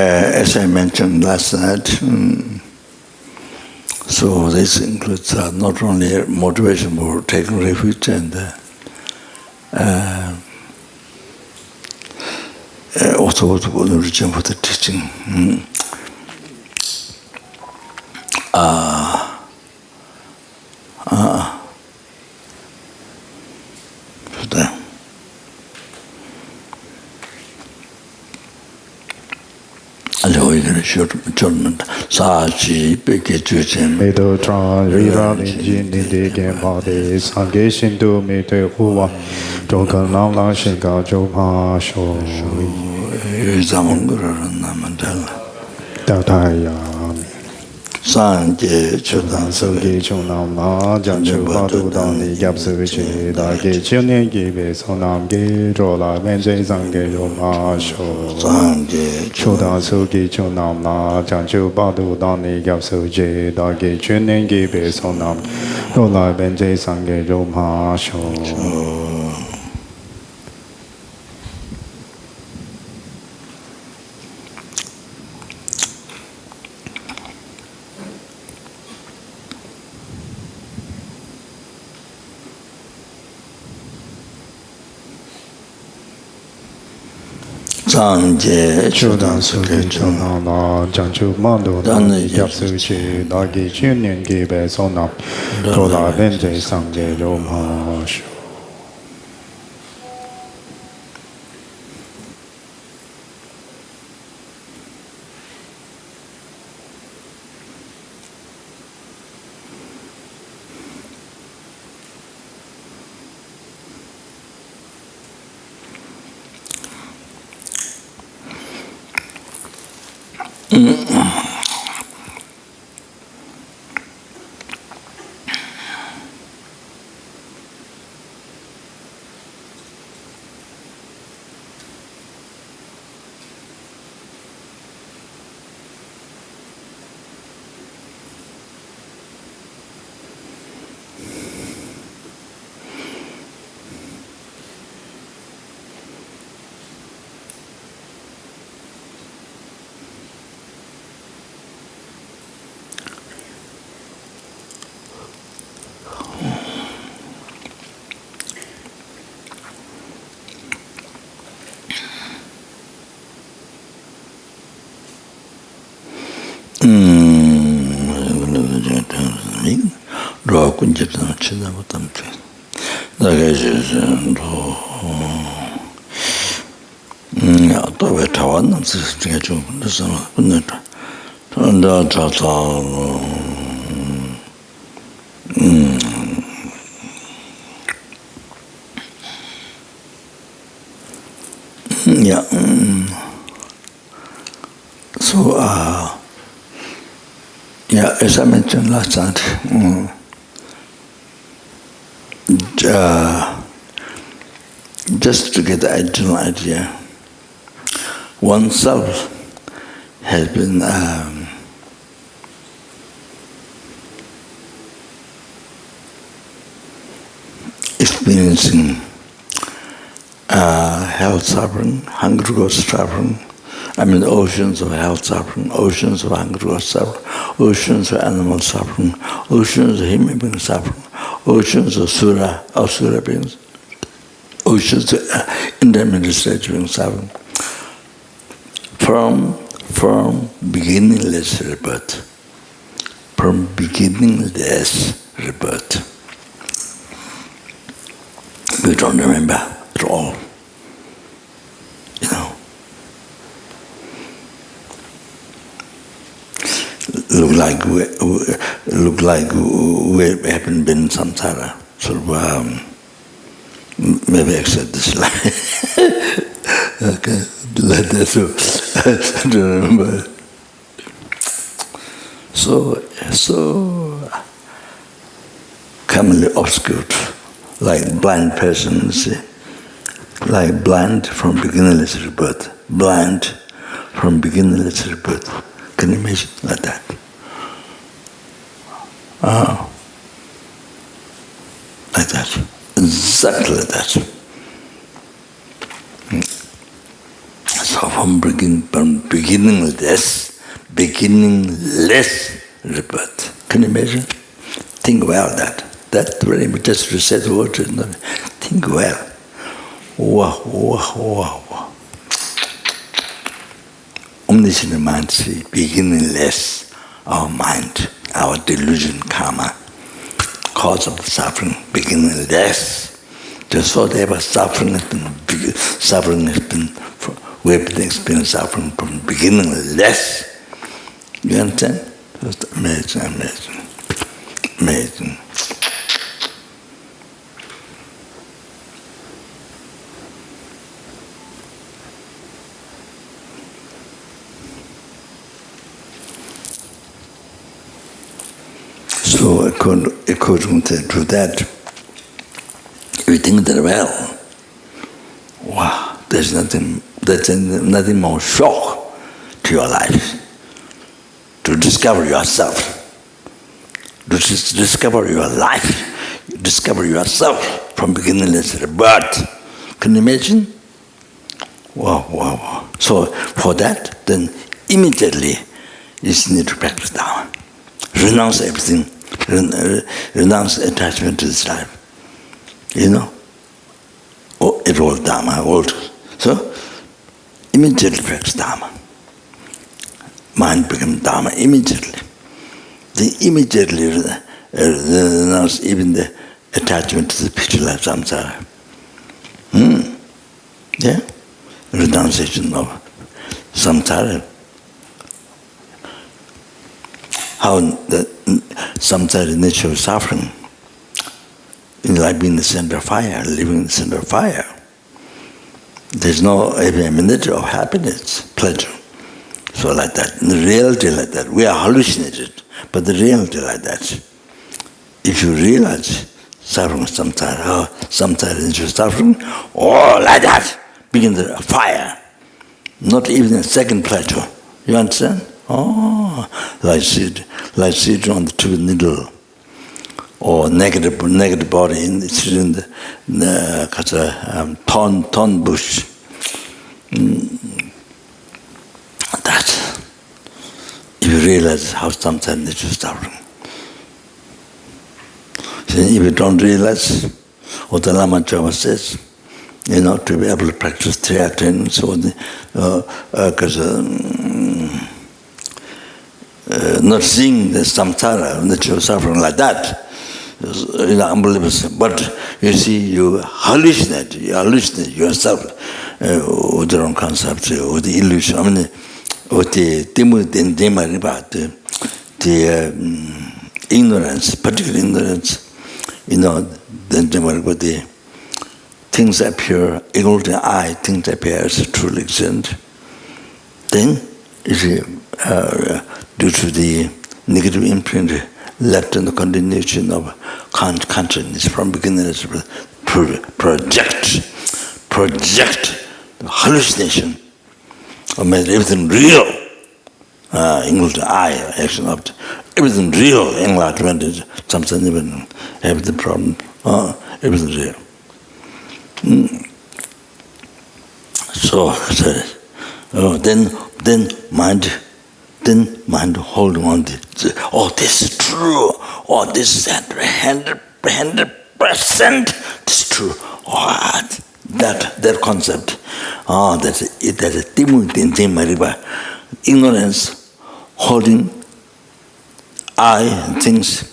as I mentioned last night, so this includes not only motivation for taking refuge and also the origin for the teaching. Sanje Chodan Sogi Chonam Na Janju Badu Dani Yapsu Chi Dagi Chilni Gibe Sonam Gi Rola Benje Sange Yoma Sho Sanje Chodan Sogi Chonam Na Janju Badu Dani Yapsu Chi Dagi Chilni Gibe Sonam Rola Benje Sange Yoma Sho Sanje Chodan Sogi Chonam Na Janju Badu Dani Yapsu Chi Dagi Chilni Gibe Sonam Rola Benje Sange Yoma Sho Ro kunjita chida butam che daga je ya to ve tawan nam se tinga chu so ne da ta ta yeah so yeah, as I mentioned last night, just to get the general idea, oneself has been experiencing health suffering, hunger, suffering. I mean, oceans of health suffering, oceans of hunger suffering, oceans of animal suffering, oceans of human being suffering, oceans of asura beings, oceans of intermediate stage beings suffering. From beginningless rebirth. From beginningless rebirth. We don't remember at all. Look like we haven't been samsara. So maybe I said this line. Okay, like that. So I don't remember. So commonly obscured, like blind person. See, like blind from beginningless rebirth. Blind from beginningless rebirth. Can you imagine like that? Like that. Exactly like that. So So from beginningless rebirth. Can you imagine? Think well that. That very much just to say the word. Think well. Wow, wow, wow, wow. Omniscient mind, see, beginningless, our mind, our delusion, karma, cause of suffering, beginningless. Just whatever suffering has been, we've been experiencing suffering from beginningless. You understand? Just amazing, amazing, amazing. So according to that, we think that, well, wow, there's nothing more shock to your life to discover yourself, to discover your life, discover yourself from beginningless rebirth. Can you imagine? Wow, wow, wow. So for that, then immediately you need to practice Dharma. Renounce everything, renounce attachment to this life. You know? Oh, it was Dharma, so immediately practice Dharma. Mind becomes Dharma immediately. They immediately renounce even the attachment to the picture life samsara. Yeah? Renunciation of samsara. How the samsara nature of suffering, like being in the center of fire, living in the center of fire. There's no FPMT of happiness, pleasure. So like that, in the reality like that, we are hallucinated, but the reality like that. If you realize suffering samsara, samsara nature of suffering, like that, begins the fire. Not even a second pleasure. You understand? Like seed on the two needle, or negative body in the thorn bush. That if you realize how samsara nature is suffering. If you don't realize what the Lama Zopa says, to be able to practice three attainments, so not seeing the samsara, nature of suffering like that, unbelievable. But you see, you hallucinate yourself with the wrong concept, with the illusion. I mean, with the ignorance, particular ignorance, with the things appear, equal to eye, things appear as truly exist. Then, due to the negative imprint left in the continuation of consciousness from beginning to project the hallucination of making everything real, equal to eye, action of everything real, enlightenment is something even have the problem, everything real. So then mind holding on to, this is true, this is 100% this is true. That concept, that's ignorance holding I and things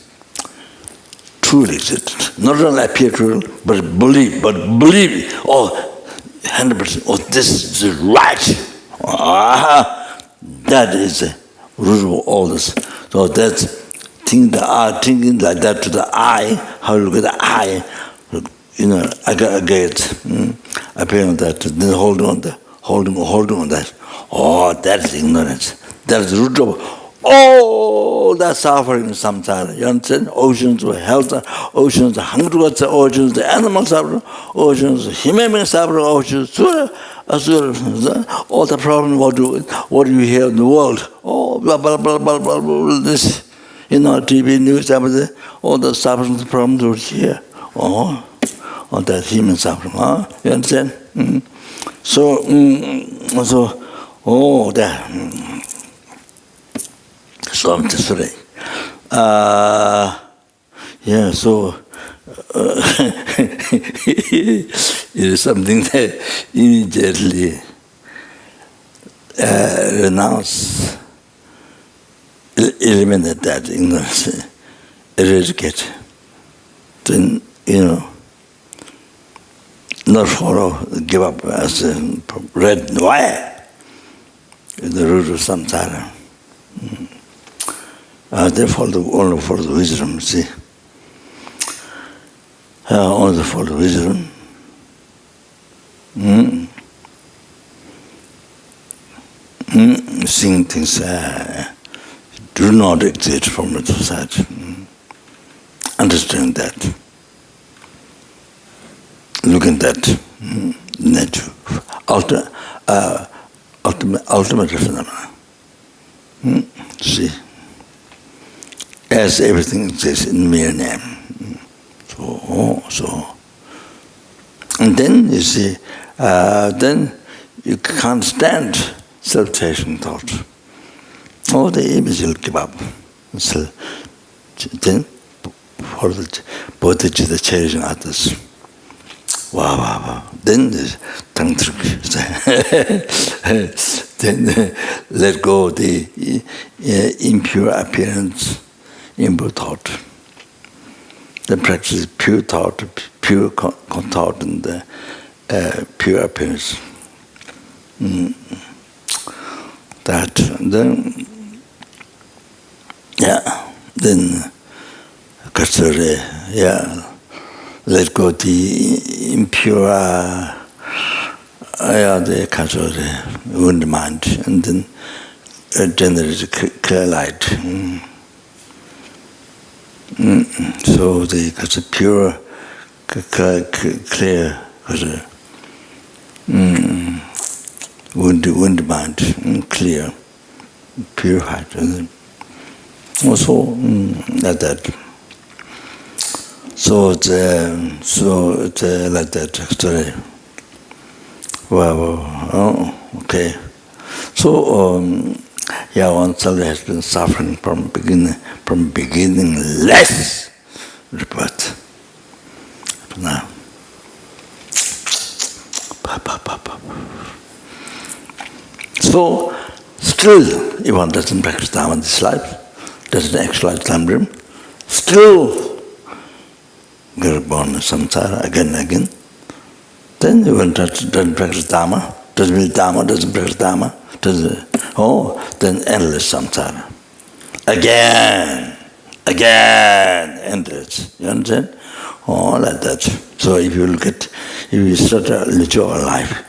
truly exist. Not only appear true, but believe, 100%, this is right. That is the root of all this. So that's thinking like that to the eye, how you look at the eye, appearing that, then holding on that. That's ignorance. That's the root of all that suffering samsara. You understand? Oceans of health, oceans of hunger, oceans of animal suffering, oceans of human being suffering, oceans asura, all the problems, what do you hear in the world? Blah, blah, blah, blah, blah, blah, this, TV news, everything, all the suffering problems over here. All that human suffering, you understand? So, there. So I'm just sorry. Yeah, so it is something that immediately renounce, eliminate that ignorance, eradicate. Then, not follow, give up as a red wire, the root of samsara. They only follow the wisdom, see. Only follow wisdom. Seeing things do not exist from the society. Understand that. Look at that nature, ultimate phenomena. See, as everything exists in mere name. So, and then you see, then you can't stand self-cherishing thought. The image will give up. So, then, for the bodhicitta cherishing others. Wow. Then there's tantric. Then let go of the impure appearance, impure thought. Then practice pure thought, pure thought, and pure appearance. That, and then, then Katsure, let go the impure, the Katsure, wound mind, and then generate clear light. So the pure, clear, wound mind, clear, purified. Also, like that. So it's like that story. Wow. Okay. So oneself has been suffering from beginningless rebirth. Now, so still, if one doesn't practice Dharma in this life, doesn't actualize Dharma, still get born in samsara again and again. Then if one doesn't practice Dharma, doesn't believe Dharma, doesn't practice Dharma, then endless samsara. Again, endless. You understand? Like that. So if you start to look at our life,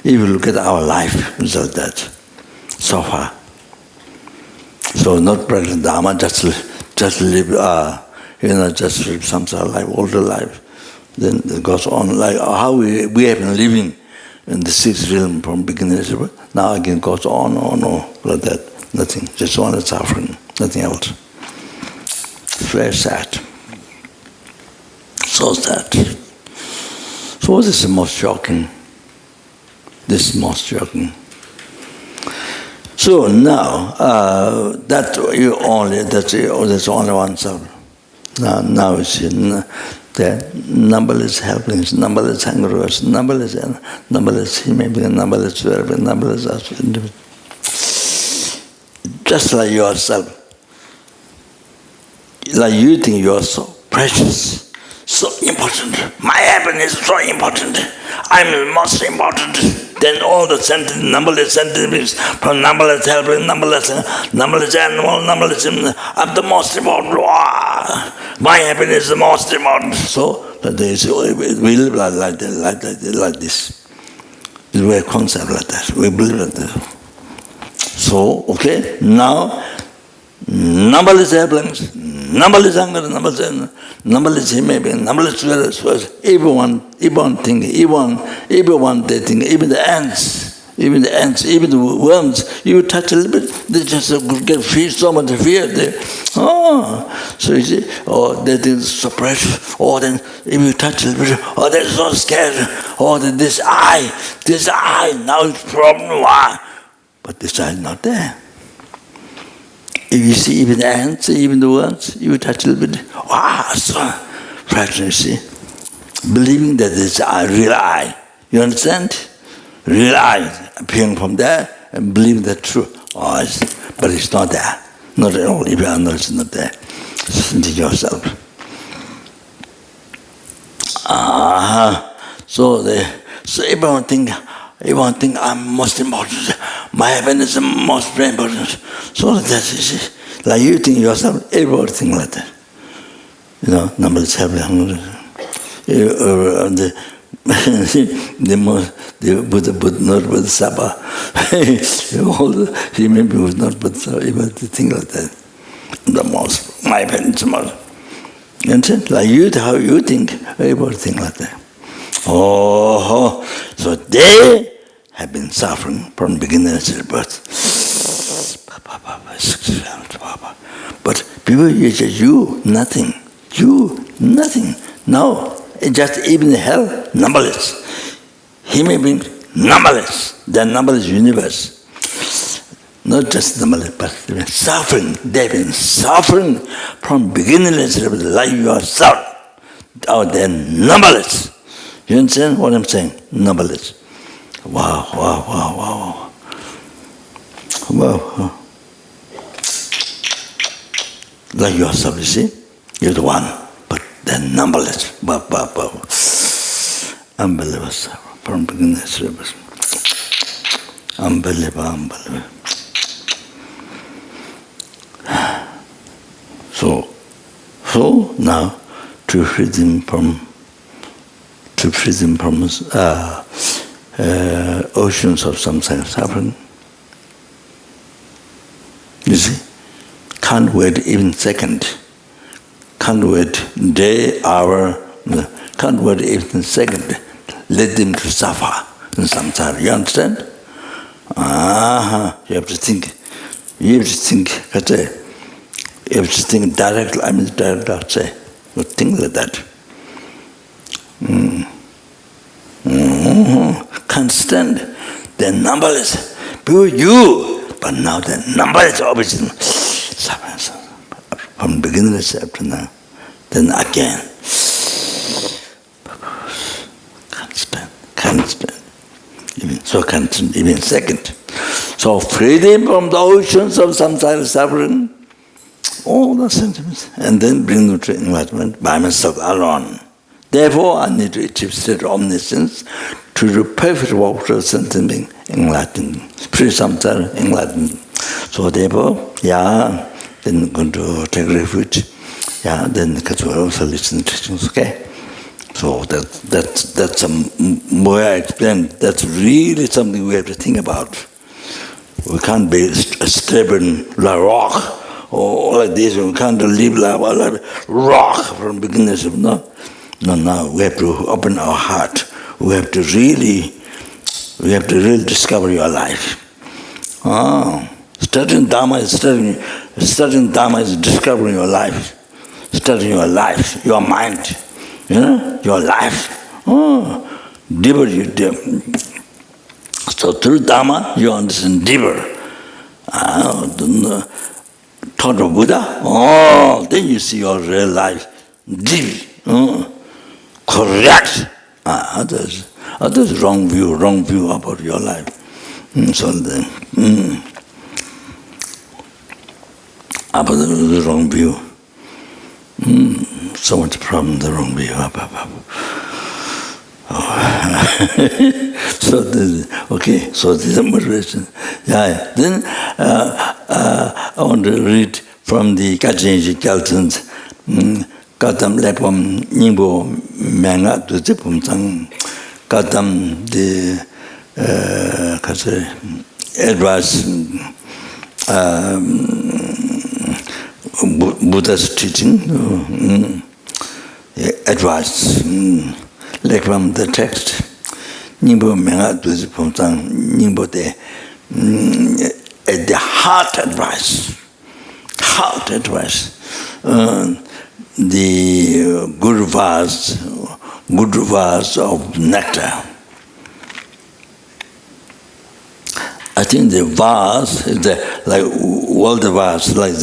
if you look at our life, it's like that, so far. So not practice Dharma, just live, just live samsara life, older life. Then it goes on like how we have been living in the sixth realm from beginning. Now again goes on, like that. Nothing, just only suffering, nothing else. It's very sad. So sad. So this is most shocking. This is most shocking. So now that's only oneself. Now you see the numberless helplings, numberless hungers, numberless human beings, numberless wherever, numberless individuals. Just like yourself, like you think you are so precious, so important. My happiness is so important. I'm the most important. Then all the numberless sentences from numberless helping, numberless animal, numberless, I'm the most important. My happiness is the most important. So we live like this. We have concept like that. We believe like that. So, okay, now numberless airplanes, numberless hunger, numberless human beings, numberless spirits, everyone thinking, everyone they think, even the ants even the ants, even the worms, you touch a little bit, they just get so much fear. So you see, they suppress, then if you touch a little bit, they're so scared, this eye, now it's problem, why? But this eye is not there. If you see even the ants, even the worms, you touch a little bit, so fraction, you see. Believing that this is a real eye. You understand? Real eye appearing from there and believing that true. But it's not there. Not at all. If you know it's not there. Think yourself. So everyone think I'm most important. My happiness is most important. So that's it. Like you think yourself, everyone think like that. Number is happy, hungry. The Buddha, not Bodhisattva, all the human beings not Bodhisattva, able to think like that. The most, my parents most. You understand? Like you, how you think, able to think like that. So they have been suffering from beginning to birth. But people, you, nothing. You, nothing. No. Just even hell, numberless. Human beings, numberless. The numberless universe. Not just numberless, but suffering. They've been suffering from beginningless like yourself. They're numberless. You understand what I'm saying? Numberless. Wow. Like yourself, you see? You're the one. They're numberless. Unbelievable. From beginning to unbelievable. So now to freedom from oceans of samsara suffering. You see, can't wait even second. Can't wait day, hour, can't wait even second. Let them to suffer in samsara. You understand? You have to think. You have to think directly. I mean direct. Say, you think like that. Can't stand. They're numberless. You, but now they're numberless. Obviously, from beginning up to now, then again. Can't stand. Even second. So freedom from the oceans of samsara suffering, all the sentiments, and then bring them to enlightenment by myself alone. Therefore, I need to achieve state of omniscience to do perfect work for sentient enlightenment, pre-samsara enlightenment. So therefore, then going to take refuge. Then because we also listen to teachings, okay? So that's more I explained. That's really something we have to think about. We can't be a stubborn like rock or like this. We can't live like rock from beginners. No. We have to open our heart. We have to really discover your life. Studying Dharma is discovering your life. Studying your life, your mind, your life. Deeper you do. So through Dharma, you understand deeper. Thought of Buddha, then you see your real life. Deep, correct. Others wrong view about your life. So then, about the wrong view. So much problem, the wrong view. So this is a motivation. Then I want to read from the Kachinji Kelton's Katam Lepom Nimbo Manga to Zipum Sang Katam the advice Buddha's teaching advice like from the text. Nimbo menga dozi pongzang, nimbo de the heart advice. The good vows of nectar. I think the vows, like world vows, like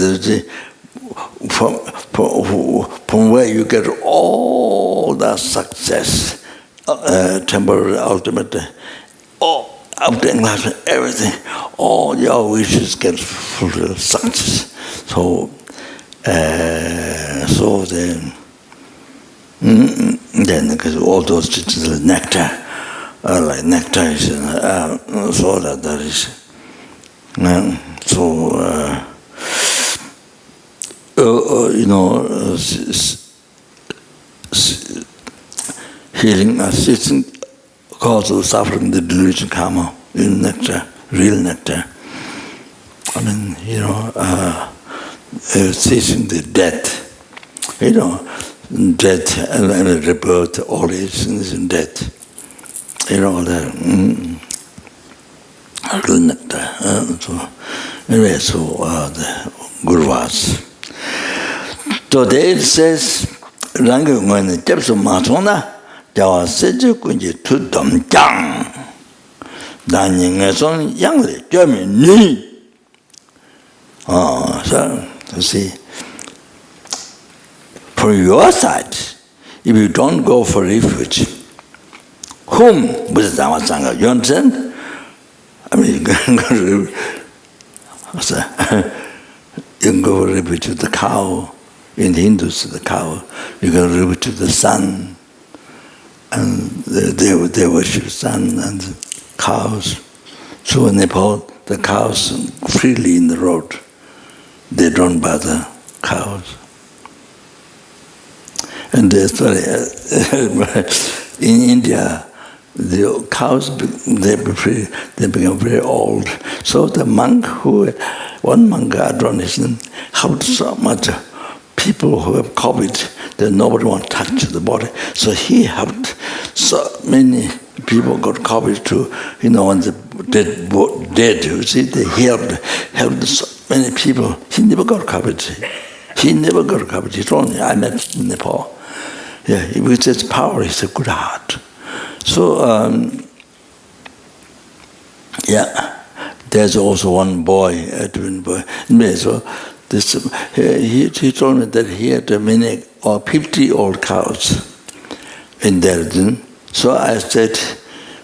from where you get all the success, temporary, ultimate, all after enlightenment, everything, all your wishes get fulfilled, success. So then because all those teachings, nectar, like nectar is so that is healing, assisting cause of suffering, the delusion karma in nectar, real nectar. I mean, ceasing the death, death and rebirth, all these things in death. Real nectar. The Guru Vows. Today it says, Rangi Ngwene Jepsu Matona, Jawa Seju Kunji Tudom Jang, Danyi Ngesong Yang Le Jami Ni. So, you see, from your side, if you don't go for refuge, whom Buddha Dharma Sangha? You understand? I mean, you can go for refuge to the cow. In the Hindus, the cow. You can refuge to the sun, and they worship sun and cows. So in Nepal, the cows freely in the road. They don't bother cows. And in India, the cows they become very old. So the monk one monk Adronation helped so much people who have COVID that nobody wants to touch the body. So he helped so many people got COVID too. When the dead, you see, they helped so many people. He never got COVID. He told me, I met in Nepal. Yeah, with his power, he's a good heart. So, there's also one boy, a twin boy. So he told me that he had many 50 old cows in Delden. So I said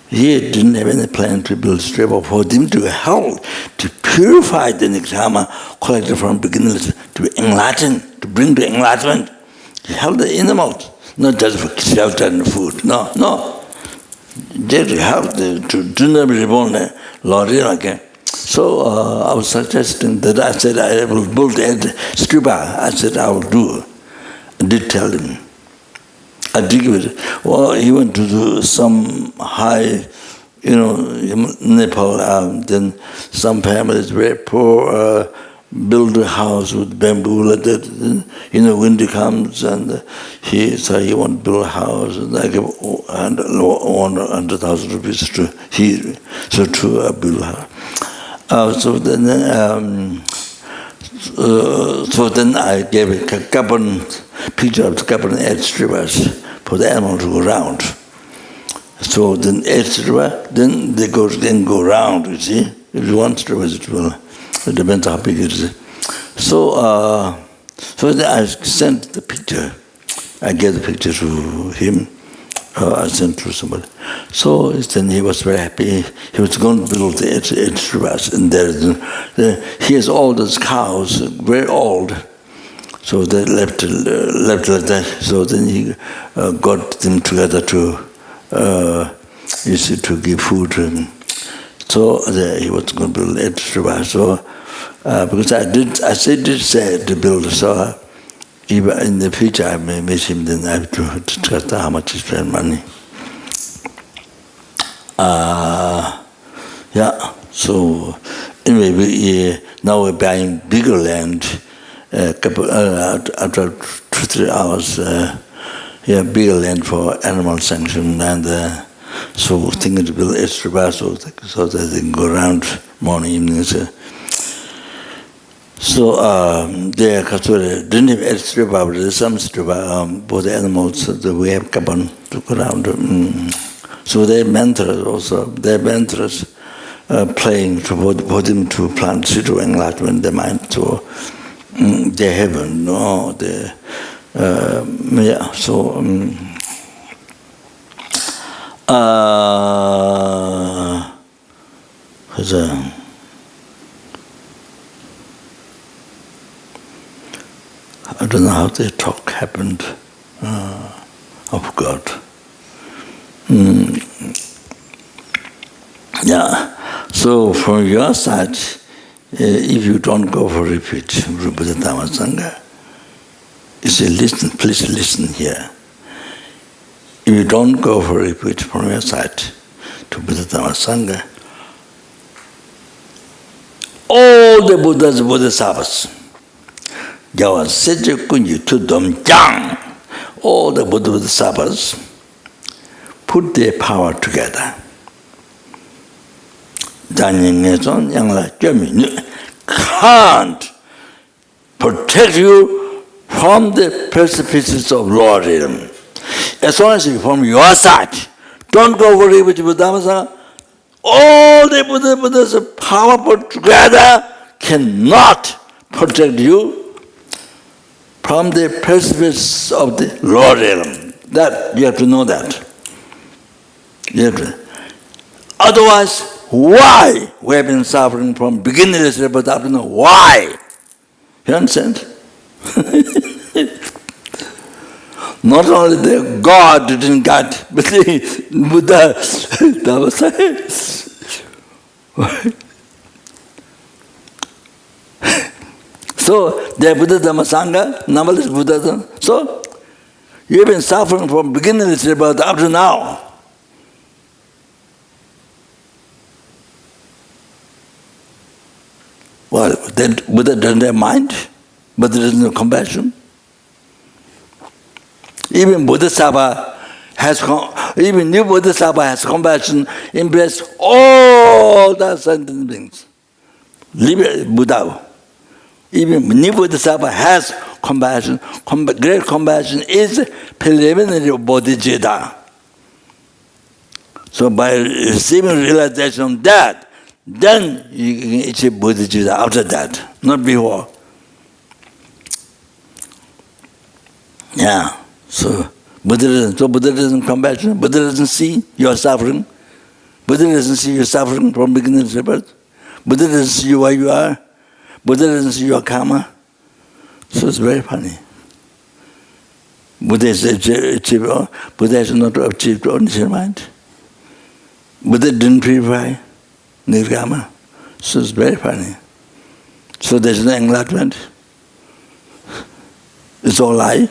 he didn't have any plan to build stable for them to help to purify the Dharma collected from beginners to enlighten, to bring to enlightenment. He held the animals, not just for shelter and food. No. They help to do not be reborn, Lord again. So I was suggesting that I said I will build a stupa. I said I will do. I did tell him. I did give it. Well, he went to do some high, in Nepal. Then some families very poor build a house with bamboo like that. Winter comes and he want to build a house and I give 100,000 rupees to build a house. So then I gave a picture of the carbon edge strippers for the animal to go round. So then edge stripper, then they go round, you see. If you want strippers, it depends how big it is. So then I sent the picture. I gave the picture to him. I sent to somebody. So then he was very happy. He was going to build the edge strippers. And he has all those cows, very old. So they left like that. So then he got them together to give food. So he was going to build edge strippers. So because I did say to build. So even in the future I may miss him. Then I have to discuss how much he spent money. So anyway, now we're buying bigger land. After 2-3 hours, bigger land for animal sanction, and So thinking to build extra bar so that they can go around morning, evening. So they didn't have extra bar, but there's some extra bar for the animals that we have carbon to go around. So their mentors also, playing for them to plant seed of enlightenment in their mind. So they haven't, no, yeah, so I don't know how the talk happened of God. Yeah, so from your side, if you don't go for refuge, Buddha Dharma Sangha, you say, listen, please listen here. If you don't go for refuge from your side to Buddha Dharma Sangha, all the Buddhas, Bodhisattvas, Jawa Seje Kunji to Domjang, all the Bodhisattvas put their power together. Can't protect you from the precipices of Lordism. As long as you from your side, don't go for it with Buddha. All the Buddhas power put together cannot protect you from the precipice of the Lordism. That you have to know that. You have to. Otherwise, why we have been suffering from beginningless but I don't know why. You understand? Not only the God didn't guide, but the Buddha, that was it. So, the Buddha Dhamma Sangha, numberless Buddhism. So, you've been suffering from beginningless but up to now. Well, then Buddha doesn't have mind, but there is no compassion. Even Bodhisattva even new Bodhisattva has compassion, embrace all the sentient beings. Buddha. Even new Bodhisattva has compassion. Great compassion is preliminary of bodhicitta. So by receiving realization of that, then you can achieve bodhicitta after that, not before. Yeah. So Buddha doesn't compassion. Buddha doesn't see your suffering. Buddha doesn't see your suffering from beginning to birth. Buddha doesn't see you where you are. Buddha doesn't see your karma. So it's very funny. Buddha has not achieved ordinary mind. Buddha didn't purify nirgama. So it's very funny. So there's no enlightenment. It's all lie.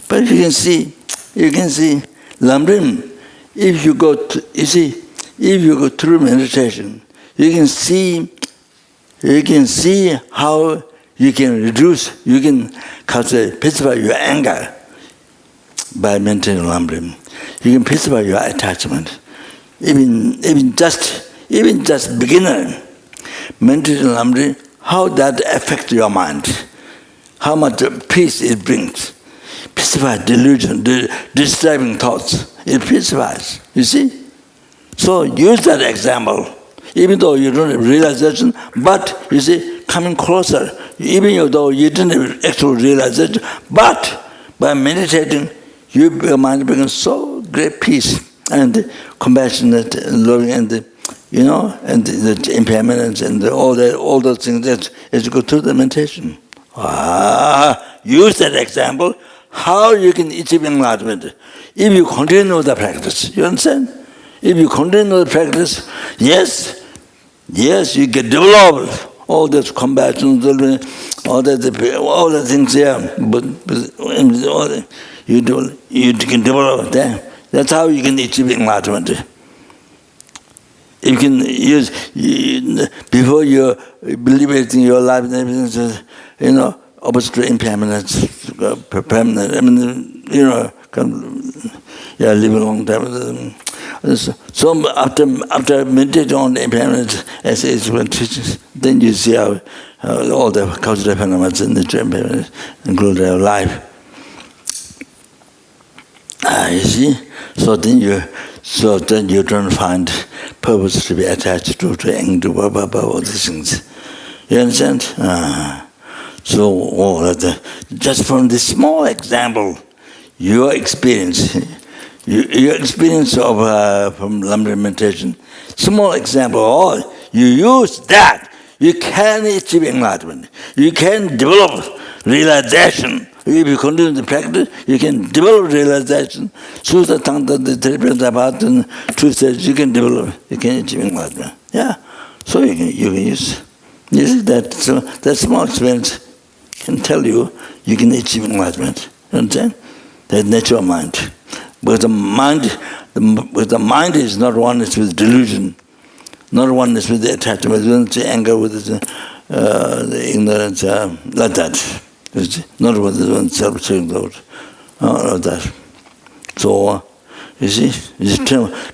But you can see, Lamrim, if you go through meditation, you can see how you can reduce, you can pacify your anger by maintaining Lamrim. You can pacify your attachment. Even just beginner, maintaining Lamrim, how that affects your mind. How much peace it brings. Pacifies delusion, disturbing thoughts. It pacifies, you see? So use that example, even though you don't have realization, but you see, coming closer, even though you didn't have actual realization, but by meditating, your mind becomes so great peace and compassionate and loving and the impermanence and all those things that as you go through the meditation. Use that example, how you can achieve enlightenment. If you continue the practice, you understand? If you continue the practice, yes, you get developed. All this compassion, all the things there, but you can develop that. That's how you can achieve enlightenment. You can use, before you believe everything in your life and everything, opposite to impermanence, permanent, live a long time. So after meditating on the impermanence as teaches, then you see how all the cultural phenomena in the impermanence include our life. You see, so then you don't find purpose to be attached to anger, all these things. You understand? So just from this small example, your experience of from Lama meditation, small example, you use that, you can achieve enlightenment. You can develop realization. If you continue the practice, you can develop realization. Sutta Tangta, the therapy about truth says you can develop, you can achieve enlightenment. Yeah. So you can use. You see that? So that small experience can tell you can achieve enlightenment. You understand? That's natural mind. Because the mind is not oneness with delusion, not oneness with the attachment, with the anger, with the ignorance, like that. Not with the self-cherishing thought, like that. So, you see, it's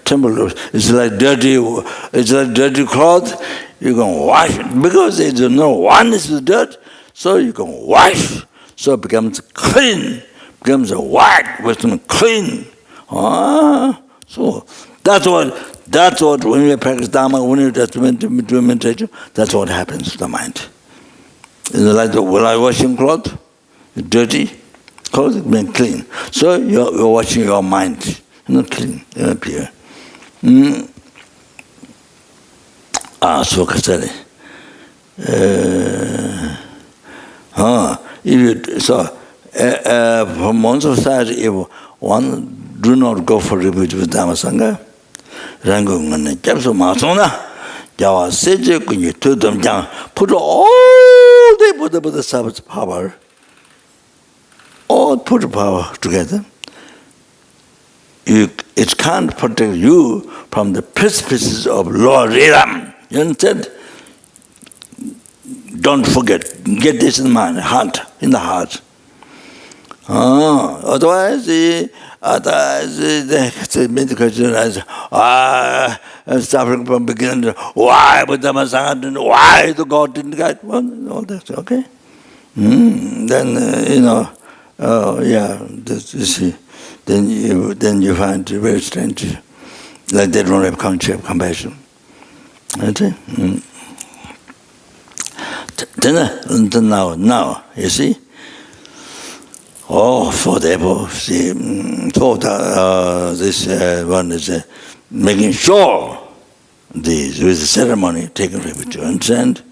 temple. It's like dirty cloth. You can wash it because there is no oneness with dirt. So you can wash. So it becomes clean, becomes white, becomes clean. So that's what when we practice Dharma, when we do meditation, that's what happens to the mind. It's like when I washing clothes, dirty clothes, it becomes clean. So you're washing your mind, not clean, pure. So Kasari. From one society, if one do not go for refuge with Dharma Sangha, Rangungan Japso Masona, Jawa Seje, when you told them down, put all the Buddha Sabbath's power, all put the power together. It can't protect you from the precipices of lower realm. You understand? Don't forget, get this in mind, in the heart. Otherwise, the meditation is suffering from beginning. Why Buddha Masanga? Why the God didn't guide? Well, all that, okay. Then you see. Then you find it very strange, like they don't have compassion. Okay. Then now, you see. For the this one is making sure this with the ceremony taking refuge. You understand?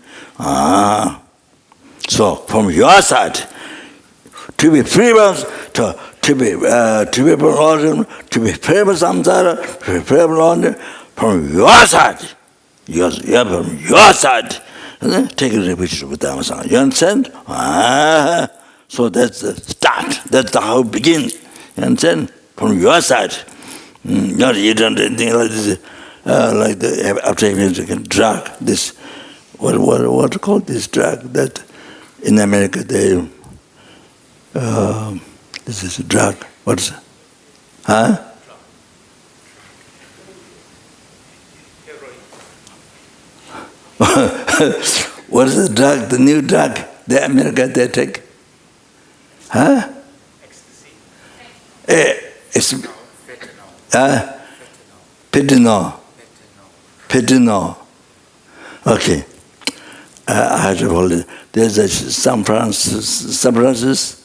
So from your side, to be free to be order, to be free from samsara, to be free from order, from your side, from your side, taking refuge with Dharma Sangha. You understand? So that's the start. That's how it begins. You understand? From your side. Not you don't do anything like this, like the after you drug. This what to call this drug that in America they this is a drug. What's it? What is the drug? The new drug? The America they take? Ecstasy. Pedinol. Okay. I had to hold it. There's some substances.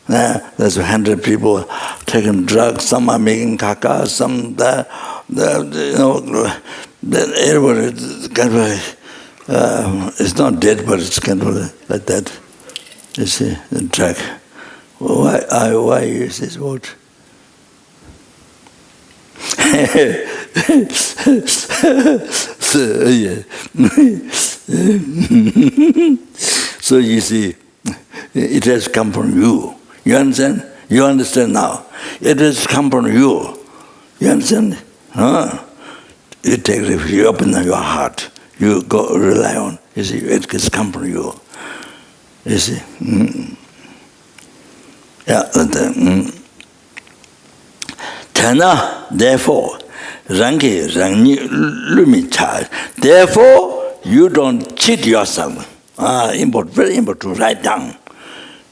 There's 100 people taking drugs. Some are making caca. Some everybody kind of it's not dead, but it's kind of like that. You see, the drug. Why use this word? So you see, it has come from you. You understand? You understand now. It has come from you. You understand? You take refuge, you open your heart. You go rely on. You see, it has come from you. You see? Yeah, Therefore, rangi rangni lumi charge. Therefore, you don't cheat yourself. Very important to write down.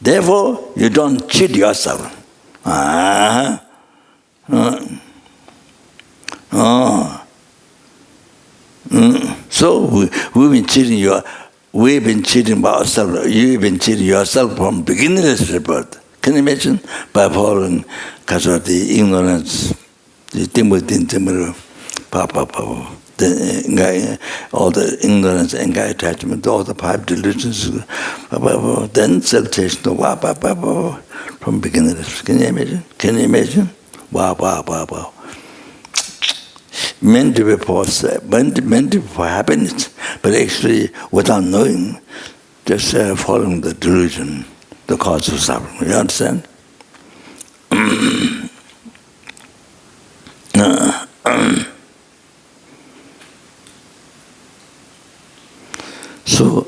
Therefore, you don't cheat yourself. So we've been cheating ourselves. You've been cheating yourself from beginningless rebirth. Can you imagine? By following because of the ignorance, the all the ignorance, anger, attachment, all the 5 delusions, then self-cherishing, from beginningless. Can you imagine? Can you imagine? Wow. Meant to be for happiness, but actually without knowing, just following the delusion, the cause of suffering. You understand? So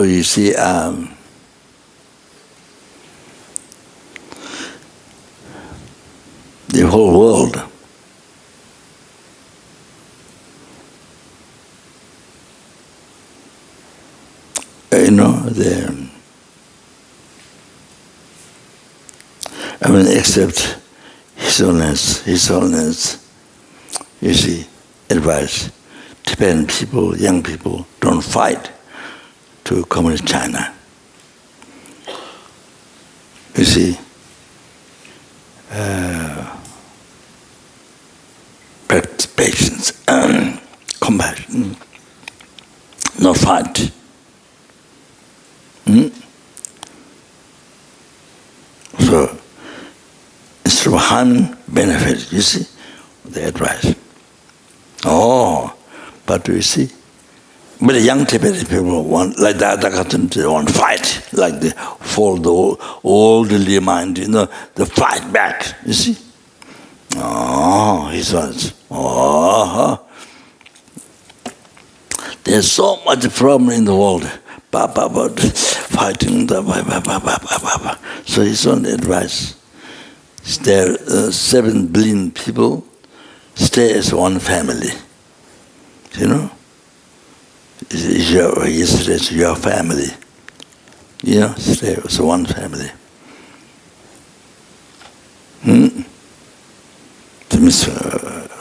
you see, the whole world except His Holiness, you see, advice, Tibetan people, young people, don't fight to communist China. You see, practice patience, compassion, no fight. So, instead of harming, benefit, you see, the advice. But you see, but the young Tibetan people want, like the Adhikathan, they want to fight, like they fall the oldly mind, they fight back, you see. His words. There's so much problem in the world. Fighting. So his own advice. There are 7 billion people, stay as one family. You know? It's your family. Stay as one family.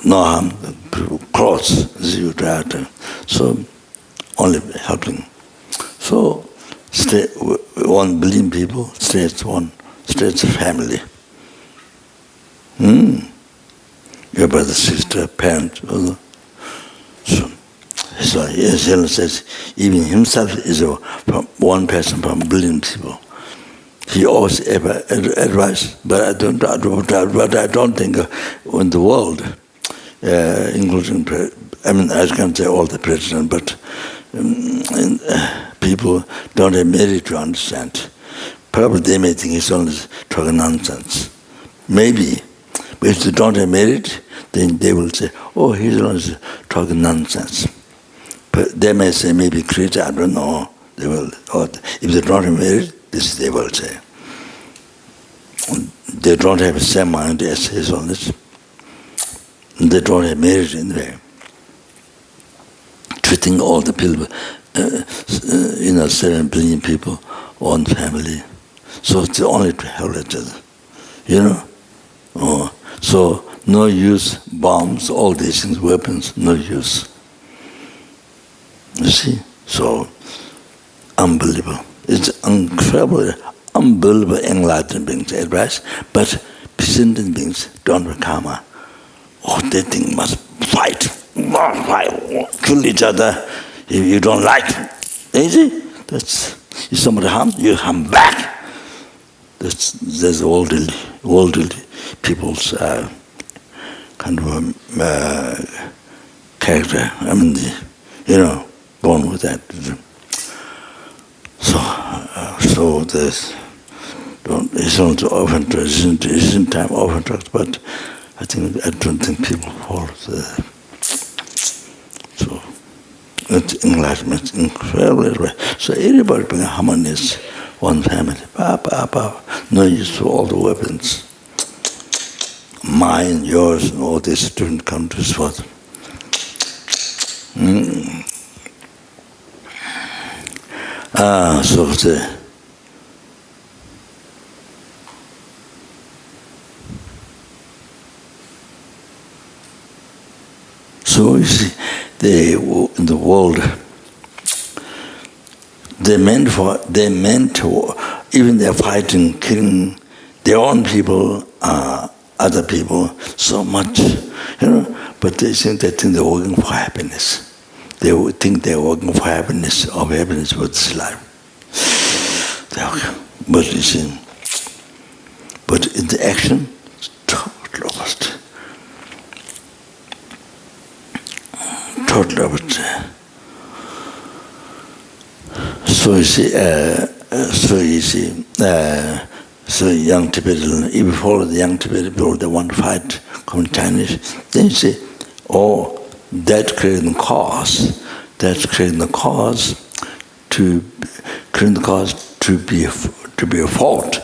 No harm, close, so only helping. So stay 1 billion people, stay as one, stay as a family. Your brother, sister, parent. So he says, even himself is one person from 1 billion people. He always ever advice, but I don't think in the world, including, I can't say all the presidents, but people don't have merit to understand. Probably they may think he's only talking nonsense. Maybe, but if they don't have merit, then they will say, he's only talking nonsense. But they may say maybe creator, I don't know. They will, or if they don't have merit, this they will say. They don't have the same mind as His Holiness. They don't have merit in there. Treating all the people, 7 billion people, one family. So it's only to help each other. So no use bombs, all these things, weapons, no use. You see? So unbelievable. It's incredible, unbelievable enlightened beings advice, but descendant beings don't have karma. They think must fight, kill each other if you don't like. You see? If somebody harms, you harm back. That's worldly people's kind of character. Born with that. So this it's not often isn't time often talked, but I don't think people follow the. So it's enlightenment, incredible. So everybody being harmonious, one family. No use for all the weapons. mine, yours, and all these different countries. What? So you see, in the world, they meant to, even they're fighting, killing their own people, other people, so much, but they think they're working for happiness. They think they're working for happiness, of happiness for this life. But you see, but in the action, it's total opposite. Total opposite. So you see, so young Tibetan, even follow the young Tibetan people, they want to fight communist Chinese. Then you say, oh, that's creating the cause to be fought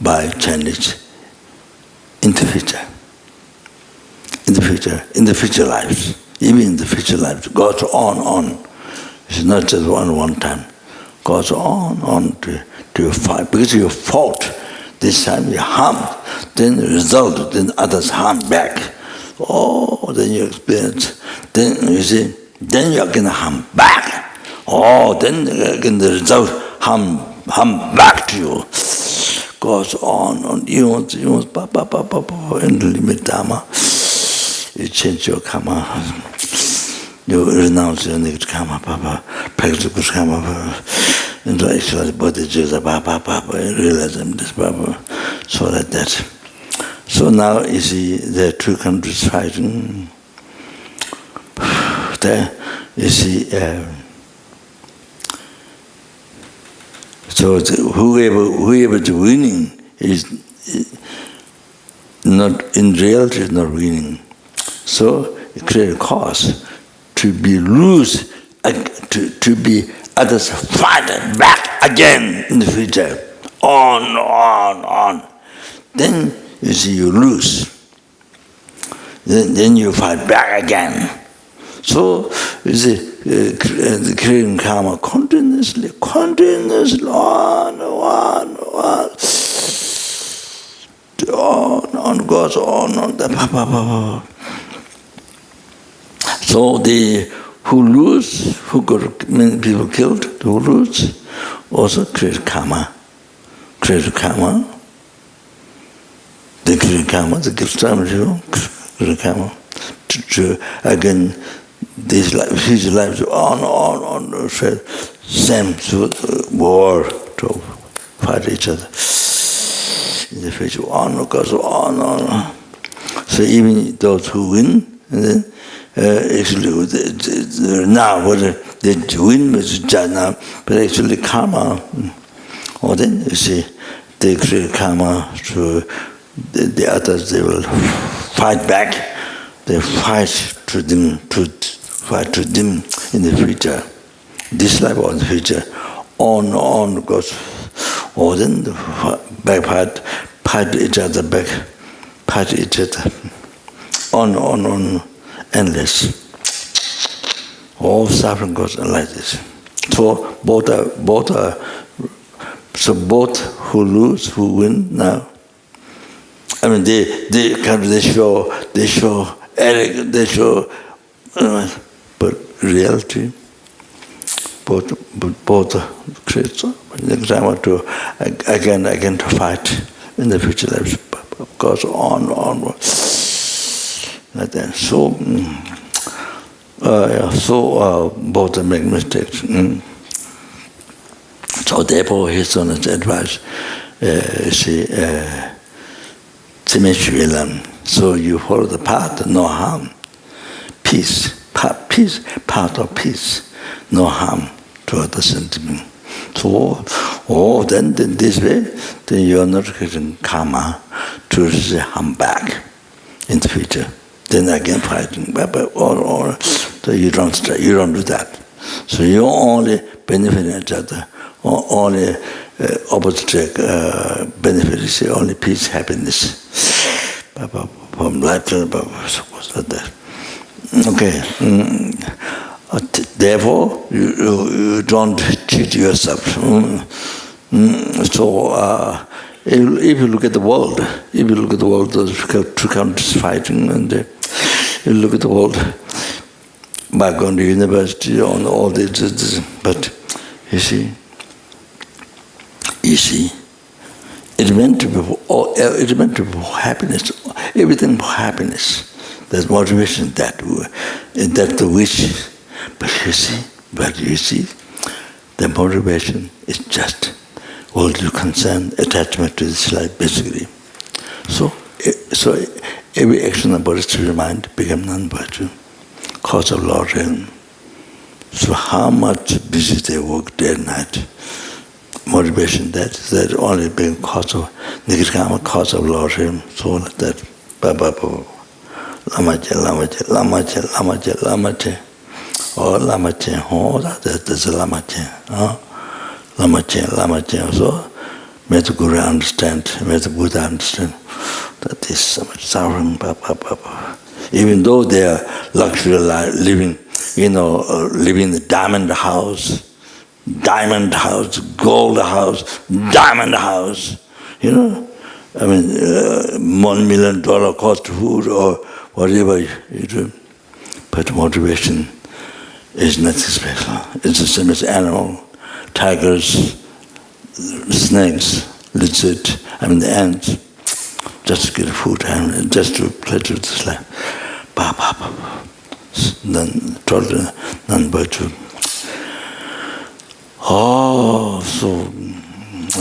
by Chinese in the future. In the future lives, even in the future lives, goes on. It's not just one time. Goes on to fight. Because you fought, this time you harmed, then the result, then others harm back. Oh, then you experience, then you see, then you're going to harm back. Oh, then again the result harm back to you. Goes on, eons, in the limit Dharma. You change your karma. You renounce your negative karma, practice good karma, intellectual body, realize this, so like that. So now you see there are two countries fighting. There you see, so whoever is winning is not, in reality, is not winning. So it creates a cause to be loose, to be others fight back again in the future, on. Then you see you lose. Then you fight back again. So you see, creating karma continuously, on, goes on. So who lose, who got many people killed, who lose, also create karma. They create karma, they kill some people, create karma. Again, these future lives on, same war to fight each other. In the future, goes on. So even those who win, actually, now what they win is just now, but actually karma. Or then you see, they create karma to the others. They will fight back. They fight to them in the future. This life or the future, on goes. Or then the back fight each other back, fight each other. On. Endless. All suffering goes like this. So both who lose, who win now. I mean, they show arrogance, they show, but reality, both create next time to again to fight in the future lives. Goes on. Like that. So both make mistakes. So therefore, his son advice, so you follow the path, no harm, peace, path of peace, no harm to other sentiment. So, then this way, then you are not getting karma to receive harm back in the future. Then again fighting, or so you don't do that. So you only benefit each other, or only opposite benefit is only peace, happiness. from life to what's that? Okay. Therefore, you don't cheat yourself. So, if you look at the world, those two countries fighting, and you look at the world, back on the university, on all this, but you see, it meant to be for happiness, everything for happiness. There's motivation, that's the wish. But you see, the motivation is just worldly concern, attachment to this life, basically. So every action of bodhisattva mind became non-virtue, cause of Lord realm. So how much busy they work day and night, motivation that only being cause of nigirkama, cause of Lord realm, so like that. Lamache. Oh, Lamache, oh, that's a Lamache. Lamache. So, may the Guru understand, may the Buddha understand that is so much suffering. Even though they are luxury living, living in the diamond house, gold house, diamond house, I mean, $1 million cost food or whatever you do. But motivation is nothing special. It's the same as animal, tigers, snakes, lizard, the ants. Just to get food and just to pleasure this life. Then totally non-virtue. Oh, so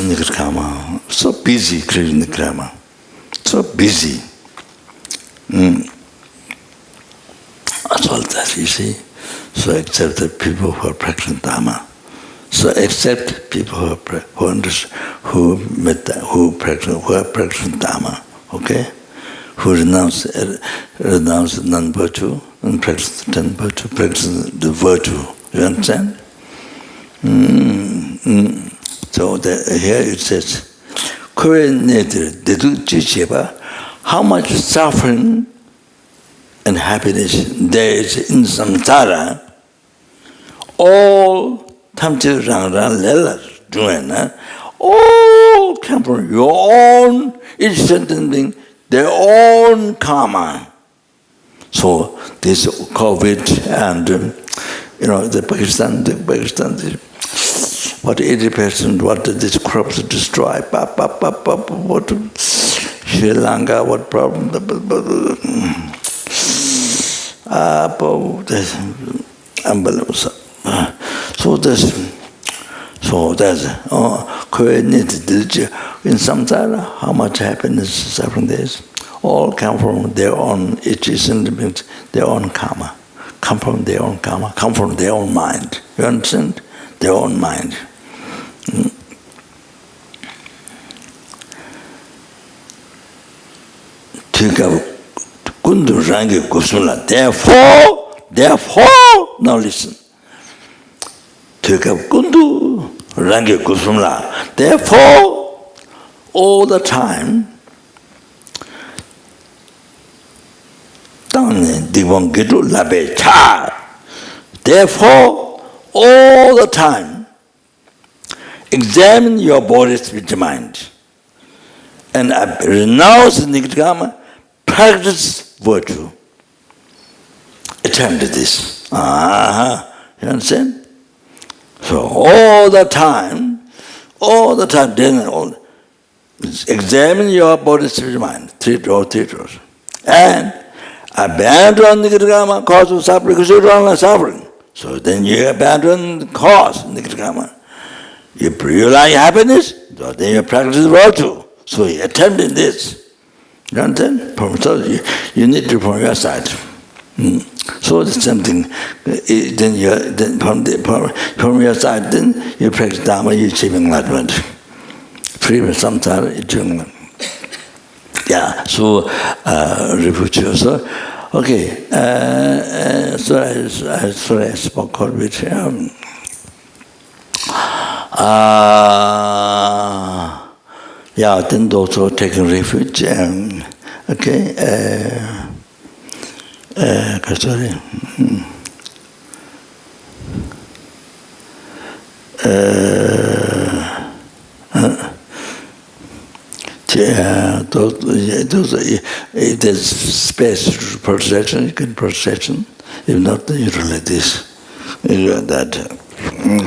nigirkama, so busy creating nigirkama, so busy. That's all that, you see. So accept the people who are practicing Dharma. So accept people who are practicing Dharma, okay? Who renounce non-virtue and practice the virtue, practice the virtue. You understand? So here it says, how much suffering and happiness there is in samsara, all all come from your own, each sentient being, their own karma. So this COVID and the Pakistan, what 80%, what these crops destroy, what Sri Lanka, what problem, unbelievable. So that's in samsara, how much happiness, suffering there is, all come from their own, each sentiment, their own karma, come from their own karma, come from their own mind. You understand? Their own mind. Therefore, now listen. Therefore, all the time, therefore, all the time, examine your body's with mind and renounce nigirkama, practice virtue. Attempt this. You understand? So all the time, then examine your body's with mind, three doors. And abandon nigirkama, cause of suffering, because you don't like suffering. So then you abandon the cause, nigirkama. You realize happiness, so then you practice virtue. So you attempt in this. You understand? So you need to from your side. So it's something. Then from your side, then you practice Dharma, you achieve enlightenment. Free from samsara, achieving. Yeah. So Refuge also. Okay. Sorry, I spoke a bit. Yeah, then also taking refuge and Okay, sorry. If there's space for perception, you can perception. If not, then you do like this. You do that.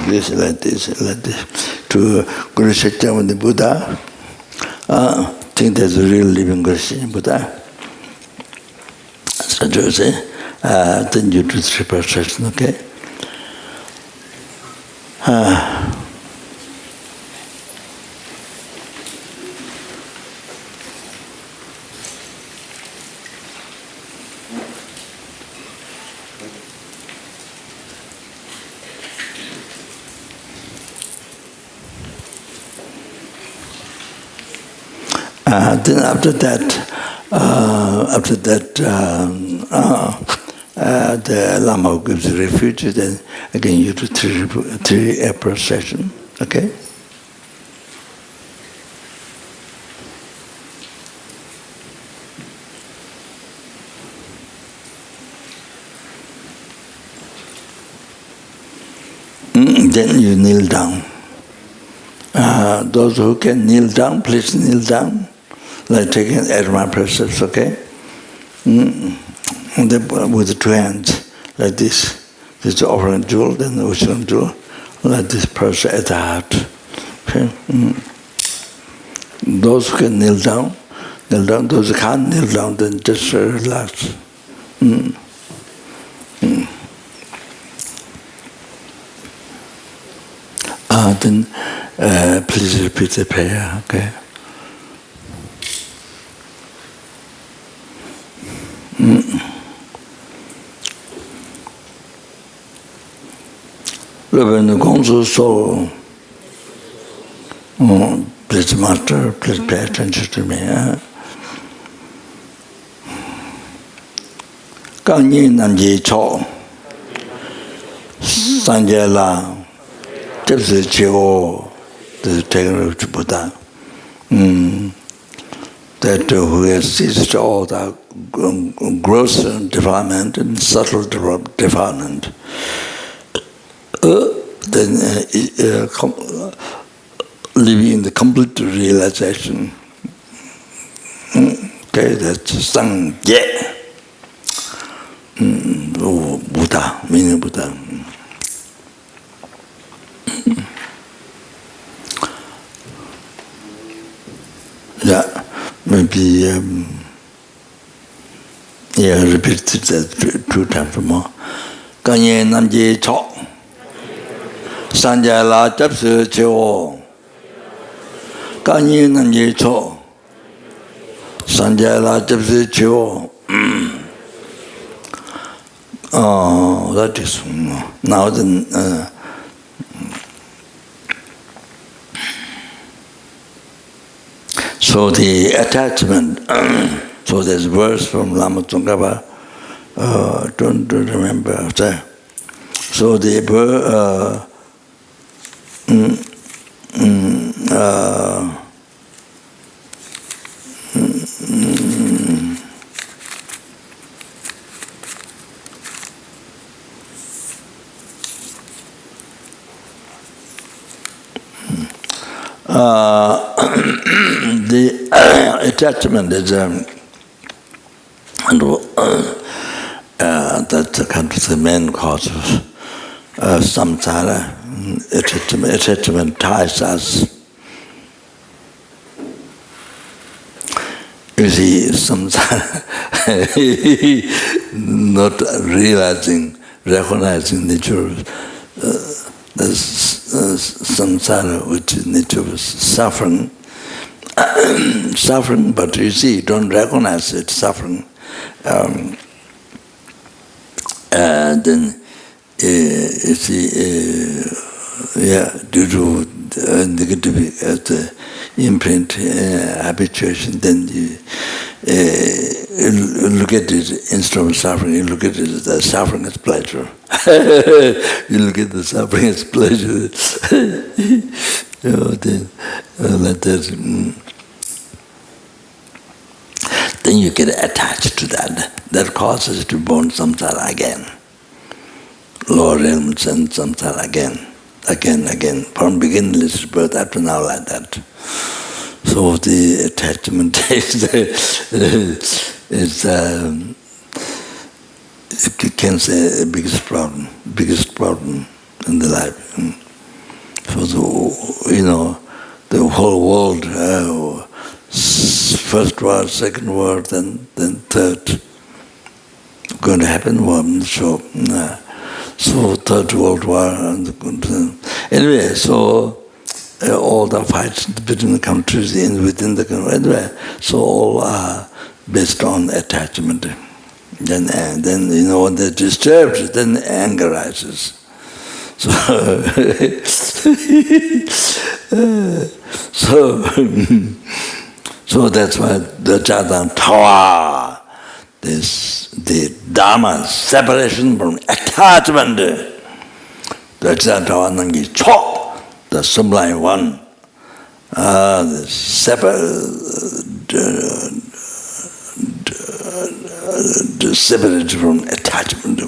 This, like this, like this. To Guru Satya with the Buddha, think there's a real living Guru Satya Buddha. So to say, then you do three perception, okay? Then after that, the Lama gives the refuge. Then again you do three procession. Okay. Then you kneel down. Those who can kneel down, please kneel down. Like taking Dharma precepts, okay? And then with the two hands, like this. This is the offering jewel, then the Ushan jewel, like this person at the heart. Okay? Those who can kneel down, kneel down. Those who can't kneel down, then just relax. Then please repeat the prayer, okay? Reverend Gongzu Soul, please master, please pay attention to me. Ganyi Nanji Cho, Sanje La, Jepsi Chio, the taker of Buddha. That who has ceased all the gross defilement and subtle defilement, then living in the complete realization. Okay, that's Sangye. Buddha, meaning Buddha. Yeah, maybe repeat that two times more. Ganye Namji Cho. Sanja La Japsu Chio. Ganye Namji Cho. Sanja La Japsu Chio. Oh, that is now then. So the attachment. So there's a verse from Lama Tsongkhapa. Don't remember. So the the attachment is that's kind of the main cause of samsara. Attachment ties us. You see, samsara, not recognizing nature of the samsara, which is nature of suffering. Suffering, but you see, you don't recognize it, suffering. Then you see, due to negative imprint, habituation, then you look at it instead of suffering, you look at it as suffering as pleasure. You look at the suffering as pleasure. Then, like that. Then then you get attached to that. That causes to born samsara again. Lower realms and samsara again, from beginningless birth up to now like that. So the attachment is you can say, biggest problem in the life. So the whole world, first world, second world, then third, going to happen. Well, I'm not sure. So Third World War. Anyway, so all the fights between the countries and within the country. Anyway, so all are based on attachment. Then when they're disturbed, then anger rises. So so that's why the Jadam Tawa, the Dharma, separation from attachment, the Jadam Tawa Nangi Chok, the sublime one, separated from attachment.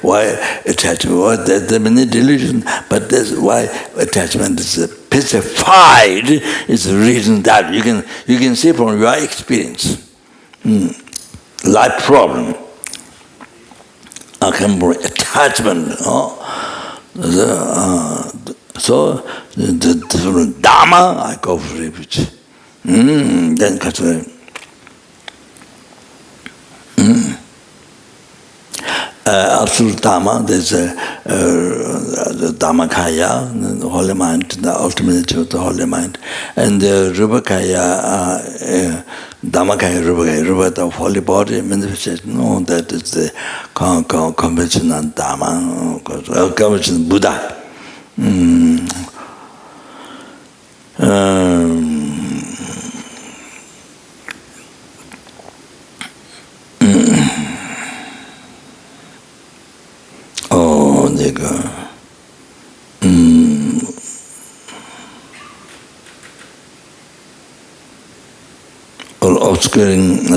Why attachment? Well, there are many delusions, but that's why attachment is pacified. Is the reason that you can see from your experience. Life problem come from attachment. So the Dharma, I go for refuge. Then absolute Dharma, there's the Dhammakaya, the holy mind, the ultimate nature of the holy mind, and the Rupakaya, Dhammakaya, Rupa, the holy body manifestation. No, that is the conventional Dharma, conventional Buddha. Obscuring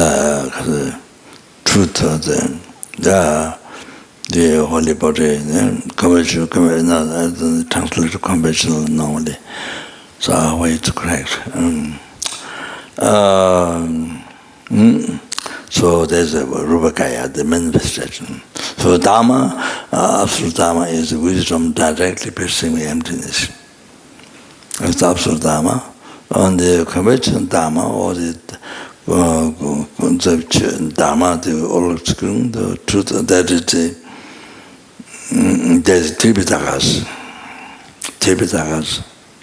truth of the holy body, conventional, translated conventional normally. So our way to correct. So there's a Rupakaya, the manifestation. So Dharma, absolute Dharma is wisdom directly perceiving emptiness. It's absolute Dharma. On the conventional Dharma, or the Dharma, the all-obscuring, the truth, that is there's Tripitakas,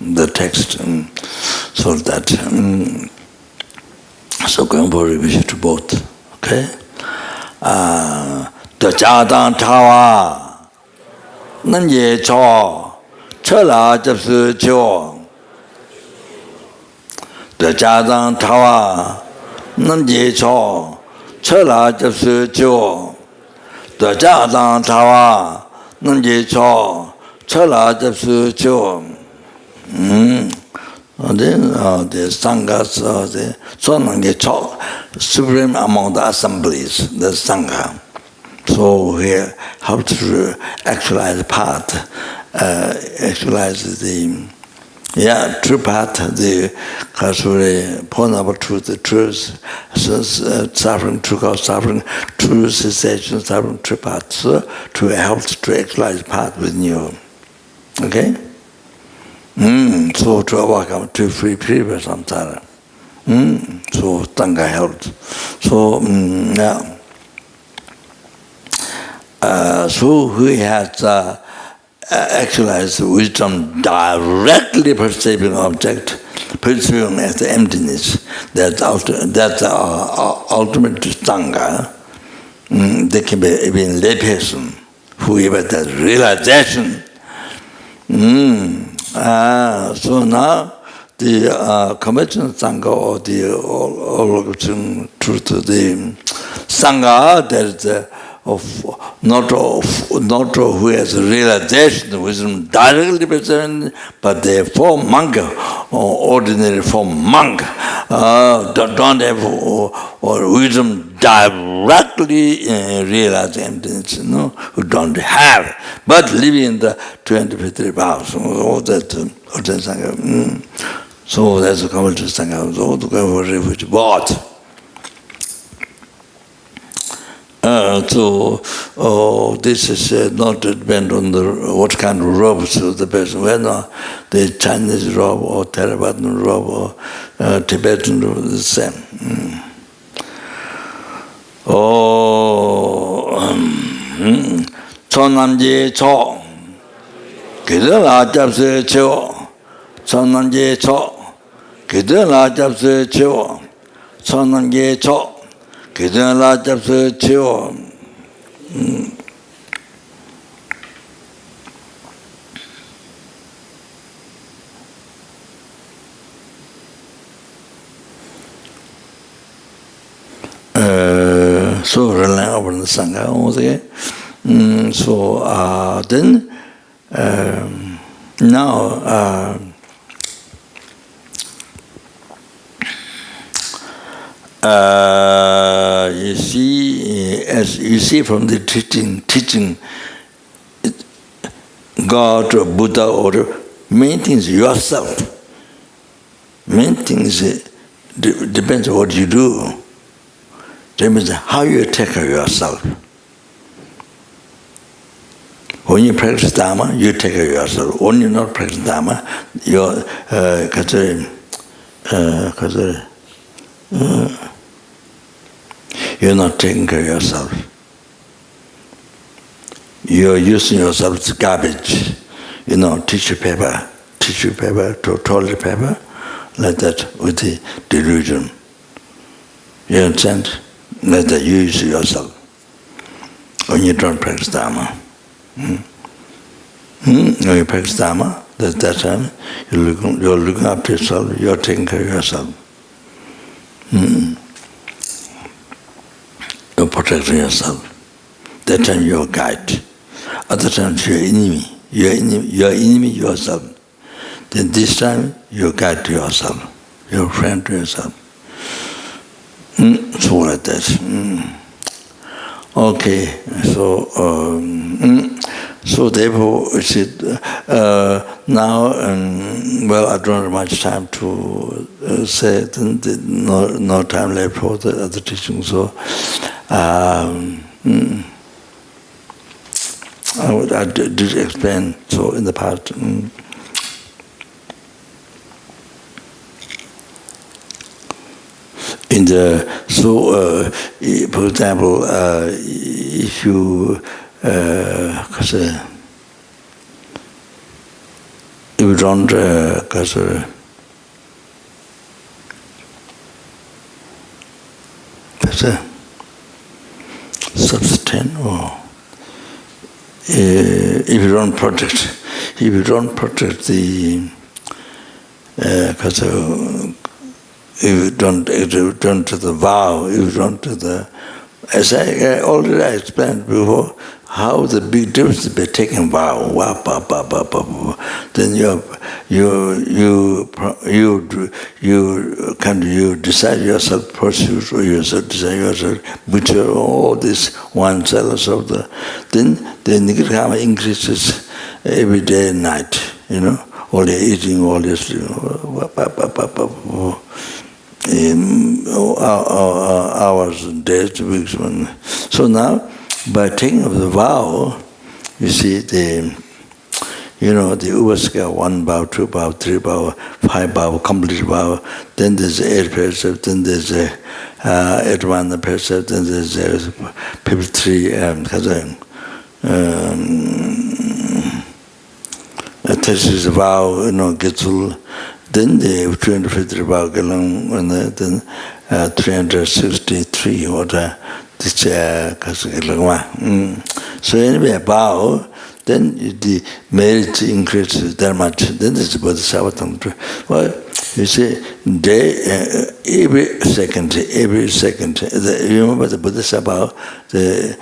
the text, so that, so going for revision to both, okay? The Jadang Tawa, Nanye Cho, Chela Japsu Cho, the Jadang Tawa, Nanye Cho, Chela Japsu Cho, the Jadang Tawa, Nanye Cho, Chela Japsu Cho. The sanghas, the Sonange Cho, supreme among the assemblies, the sangha. So we have to actualize the path, actualize the true path, the Kasuri, Ponaba truth, the truth, suffering, true cause, suffering, true cessation, suffering, true path, so to help to actualize the path within you. Okay? So to overcome, to free previous samsara. So Tanga helped. So so he has actualized wisdom directly perceiving object, perceiving as the emptiness. That's ultimate Sangha. There can be even lay person, whoever does realization. So now the conventional Sangha, or the all truth, the Sangha, that is who has realization wisdom directly present, but they form monk or ordinary form monk don't have or wisdom directly realize emptiness, who don't have, but living in the 23 vows. So that's the commentary Sangha. So to go for refuge. But this is not depend on what kind of robes the person wear, the Chinese robe or Theravadan robe or Tibetan robe, the same. Chonamje cho, Kidala Japse cho, Chonamje cho, Kidala Japse cho, Chonamje cho. Kidala Japse Chio. So relying upon the Sangha only. So then now you see, as you see from the teaching, God or Buddha or main things yourself. Main things depends on what you do. Depends on how you take care of yourself. When you practice Dharma, you take care of yourself. When you not practice Dharma, you're you're not taking care of yourself. You're using yourself as garbage. Tissue paper, toilet paper, like that with the delusion. You understand? Like that you use yourself when you don't practice Dharma. When you practice Dharma, at that time you're looking after yourself, you're taking care of yourself. You're protecting yourself. That time you're a guide. Other times you're enemy. You're enemy yourself. Then this time you're a guide to yourself. You're a friend to yourself. So like that. Okay. So therefore, now, well, I don't have much time to say. No time left for the other teaching. So I did explain so in the past. For example, if you don't sustain or if you don't protect the if you don't to the vow, if you don't to the, as I already explained before, how the big difference by taking vow, then you decide yourself pursuit or yourself decide yourself butcher all this one sellers of the, then the nigirkama increases every day and night, all the eating, all this, hours and days, weeks. So now, by taking of the vow, you see the Upasika, 1 vow, 2 vow, 3 vow, 5 vow, complete vow, then there's 8 precept, then there's 81 precept, then there's 53 36 vow, Getsul. Then the 250 vow and then 363 order this so anyway vow, then the merit increases that much, then it's Bodhisattva. Well, You see, every second. You remember the Buddha said about the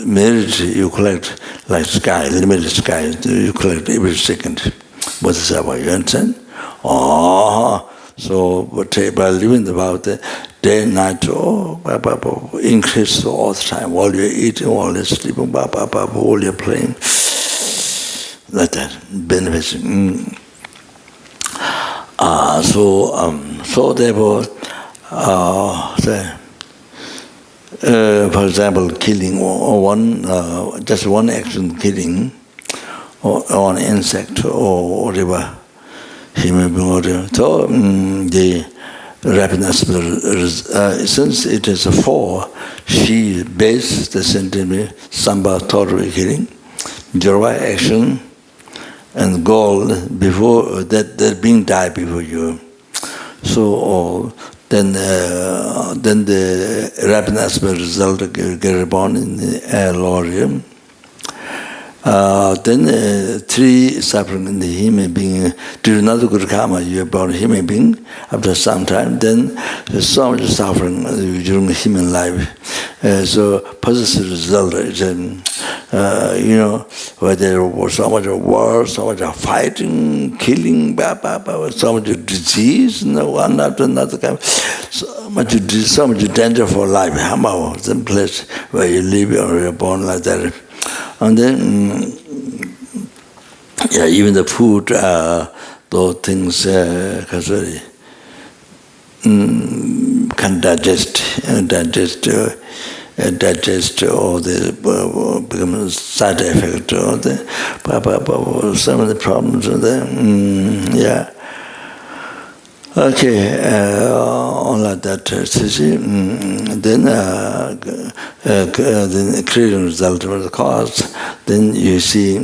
merit you collect like sky, limited sky, you collect every second. Buddha said about, you understand? So by living about the day and night, increase all the time, while you're eating, while you're sleeping, while you're playing, like that, benefits. So therefore, for example, killing or just one action, killing or an insect or whatever, human being or whatever. So the happiness, since it is a four, she based the sentiment, samba, thought, killing, joy, action, and goal before that being died before you. So then the rapid aspect result get reborn in the lower. Then three suffering in the human being, do not good karma, you are born a human being, after some time, then there's so much suffering during the human life. So positive result is, where there was so much of war, so much of fighting, killing, so much of disease, one after another, so much danger for life. How the place where you live or you're born like that. And then, even the food, those things can digest all the become side effect or some of the problems of the Okay, all like that. Then creating result of the cause. Then you see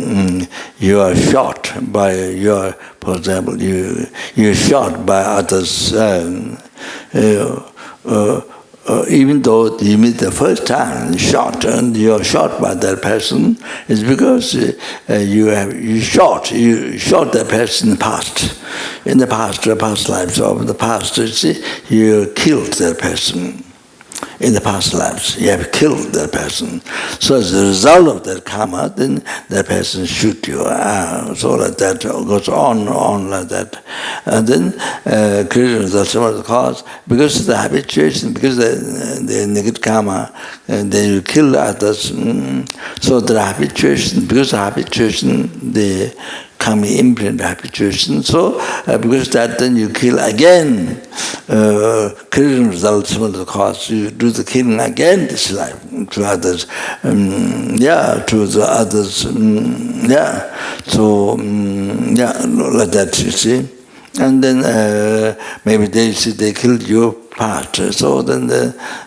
you are shot by your, for example, you're shot by others. Even though you meet the first time shot and you're shot by that person, it's because you shot that person in the past. In the past lives of the past, you see, you killed that person. In the past lives, you have killed that person. So as a result of that karma, then that person shoot you. So like that goes on like that. And then creation is some of the cause, because of the habituation, because the negative karma, and then you kill others. So the habituation, because of habituation, the karma imprint habituation. So because that, then you kill again. Creation results from the cause. You do the killing again this life to others. To the others. So like that, you see. And then maybe they killed your part. So then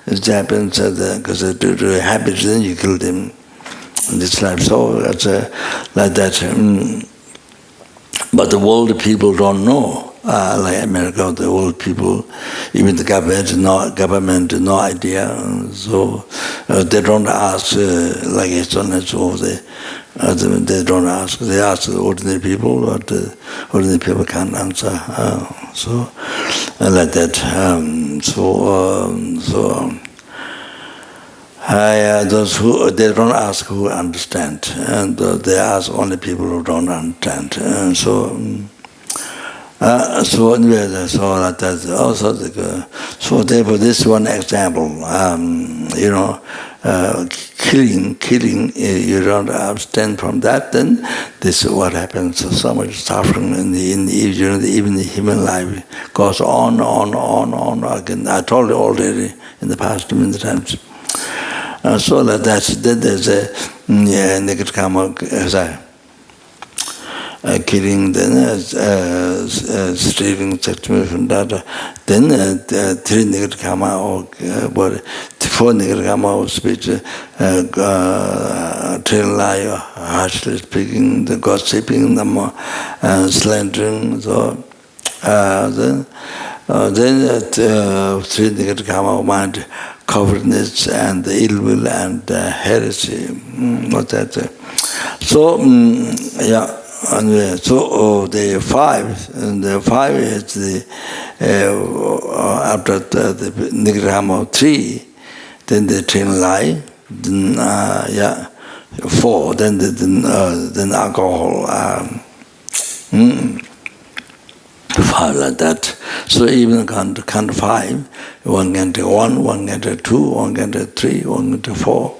it happens because due to habits, then you kill them in this life. So that's like that. But the world people don't know. Like America, the world people, even the government, no idea. So they don't ask like it's on its own. They don't ask. They ask the ordinary people, but the ordinary people can't answer. So like that. Those who they don't ask who understand, and they ask only people who don't understand. So therefore, this one example, killing, you don't abstain from that, then this is what happens. So much suffering even the human life goes on again. I told you already in the past many times. So like that, then there's a negative karma, killing, then stealing, sexual data, then three negative karma or four negative karma of speech, telling lie, harshly speaking, the gossiping, the slandering, so then three negative karma of mind, covetousness and ill will and heresy, not that. So and so the five is the after the Nigrama of 3, then the train lie, then 4, then alcohol, 5 like that. So even count 5, one can take 1, one can take 2, one can take 3, one can take 4,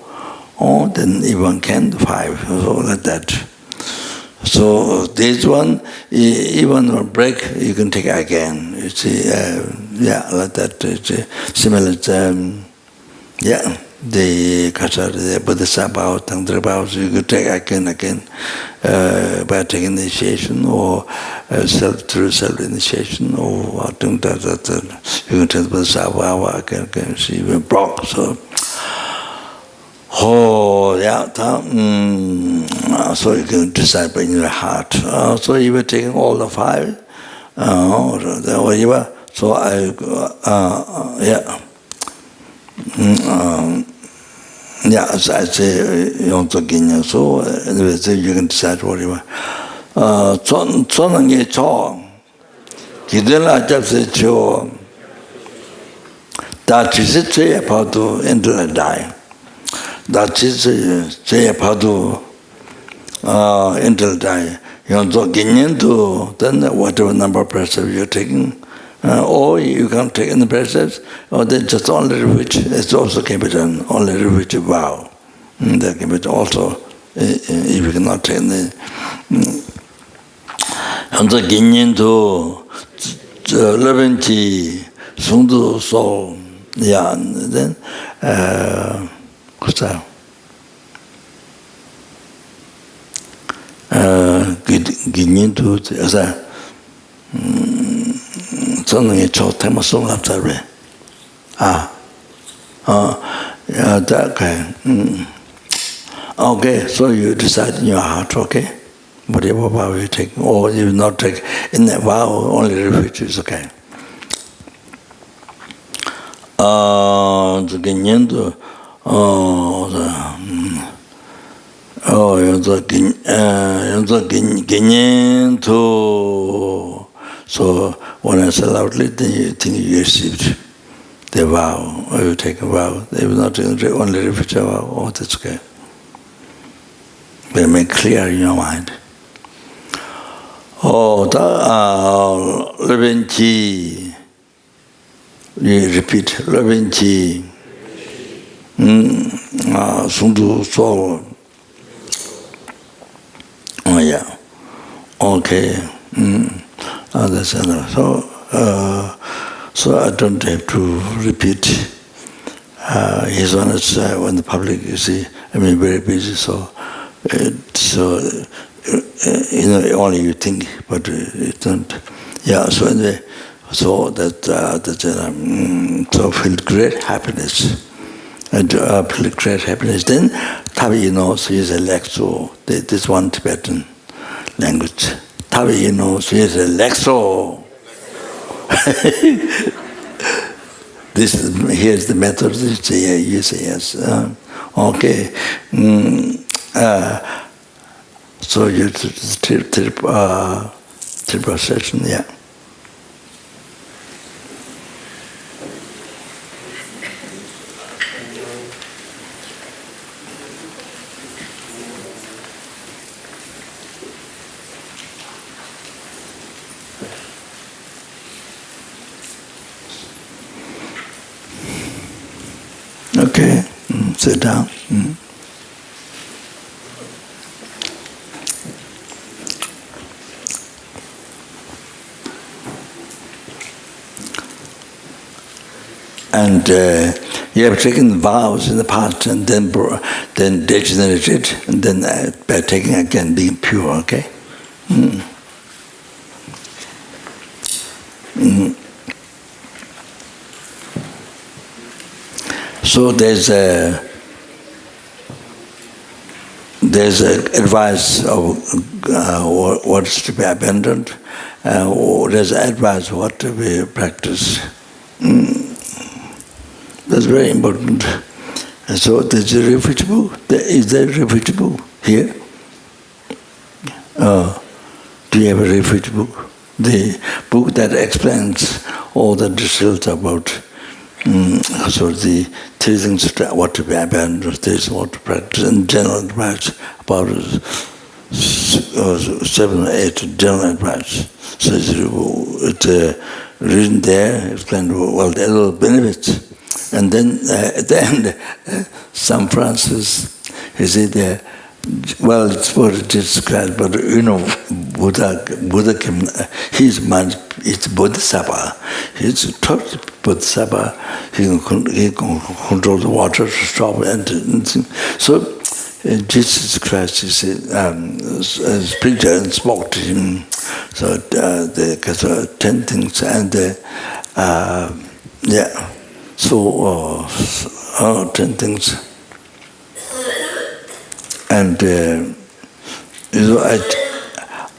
or then even can 5, so like that. So this one, even a break, you can take again. You see, like that. It's similar to, the Kachar, the Bodhisattva, Tantra vows, you could take again, by taking initiation or through self-initiation or you can take the Bodhisattva again, see, even block. So, so you can decide in your heart. So you were taking all the 5, so as I say, so anyway, so you can decide whatever. Sonang ye cho, kidela japse cho, that is it, say about to enter and die. That is say about to enter and die. You so to then whatever number of precepts you're taking. Or you can take in the precepts, or then just only refuge. It's also can be done, only refuge vow. That can be done also, if you cannot take the. And the Ginyin to Levenchi, Sungdu Soul, then, what's that? Ginyin to, as I. Something is so time so after okay, so you decide in your heart, okay, whatever vow you take, or you not take in that vow, only refuge is okay. The Ginyendo, so when I say loudly, then you think you received the vow, or you take a vow. They will not only repeat a vow. Oh, that's okay. But make clear in your mind. Oh, Refuge. You repeat, Refuge. Sungdu Soul. Oh yeah. Okay. That's enough. So I don't have to repeat. His one is when the public, you see, very busy. So only you think, but it don't. Yeah. So anyway, so that so feel great happiness, and feel great happiness. Then Tabi, so is a Lexo. This one Tibetan language. Tabi, so is a Lexo. Here's the method. You say yes. Okay. So you triple session, yeah. Okay, sit down. And you have taken vows in the past and then degenerated, and then by taking again being pure, okay? So there's advice of what's to be abandoned, or there's advice what to be practiced. That's very important. And so there's a refutable. Is there refutable here? Do you have a Refuge book? The book that explains all the details about the 3 things what to be abandoned, 3 things what to practice, and general advice about 7 or 8 general advice. So it's written there, explained well the other benefits. And then at the end, St. Francis, he said, well, it's what it is described, but Buddha came, his mind, it's Bodhisattva. He's taught Bodhisattva, he can control the water to stop and so Jesus Christ, he said, preacher and spoke to him. So the 10 things and yeah. So 10 things. And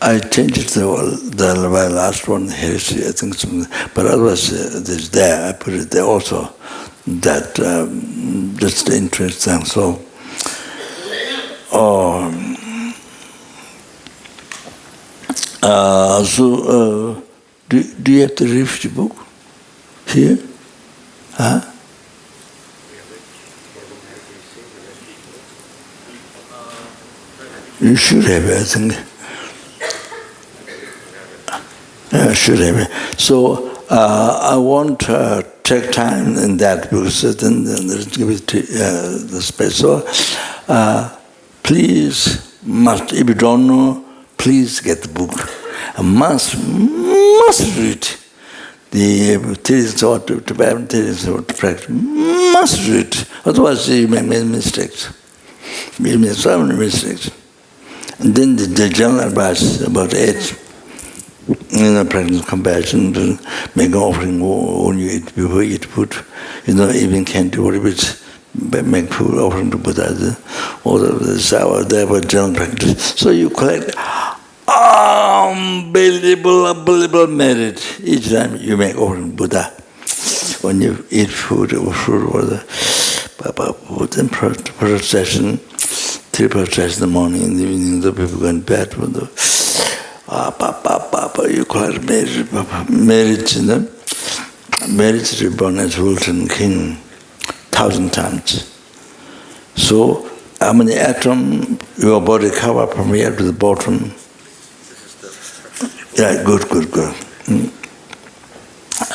I changed the last one, heresy, I think, but otherwise it's there. I put it there also. That that's the interesting. So, do you have the Refuge book here? Huh? You should have it, I think. Should have it. So I won't take time in that because then there's give it the space. So please, must, if you don't know, please get the book. Must read. The theories or to theories or to practice. Must read. Otherwise you may make mistakes. You make so many mistakes. And then the general advice about 8, practice compassion, to make offering when you eat, before you eat food, even can't do whatever it's make food offering to Buddha, all the sour, there were general practice. So you collect unbelievable merit each time you make offering to Buddha. When you eat food or then procession, 3 processions in the morning, in the evening, the people go in bed with the you collect merit, merit reborn as Wilton King 1,000 times. So how many atoms your body cover from here to the bottom? Yeah, good.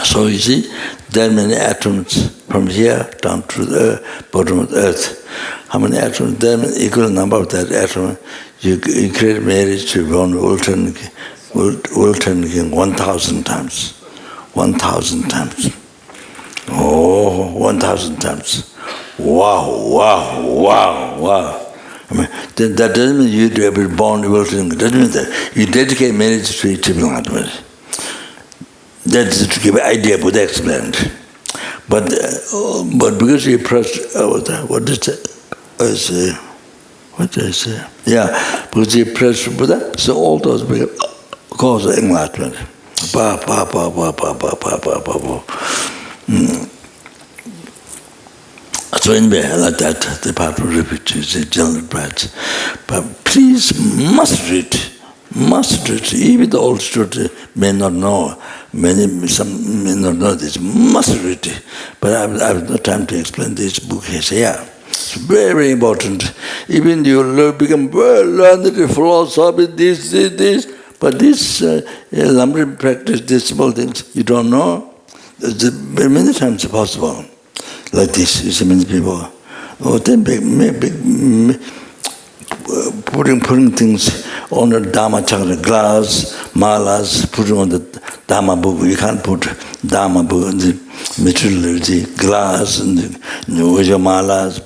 So you see, there are many atoms from here down to the bottom of the earth. How many atoms? There are equal number of that atom. You create marriage to born Wilton King 1,000 times. 1,000 times. Oh, 1,000 times. Wow. I mean, that doesn't mean you were born Wilton. It doesn't mean that. You dedicate marriage to each other. That's to give an idea, Buddha explained. But because you press, what did I say? Yeah, because you press Buddha, so all those cause enlightenment. So anyway, like that, the part of Refuge is a general practice. But please, must read. Even the old student may not know. Some may not know this. Must read. But I have no time to explain this book here. So yeah, it's very, very important. Even you become well learned in philosophy, this. But this lumbering practice, these small things, you don't know. Many times it's possible. Like this, you see many people. Putting things on the Dharma chakra, glass, malas, putting on the Dharma book. You can't put Dharma book on the material, the glass and the malas.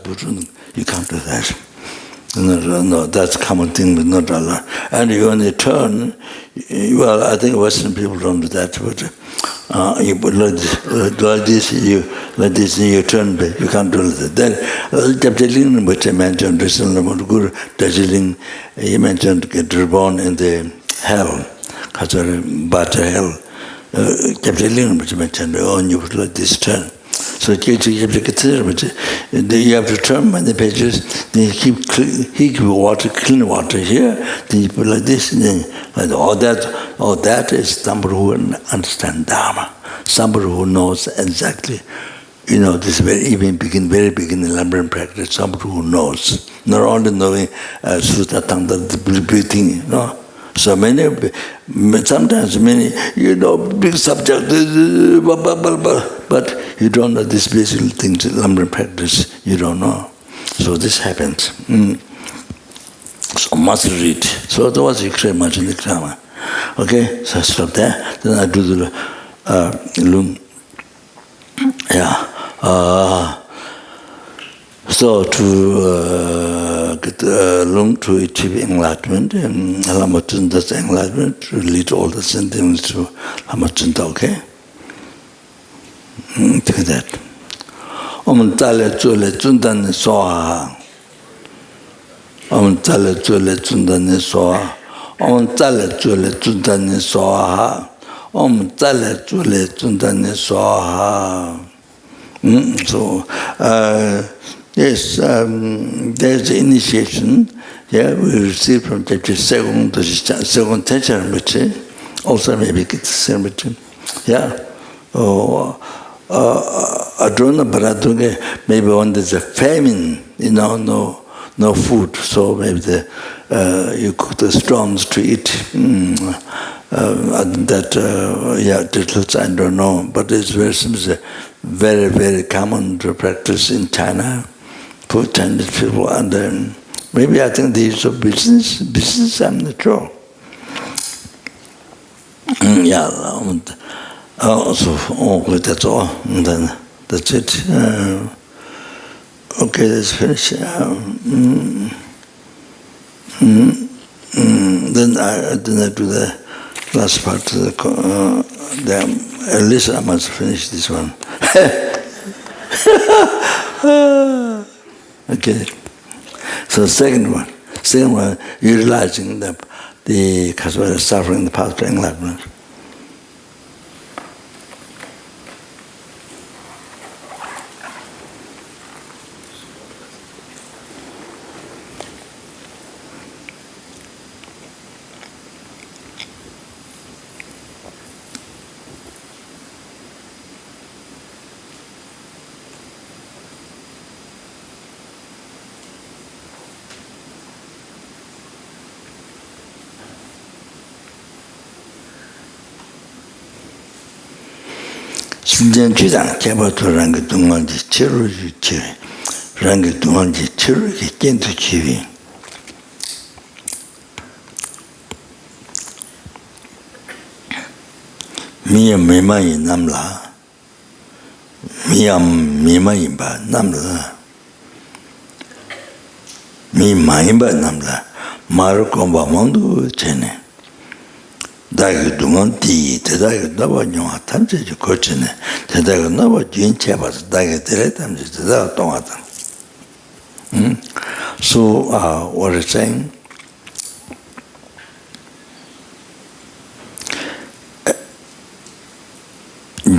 You can't do that. No, that's a common thing, but not Allah. And you only turn. Well, I think Western people don't do that, but you put like this, you turn back. You can't do that. Then Darjeeling, which I mentioned recently, Guru Darjeeling, he mentioned get reborn in the hell, Bata hell. Darjeeling, which I mentioned, you put like this turn. So you have to turn many pages, then you keep water, clean water here, then you put like this, and then like that is somebody who understands Dharma, somebody who knows exactly, this very beginning Lamban practice, somebody who knows, not only knowing Sutta Tangda, the breathing, So sometimes many, big subject, but you don't know these basic things, Lamban practice, you don't know. So this happens. So must read. So there was extreme much in the grammar. Okay, so I stop there. Then I do the lung. Yeah. So to get lung to achieve enlightenment, Lama Zopa's enlightenment, to lead all the sentiments to Lama Zopa, okay? Think of that. Om Tale Zule Zundan Soha. Om Tale Zule Zundan Soha. Om Tale Zule Zundan Soha. Om Tale Zule Zundan Soha. So, yes, there's the initiation. Yeah, we received from chapter 2 to second teacher, which also maybe get the same. Yeah. Adrona Baratunga, maybe when there's a famine, no food, so maybe you cook the stones to eat. Details I don't know, but it's very, very common to practice in China for Chinese people, and maybe I think they use of business, I'm not sure. That's all, and then that's it. Okay, let's finish. Then I do the last part. At least I must finish this one. Okay. So second one, utilizing the Kaswara suffering, the path to enlightenment. 신전 주장 개발도 랑게 동안지 치료지 치료 랑게 동안지 치료기 깬도 치위 미யம் 미마이 남라 미யம் 미마이 바 남라 미마이 바 남라 마르콤바 몬도 제네 다이 동안 뒤 대다가 나와 녀아 탐제지 거치네 대다가 나와 진짜 봐서 다이 들에 탐제 대다가 동하다 So what is saying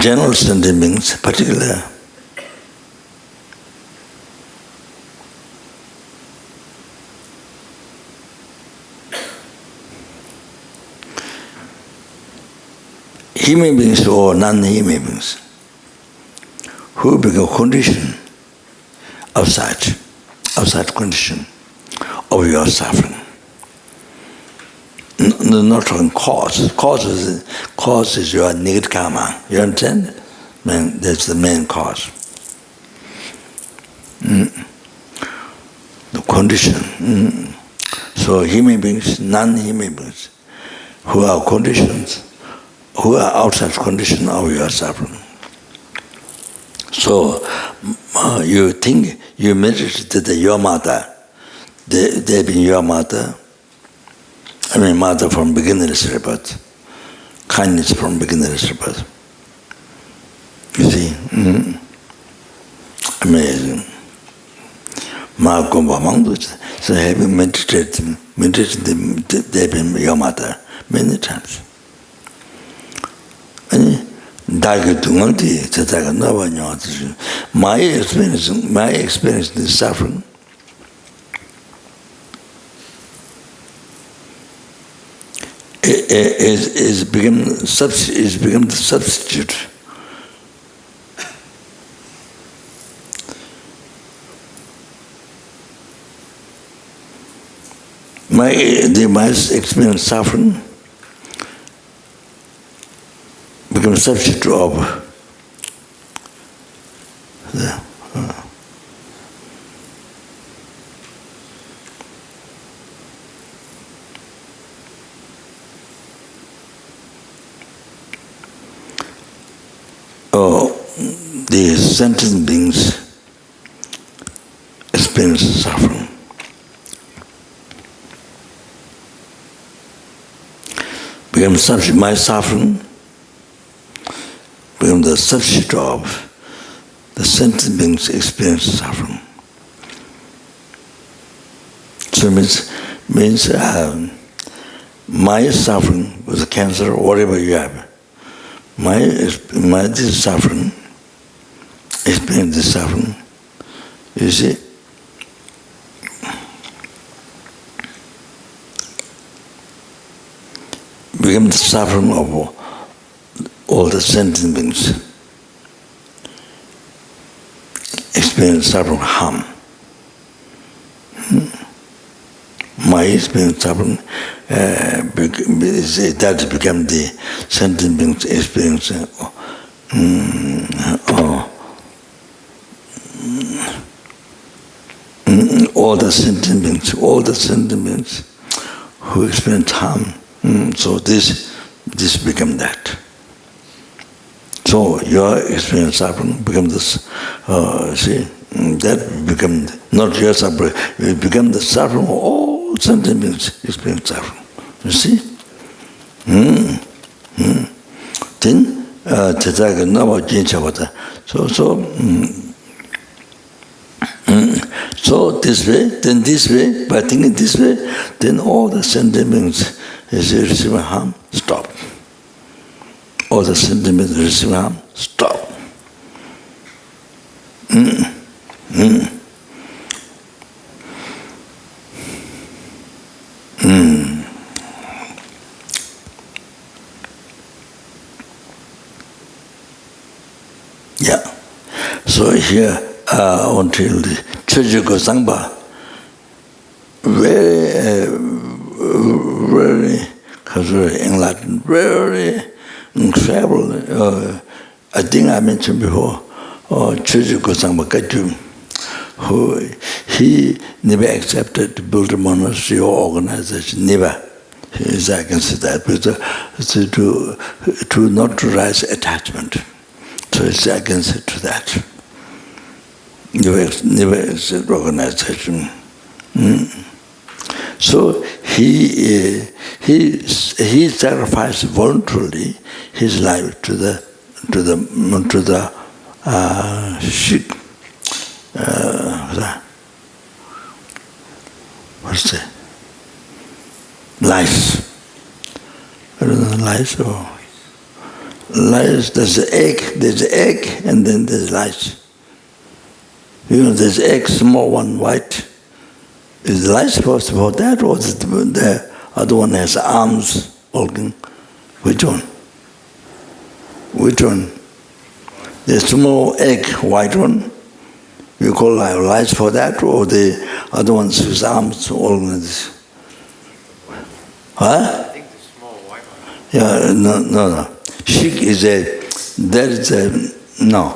general sentiments particular human beings or non-human beings who become condition outside condition of your suffering. Not talking cause. Cause is your negative karma. You understand? That's the main cause. The condition. So human beings, non-human beings, who are conditions, who are outside condition of your suffering. So you think, you meditate that your mother, they being your mother, mother from beginner's rebirth, kindness from beginner's rebirth. You see? Amazing. So having meditated, they've been your mother many times. My experience is suffering. Is become the substitute. My experience suffering becomes substitute of the the sentient beings experience suffering. Become substitute. My suffering become the substitute of the sentient beings experience suffering. So it means my suffering with cancer or whatever you have. My this suffering, experience this suffering, you see, become the suffering of all the sentient beings. Experience suffering, harm. My experience suffering, that become the sentient beings experience. All the sentient beings who experience harm. So this become that. So your experience suffering becomes this. That become not your suffering. It become the suffering of all sentient beings experience suffering. You see? Then so this way, by thinking this way, then all the sentient beings is receiving harm, stop. All the sentient beings receiving harm, stop. Yeah. So here until the Chögyöko Sangpa, very enlightened, very incredible. I think I mentioned before, Chögyöko Sangpa Kachum, who he never accepted to build a monastery or organization, never. He is against that, but to not rise attachment. So it's against to that. Never accept organization. So he sacrificed voluntarily his life to the Sikh. What's the lice? I don't know, lice or lice. There's the egg, and then there's lice. You know, there's egg, small one, white. Is the lice supposed for that, or is the other one has arms, organ? Which one? Which one? The small egg, white one. You call lice for that, or the other ones with arms, organs? Huh? I think the small white one. Yeah, no. Sikh is no.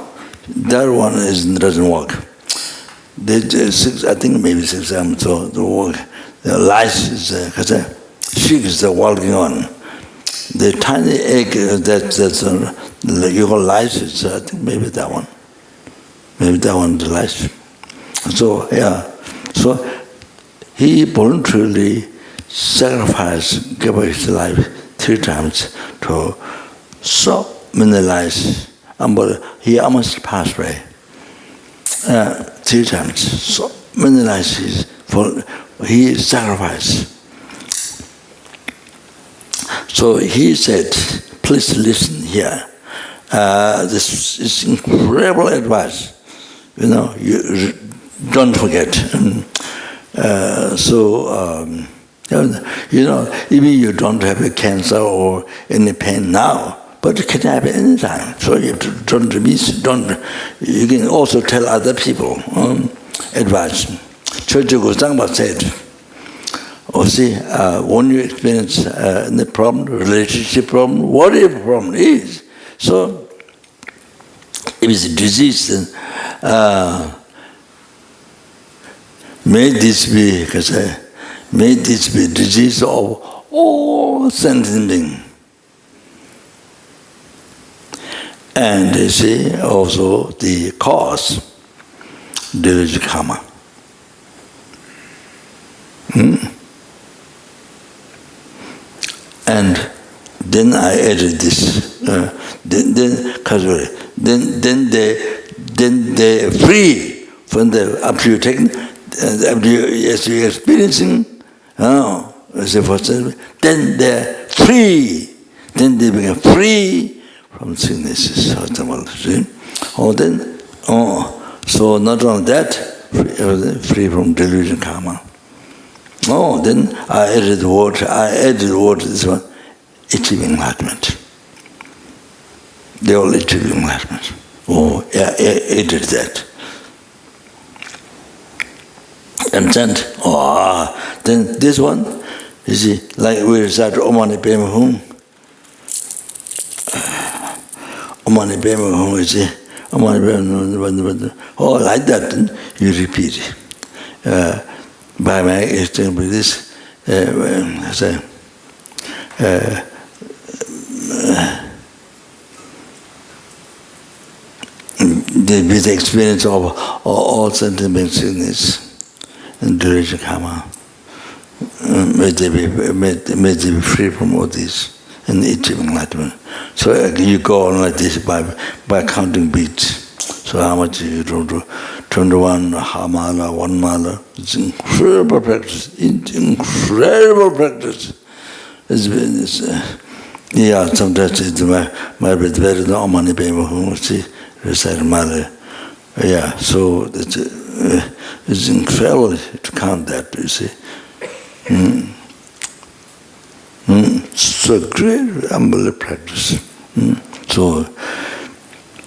That one doesn't work. There's six, I think maybe 6 arms, so the work. The lice is Sikh is the walking on. The tiny egg that's you call lice is I think maybe that one. Maybe that one is lice. So yeah. So he voluntarily sacrificed, gave his life 3 times to so many lives. But he almost passed away 3 times. So many lives he sacrificed. So he said, please listen here. This is incredible advice. You don't forget. Even you don't have a cancer or any pain now, but it can happen anytime. So you don't miss. You can also tell other people advice. Choji Gosangpa said, when you experience the problem, relationship problem, whatever problem is, so if it's a disease, then may this be disease of all sentient beings. And they say also the cause, delusion karma. And then I added this. Then they free from the absolute technique, as you're experiencing. Then they're free. Then they become free from sicknesses. So not only that, free from delusion karma. Then I added the word this one, achieving enlightenment. They all achieve enlightenment. I added that. And then this one, you see, like we recite Om Mani Padme Hum. Om Mani Padme Hum, you see, Om Mani Padme Hum, like that, then you repeat it. By my experience with this, with the experience of all sentient sickness and delusion karma, may they be free from all this and achieve enlightenment. So you go on like this by counting beats. So how much you do? 21 mala, 1 mala. It's incredible practice. Incredible practice. Sometimes it's my better than Om Mani Padme Hum. Recite mala. So it's incredible to count that, you see. So great, unbelievable practice. So,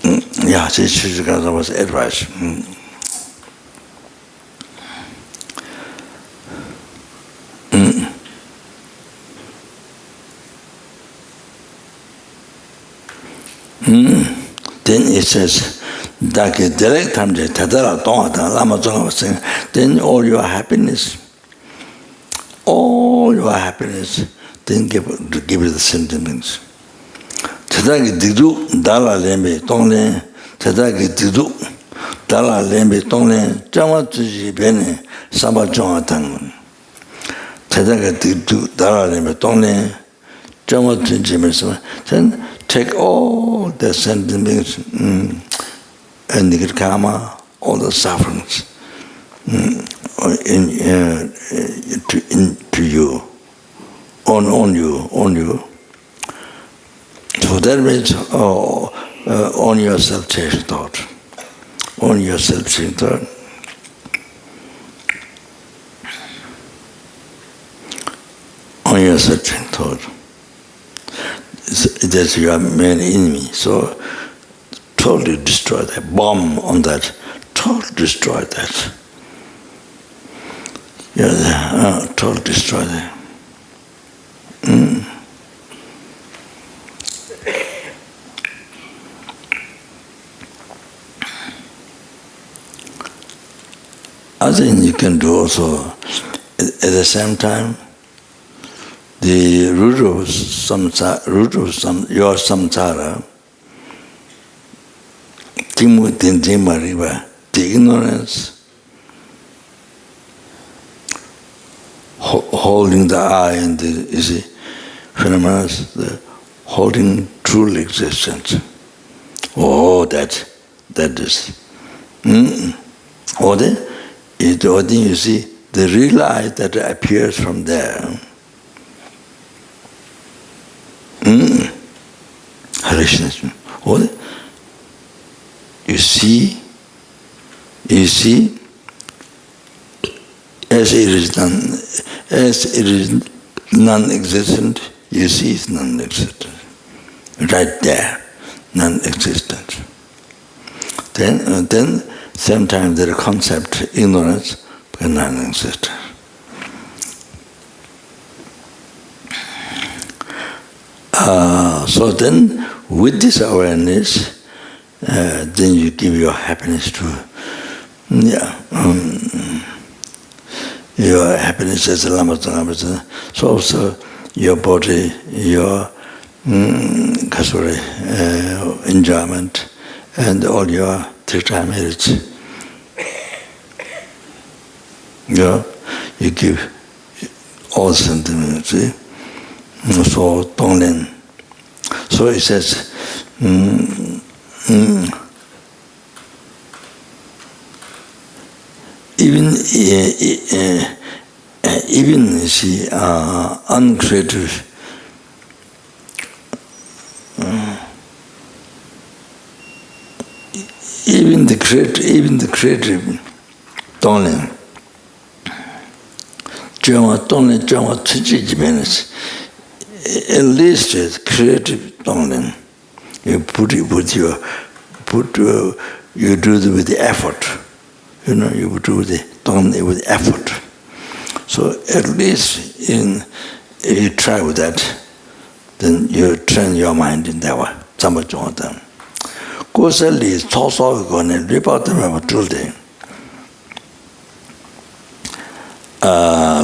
this was advice. Then it says, then all your happiness, then give it the sentiments. Tadaki didu, dala lembe tonglen, tadaki didu, dala lembe tonglen, jama tuji bene, samba jonga tangun. Tadaki didu, dala lembe tonglen, jama tuji bene, then take all the sentiments and the karma, all the sufferings into you, on you. So that means on your self-cherishing thought. On your self-cherishing thought. On your self-cherishing thought. That's your main enemy. So totally destroy that. Bomb on that. Totally destroy that. Totally destroy that. I think you can do also, at the same time, the root of your samsara, the ignorance, holding the I and the phenomena, the holding true existence. That is. Or then you see the real I that appears from there. Hallucination. What? You see, as it is non-existent, you see it's non-existent. Right there, non-existent. Then sometimes the concept ignorance becomes non-existent. So then, with this awareness, then you give your happiness to, your happiness as a Lama Zopa Rinpoche. So also your body, your enjoyment, and all your three-time merits. You give all sentiments. See? So Tonglen. So it says, even see uncreated, even the creative Tonglen. At least it's creative Tonglen. You you do it with the effort. You do the Tonglen with effort. So at least if you try with that, then you train your mind in that way. Kusali so going to rip out the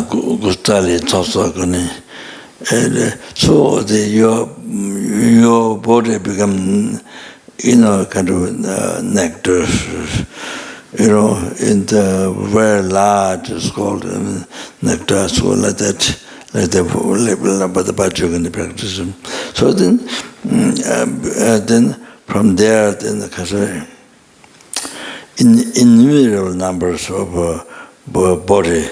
Kusali so going so your body become kind of nectar, in the very large, it's called nectar, so like that, like the Bajog in the practice. So then from there, then the innumerable numbers of body,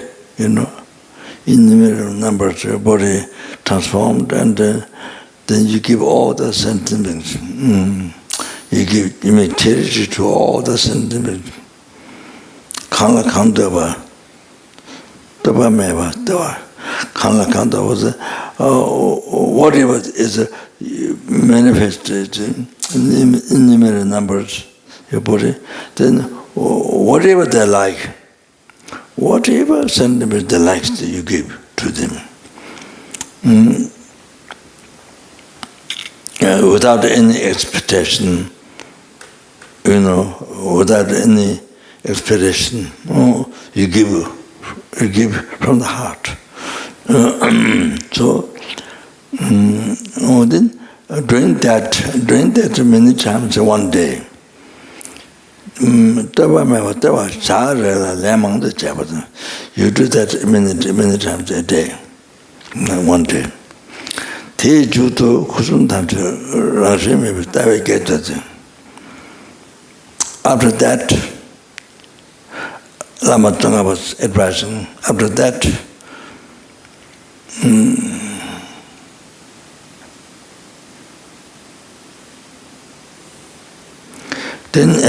innumerable numbers of body transformed, and then you give all the sentiments. You make territory to all the sentiments. Kanla Kandava, Dava Meva, Dava. Kanla Kandava was whatever is manifested in innumerable numbers, your body, then whatever they like, whatever sentiment they like, you give to them. Without any expectation, without any expectation, you give from the heart. So, then doing that many times one day, you do that many times a day, one day. After that, Lama Zopa was advising, after that, then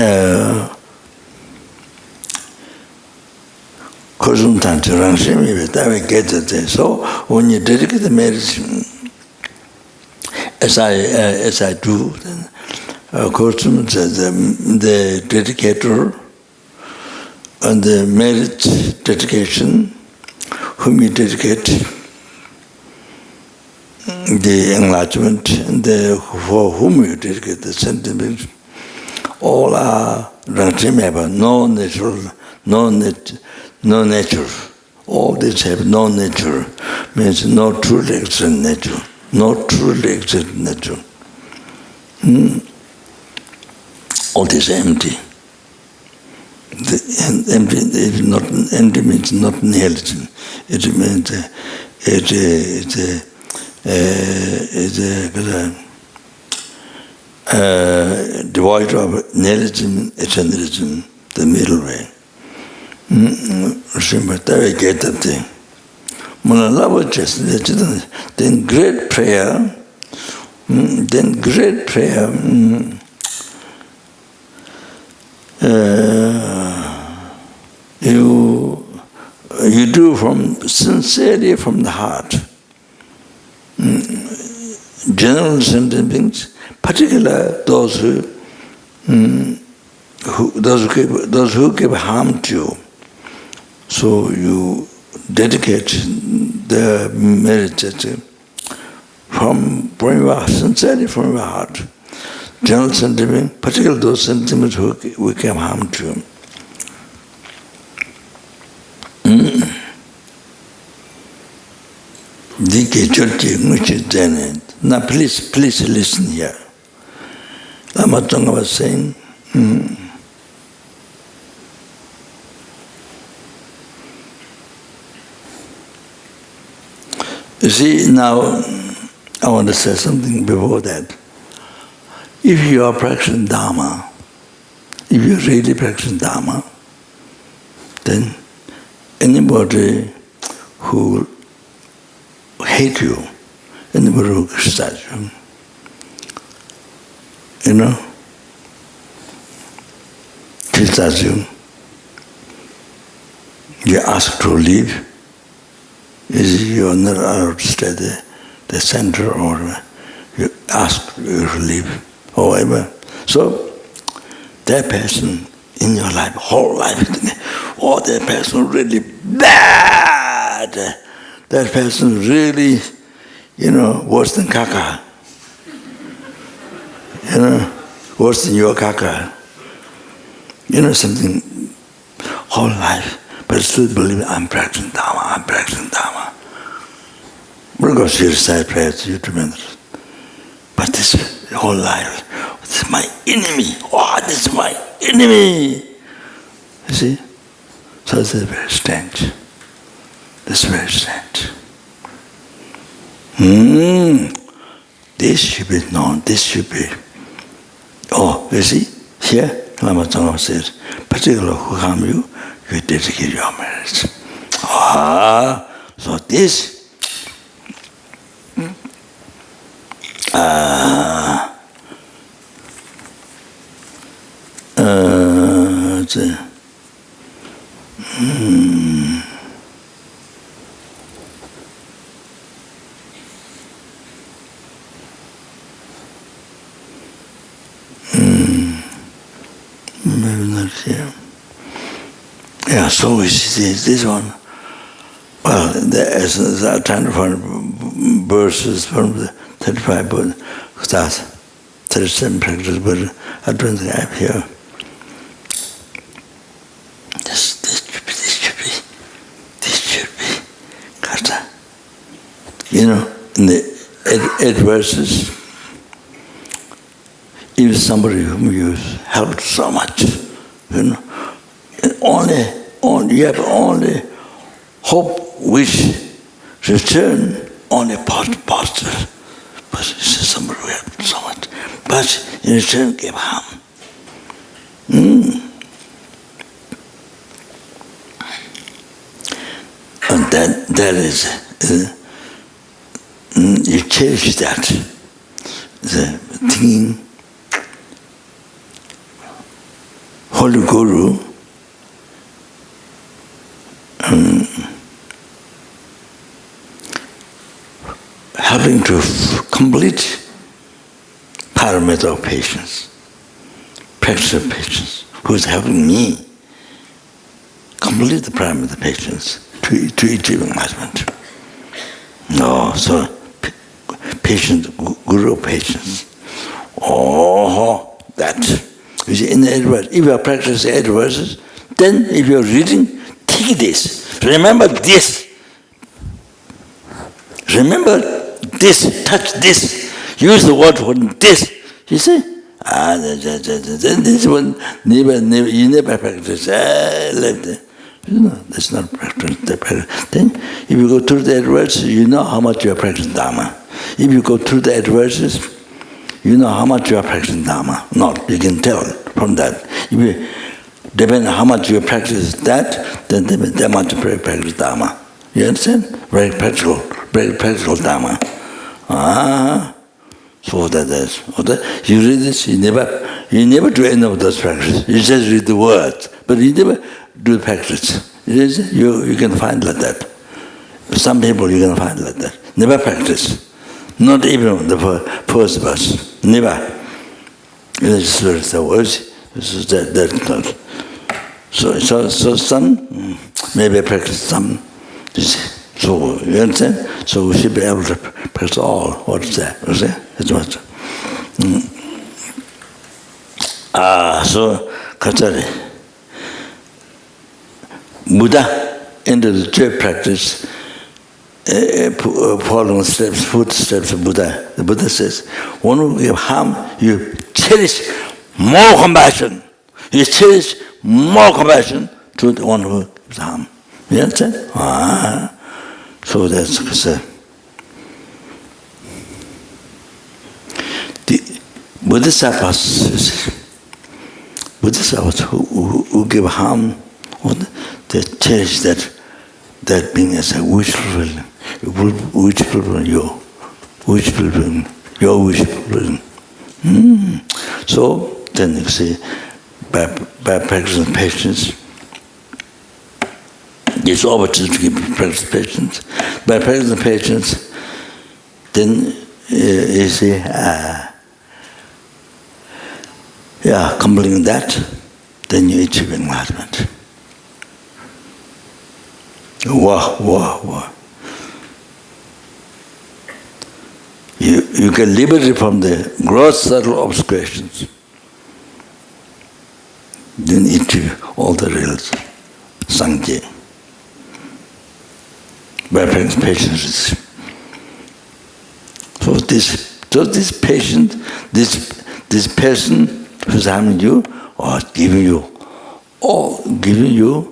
so when you dedicate the medicine, as I do, then the dedicator and the merit dedication, whom you dedicate the enlargement, and for whom you dedicate the sentiment, all are no nature. All these have no nature, means no truly existent nature. No truly existent nature. All this empty. Empty means not nihilism. It means devoid of nihilism, eternalism, the middle way. Get that thing. Then great prayer, you do sincerely from the heart. General sentiments, particularly those who give harm to you. So you dedicate the meditation from your sincerely from your heart. General sentiment, particularly those sentiments who give harm to you. Now please listen here. Lama Zopa was saying, you see, now I want to say something before that. If you are practicing Dharma, if you really practice Dharma, then anybody who hate you, anybody who criticize you, criticize you, you ask to leave, you are not allowed to stay there, the center, or you ask to leave, however. So, that person in your life, whole life, that person really bad, that person really, worse than caca, worse than your caca, something, whole life, but still believe I'm practicing Dharma, We're going to recite prayers to you tremendous. But this whole life, this is my enemy. This is my enemy. You see? So this is very strange. This is very strange. This should be known, this should be. You see? Here, Lama Zopa says, particularly who harm you, you dedicate your marriage. So this maybe not here. Yeah, so we see this one. Well, the essence, I'm trying to find verses from the 35 Buddha, 37 practice Buddha. I don't think I have here. This should be. Kata. In the 8 verses, if somebody whom you helped so much, only you have only hope, wish, return, only positive. But it's somebody who helped so much. But in return gave harm. And that is, you cherish that. The thinking, Holy Guru, helping to complete parameter of patience, practice of patience, who is helping me complete the parameter of patience to achieve enlightenment. So patience, Guru of patience. That. You see, in the 8 verses, if you are practicing 8 verses, then if you are reading, take this. Remember this. Remember this. Touch this. Use the word for this. You see? This one, you never practice. That's not practice. Then, if you go through the 8 verses, you know how much you are practicing Dharma. If you go through the 8 verses, you know how much you are practicing Dharma. Not, you can tell from that. If you depend on how much you practice that, then that much you practice Dharma. You understand? Very practical Dharma. So that is. You read this, you never do any of those practices. You just read the words, but you never do the practice. It is, you can find like that. Some people you can find like that. Never practice. Not even the first verse. Never. It is the words. That's not. So some maybe practice some. So you understand? So we should be able to practice all what's there. You see? That's what. So Kachari. Buddha entered the church practice, following footsteps of Buddha. The Buddha says, when you give harm, you cherish more compassion. You cherish more compassion to the one who gives harm. You understand? So that's the Bodhisattvas who give harm, they cherish that being as a wish fulfilling, your wish fulfilling. So then you see, by practicing patience, it's opportunity to practice patience. By practicing patience, then you see, completing that, then you achieve enlightenment. Wow. You get liberty from the gross subtle obscurations. Then achieve all the real Sangye. By practicing patience. So this patient, this person who's harming you, or giving you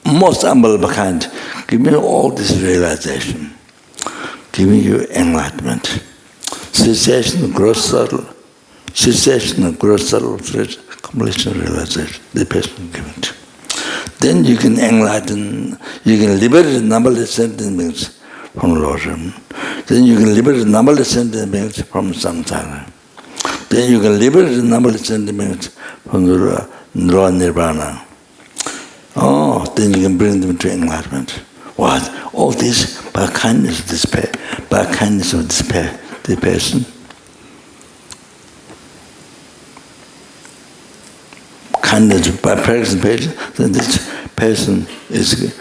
most humble kind, giving you all this realization, giving you enlightenment, cessation of gross subtle, completion realization, the person giving to. Then you can enlighten, you can liberate numberless sentient beings from illusion. Then you can liberate numberless sentient beings from samsara. Then you can liberate numberless sentient beings from the raw nirvana. Then you can bring them to enlightenment. What? All this by kindness of despair, the person. Kindness by practicing patience, then this person is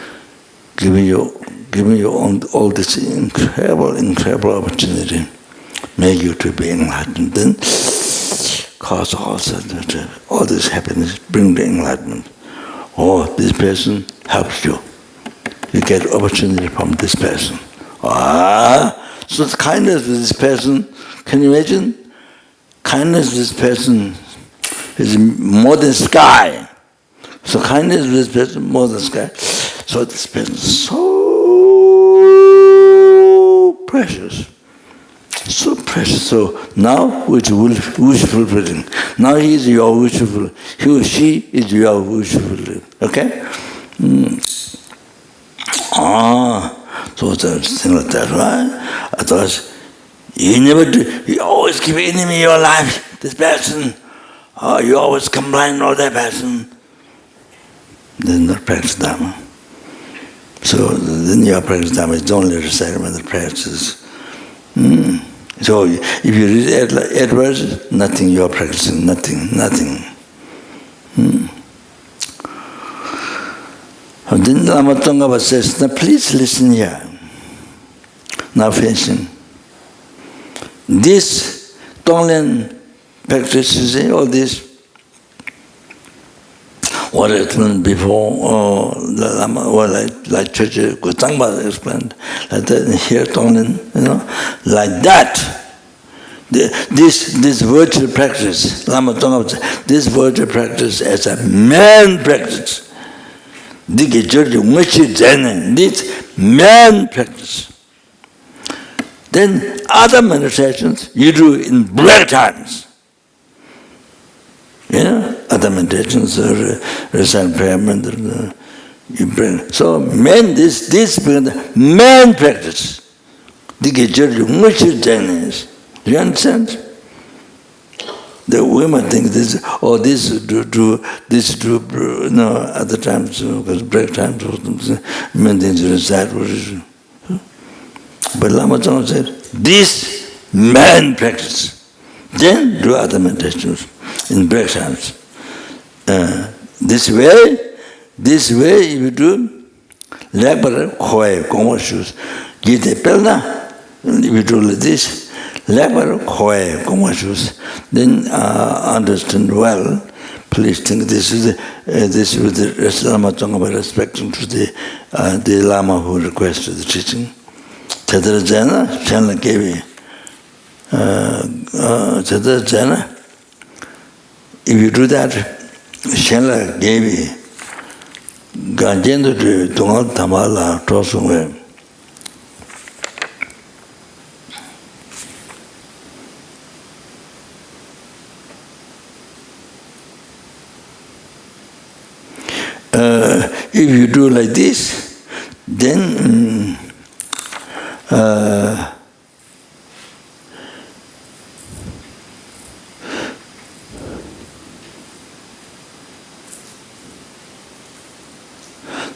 giving you all this incredible opportunity, make you to be enlightened. Then cause all this happiness, bring the enlightenment. This person helps you. You get opportunity from this person. So the kindness of this person, can you imagine? Kindness of this person is more than sky. So kindness of this person more than sky. So this person is so precious. So precious. So now which wish fulfilling. Now he is your wish fulfilling. He or she is your wish fulfilling. Okay? So it's a thing like that, right? Otherwise, you never do. You always give enemy your life. This person. You always complain of that person. Then not practice Dharma. So then your practice Dharma is only reciting the practices. So if you read 8 verses, nothing you are practicing, nothing. And then Lama Zopa says, now please listen here. Now finishing. This Tonglen practice, you see, all this, what I explained before, the Lama, or like Church Gotangpa explained, like that here Tonglen, like that. This virtual practice, Lama Zopa said, this virtual practice as a man practice. This man practice. Then other meditations you do in black times. Other meditations are recite prayer, you bring. So man, this man practice. Do you understand? The women think this, or this to other times, because break times, men think that was. But Lama Zopa said, this man practice, then do other meditations in break times. This way, if you do, leper, hoy, como shoes, get a pelna, if you do like this, leper, hoy, como shoes, then understand well. Please think this is with the Lama Zopa respecting to the Lama who requested the teaching. Chadra Jana, Chandla Kevi. Chadra Jana, if you do that, Chandla Kevi, Ganjendo to Tongal Tamala, Tosungwe. If you do like this, then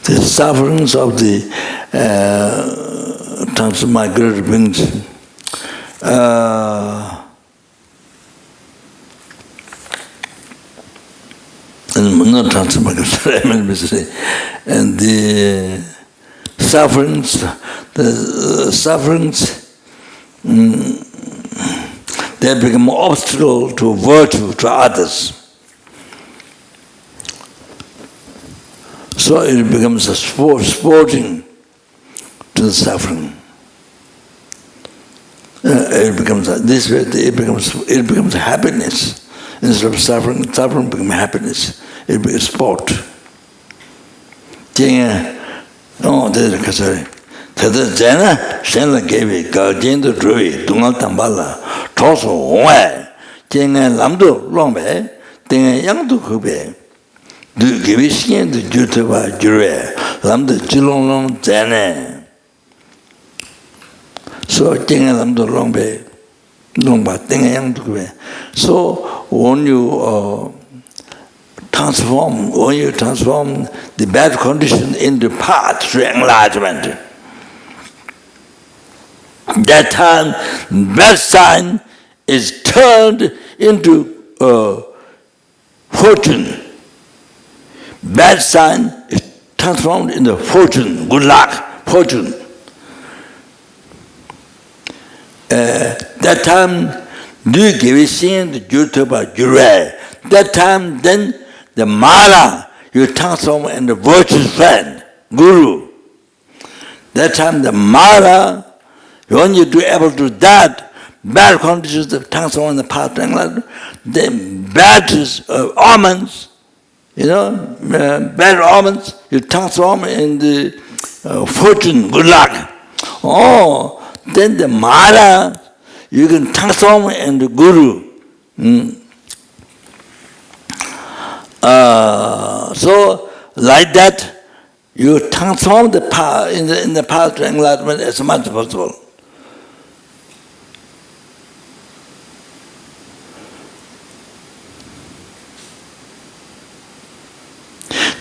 the sufferings of the transmigrated beings and not transmigrated, I mean, and the sufferings, they become obstacle to virtue, to others. So it becomes a sporting to the suffering. It becomes this way. It becomes happiness instead of suffering. Suffering becomes happiness. It becomes sport. Oh, there's a kasari. There's Jana, Shenla gave it, Gajendo Drui, Dungal Tambala, Toso, Wai, Jenga Lamdo, Lombe, Tenga Yangdu Kube. Do give it skin the Jutaba Jure, Lamda Chilong Jane. So, Jenga Lamdo Lombe, Lomba, Tenga Yangdu Kube. So, when you transform the bad condition into path to enlargement, that time bad sign is turned into fortune. Bad sign is transformed into fortune, good luck, fortune. That time, do give it sin the Jutaba Jure. That time, then the Mala you transform into virtuous friend, Guru. That time, the Mala, when you do able to do that, bad conditions that transform in the path to enlightenment, then bad omens, bad omens, you transform in the fortune, good luck. Oh, then the Mala, you can transform into Guru. So, like that, you transform the path in the path to enlightenment as much as possible.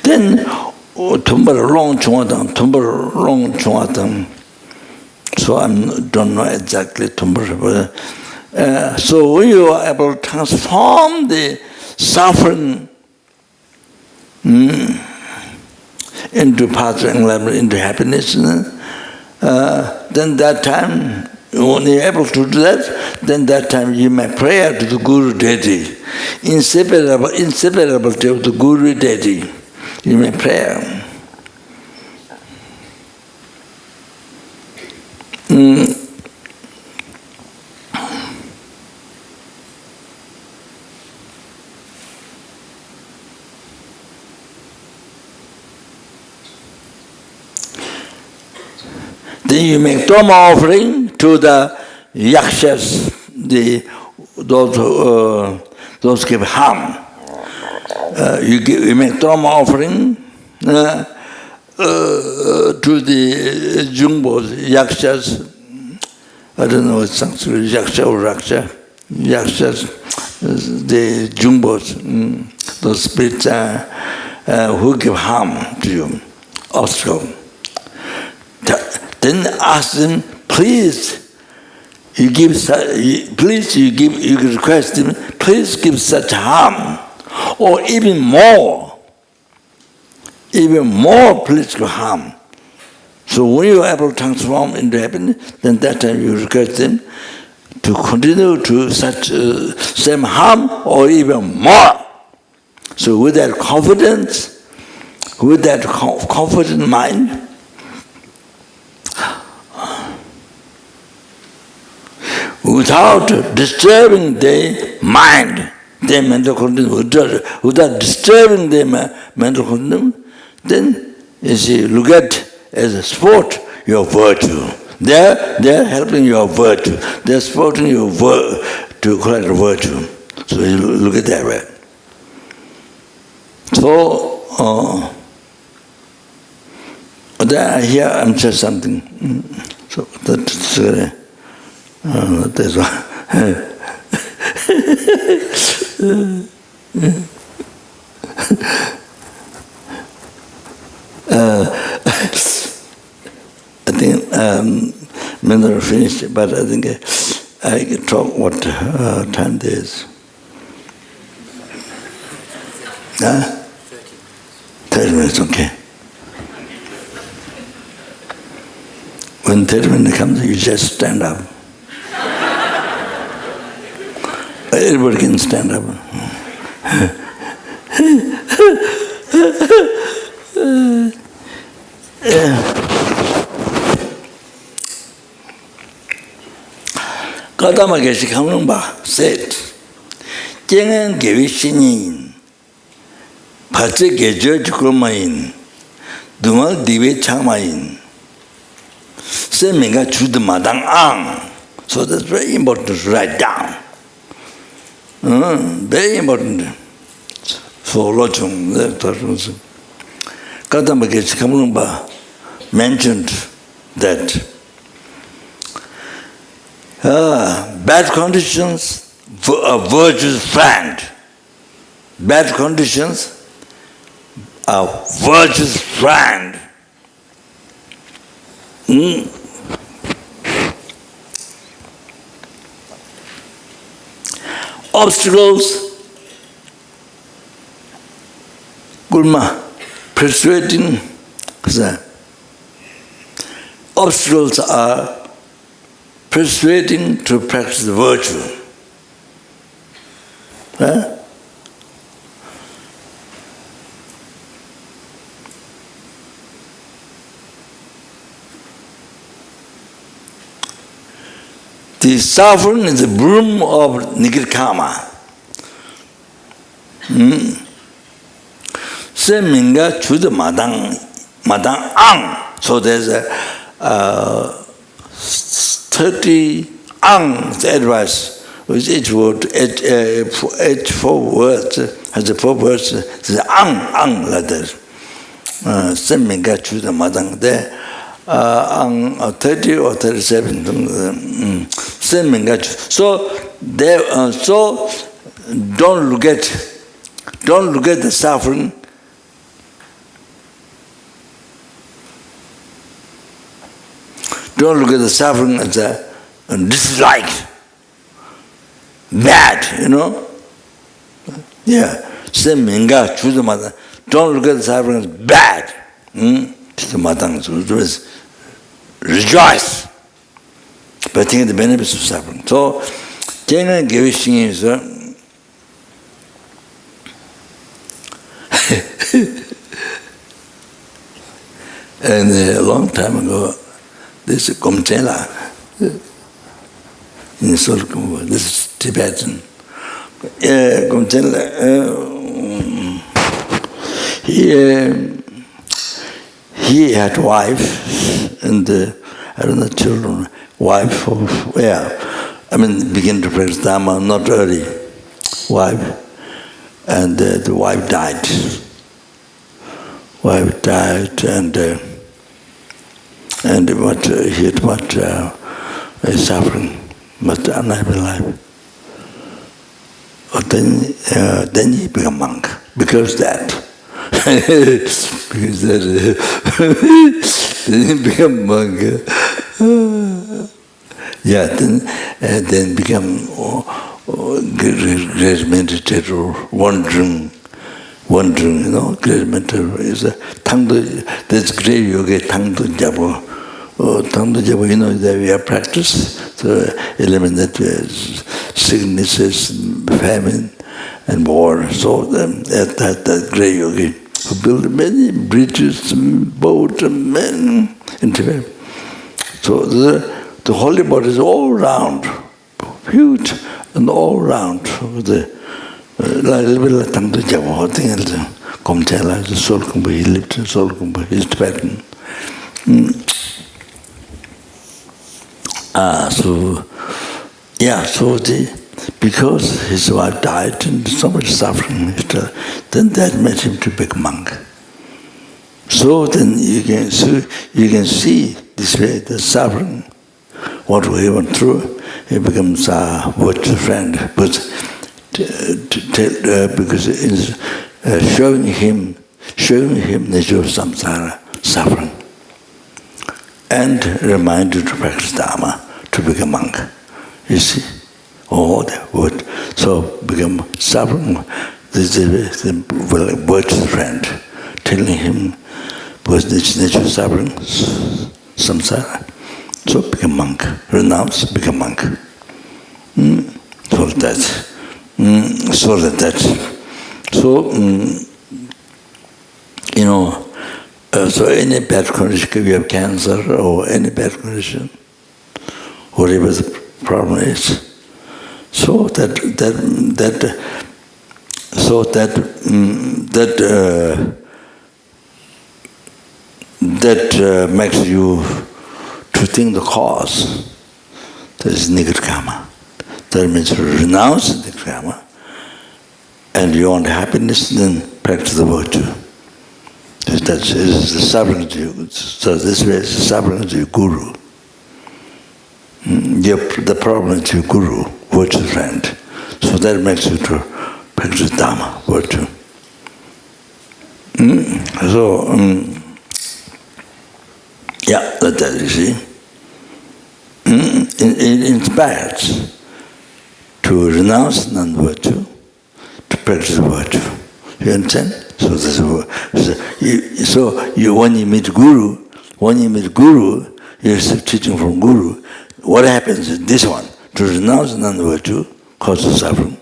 Then, Tumbar long chuatang, so I don't know exactly Tumbar, but so you are able to transform the suffering into path to enlightenment, into happiness. Then that time, when you're able to do that, then that time you may pray to the Guru deity, inseparable to the Guru deity. You may pray. Then you make Dharma offering to the yakshas, those give harm. You make Dharma offering to the Jumbos, yakshas. I don't know what Sanskrit, yaksha or raksha, yakshas. the jumbos, those spirits who give harm to you, obstacle. Then ask them, please, you request them, please give such harm, or even more, please give harm. So when you are able to transform into happiness, then that time you request them to continue to such same harm or even more. So with that confidence, with that confident mind, without disturbing their mind, their mental condition, without disturbing their mental condition, then you see, look at as a sport your virtue. They're helping your virtue. They're supporting your to collect virtue. So you look at that way. So here I'm just something. So that's why. I think I'm not finished, but I think I can talk what time there is. 30 minutes, okay. When 30 minutes comes, you just stand up. Everybody can stand up. Kadama Geshe Kamlungba said, Jengen Gewi Shinin, Pache Gejo Chukumain, Dumal Dive Chamain, Seminga Chud Madang Ang. So that's very important to write down. Very important for Lochung. Kadama Geshe Kamlungba mentioned that bad conditions are virtue's friend. Bad conditions are virtue's friend. Obstacles, Gulma, persuading, obstacles are persuading to practice virtue. The suffering is the broom of negative karma. Se minga chud madang ang. So there's a 30 ang's advice, with each word, each 4 words, has the 4 words, the ang like that. Seminga chud madang there. 30 or 37. So don't look at the suffering. Don't look at the suffering as a dislike, bad, you know. Yeah, don't look at the suffering as bad. Rejoice, but think of the benefits of suffering. So, Jengen Gewishing is and a long time ago, this is Gomchela in Solkumba. This is Tibetan. Gomchela, he had wife and I don't know, children, wife of where? I mean, begin to practice Dharma, not early. Wife, and the wife died. Wife died, and what he had suffering, but unhappy life. then you become monk. Because that. Because that, then you become monk. Yeah, then become great meditator, wandering, great meditator is a tangdo. That's great yoga, tangdo jabo. Tangdo jabo, that we have practiced to eliminate sicknesses, famine, and war. So that great yogi who built many bridges, boats, and men into it. So the holy body is all round, huge and all round. The little tangdo jabo, thing else. Komchala, the soul kumba, he lived in soul kumba, he's Tibetan. Because his wife died and so much suffering, then that made him to become monk. So then you can see this way the suffering, what we went through, he becomes a virtual friend. Because it's showing him nature of samsara, suffering, and remind you to practice Dharma, to become monk. You see? That word. So become suffering, this is the virtual friend, telling him, because this nature of suffering, samsara. So become monk, renounce, become monk. So any bad condition, if you have cancer or any bad condition, whatever the problem is, that makes you to think the cause. That is negative karma. That means to renounce negative karma, and you want happiness, then practice the virtue. That is the sovereignty. So this way is the sovereignty of guru. The problem is your guru, virtual friend. So that makes you to practice Dharma, virtue. That you see. It inspires to renounce non-virtue, to practice virtue. You understand? When you meet guru, you receive teaching from guru. What happens is this one, to renounce non-virtue, causes suffering,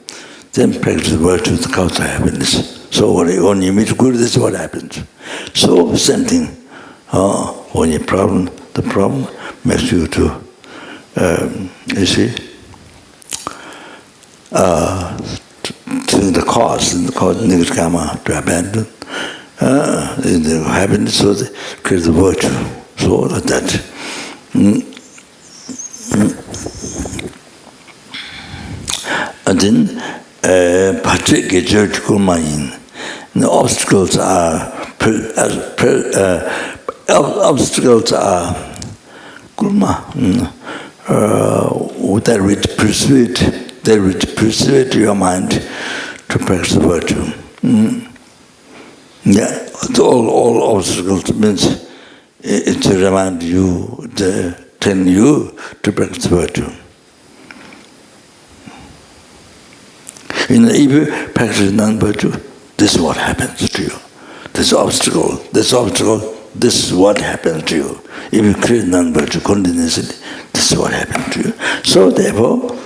then practice virtue, the cause of happiness. So when you meet guru, this is what happens. So same thing. When the problem makes you to, the cause negative karma to abandon, the happiness, so they create the virtue. So that. And then, the obstacles are kulma, that which persuade your mind to practice virtue. All obstacles means it to remind you, tell you to practice virtue. If you practice non-virtue, this is what happens to you. This obstacle, this is what happens to you. If you create non-virtue continuously, this is what happens to you. So therefore,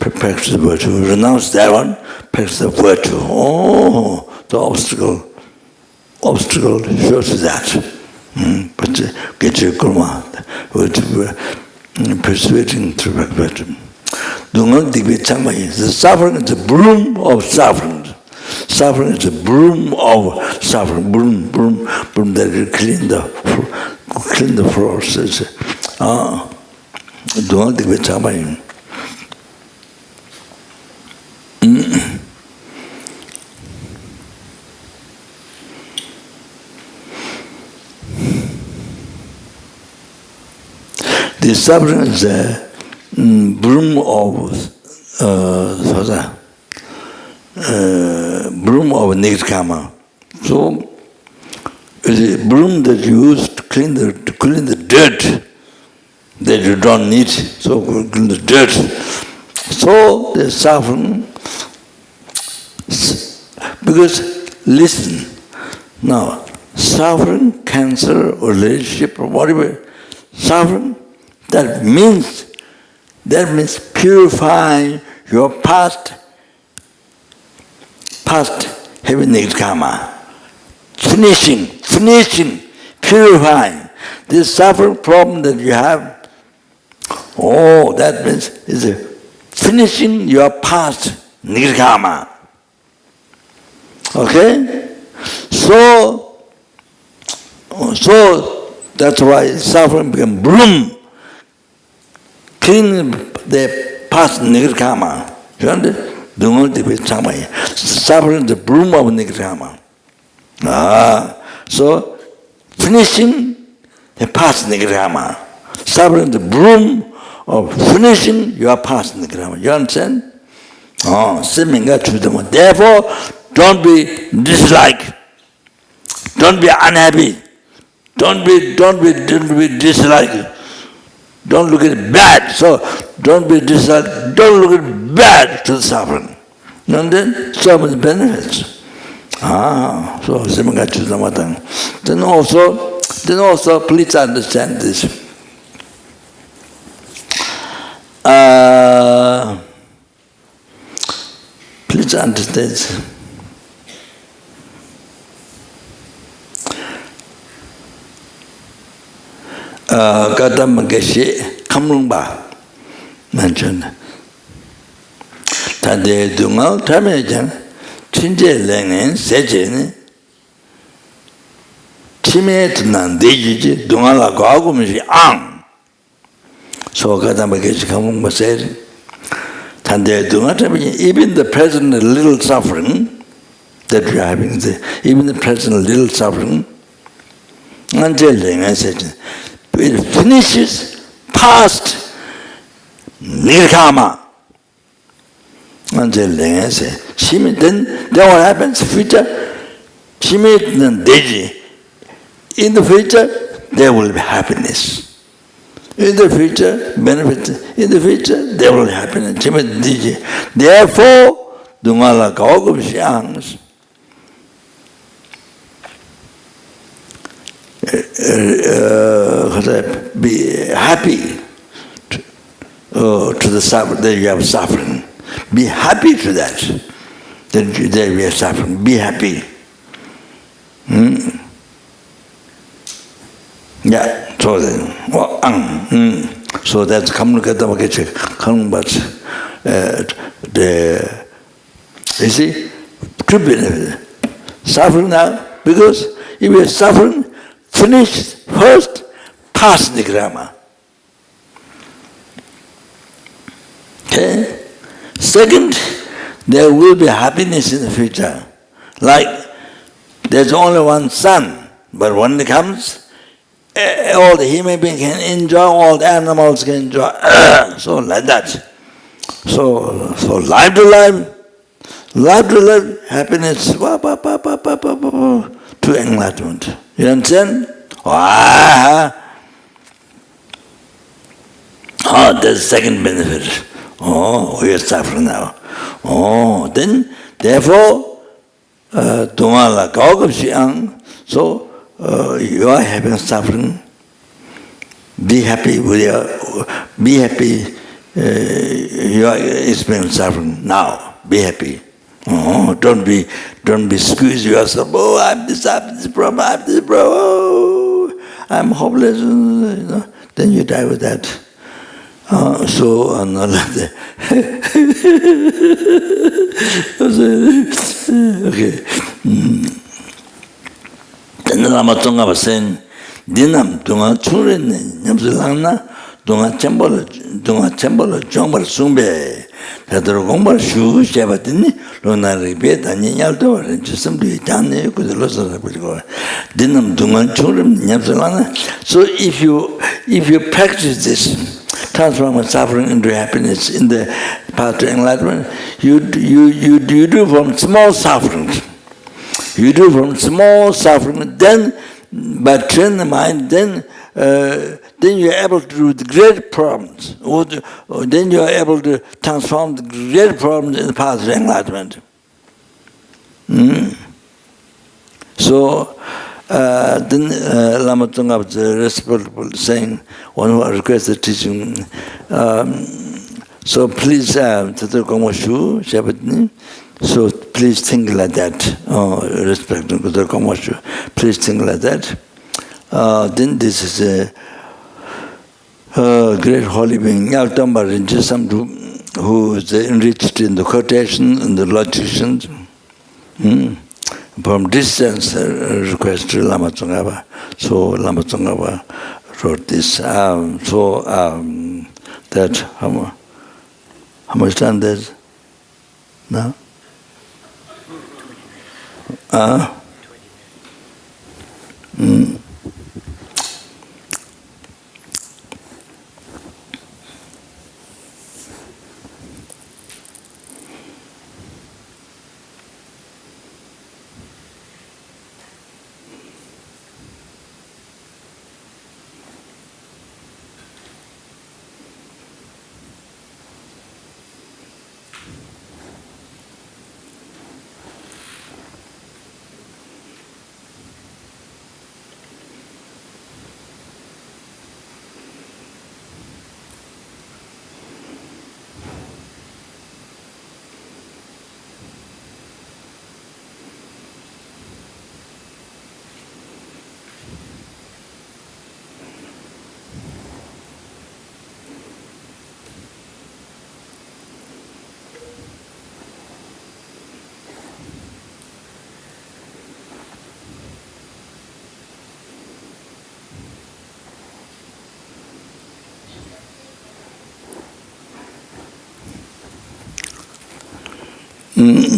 practice virtue, renounce that one, practice the virtue. The obstacle shows that. But get your karma, persuading through virtue. The suffering is the broom of suffering. Suffering is the broom of suffering. Broom that will clean the floors. Don't think it's happening. The suffering is broom of broom of negative karma. So it's a broom that you use to clean the dirt that you don't need. So clean the dirt. So the suffering, because listen, now suffering, cancer, or relationship, or whatever, suffering, that means purifying your past heavy negative karma. Finishing, purifying. This suffering problem that you have, that means is finishing your past negative karma. Okay? So that's why suffering becomes broom, cleaning the past negative karma. You understand? Suffering the broom of negative karma. So finishing the past negative karma. Suffering the broom of finishing your past negative karma. You understand? Therefore, don't be dislike. Don't be unhappy. Don't be dislike. Don't look at it bad. So don't be dislike. Don't look at it bad to the suffering. And then so many benefits. So then also please understand this. Please understand this. Kadamageshi Kamlungba mentioned. Tade Dungal Tamajan, Chinje Lengen, Sejen, Chimet Nandiji, Dungala Gagumishi Ang. So Kadamageshi Kamlungba said, Tade Dungal Tamajan, even the present little suffering that we are having, even the present little suffering, until Lengen said, it finishes past nirkama. Until then, then what happens? Future, in the future, there will be happiness. In the future, benefits. In the future, there will be happiness. Therefore, Dungala Kaugum Shangs. Be happy to the suffering that you have suffering. Be happy to that we are suffering. Be happy. Yeah. So then, so that's come but you see, could be suffering now, because if you are suffering, finish first, past the grammar. Okay? Second, there will be happiness in the future. Like, there's only one sun, but when it comes, all the human beings can enjoy, all the animals can enjoy. So like that. So life to life, happiness, to enlightenment. You understand? That's the second benefit. We are suffering now. Then, therefore, so you are having suffering. Be happy with you are experiencing suffering now. Be happy. Don't be squeeze yourself. I have this problem. I'm hopeless. Then you die with that. So not like that. Okay. Then Lama Zopa was saying, "Dinam dunga churene nyamsulangna dunga chembolo jongbar sungbe." Pedro Gombar Shu Shabatini, Lona Ribet, and Yaldo, and just simply done with the loss of the Dinam Dungan Churim, Nyamsalana. So if you practice this, transforming suffering into happiness in the path to enlightenment, you do from small sufferings. You do from small suffering, then by training the mind, then you are able to do the great problems. Or then you are able to transform the great problems in the path to enlightenment. So then Lama Zopa was respectful, saying, one who requested teaching, so please, so please think like that, respecting please think like that. Then this is a great holy being, Amitabha Buddhist Centre, who is enriched in the quotation and the logicians. From distance, request to Lama Zopa. So Lama Zopa wrote this. That how much time there's now? 20 minutes.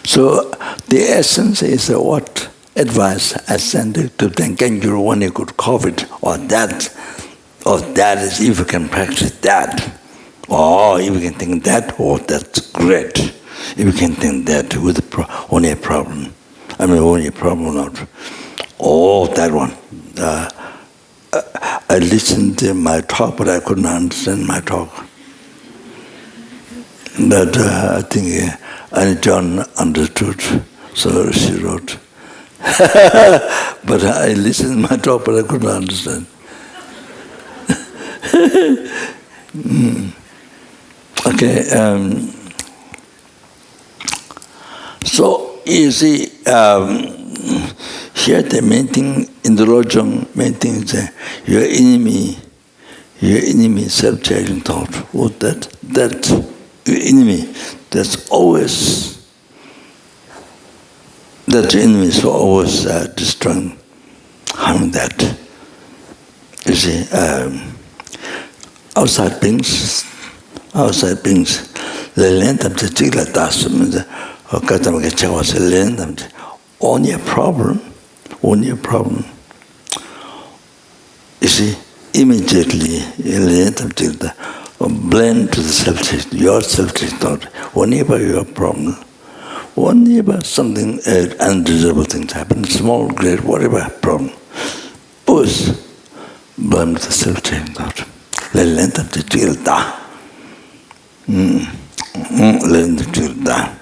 So the essence is what advice I sent to Tenkenjuru when you could COVID or that is if you can practice that, or if you can think that, that's great. If you can think that with only a problem, only a problem not. That one. I listened to my talk, but I couldn't understand my talk. But I think and John understood, so she wrote. But I listened to my talk, but I couldn't understand. Okay. So you see, here the main thing in the Lojong, main thing is your enemy, self-cherishing thought. What that your enemy, that's always. That enemy is always destroying, harming that. You see, outside beings, they learn them to take like that. Only a problem. You see, immediately you learn them to blend to the self-cherishing, your self-cherishing thought. Whenever you have a problem, whenever something undesirable things happen, small, great, whatever problem, always blame the self-cherishing thought. Let them to feel that. Let them to feel that.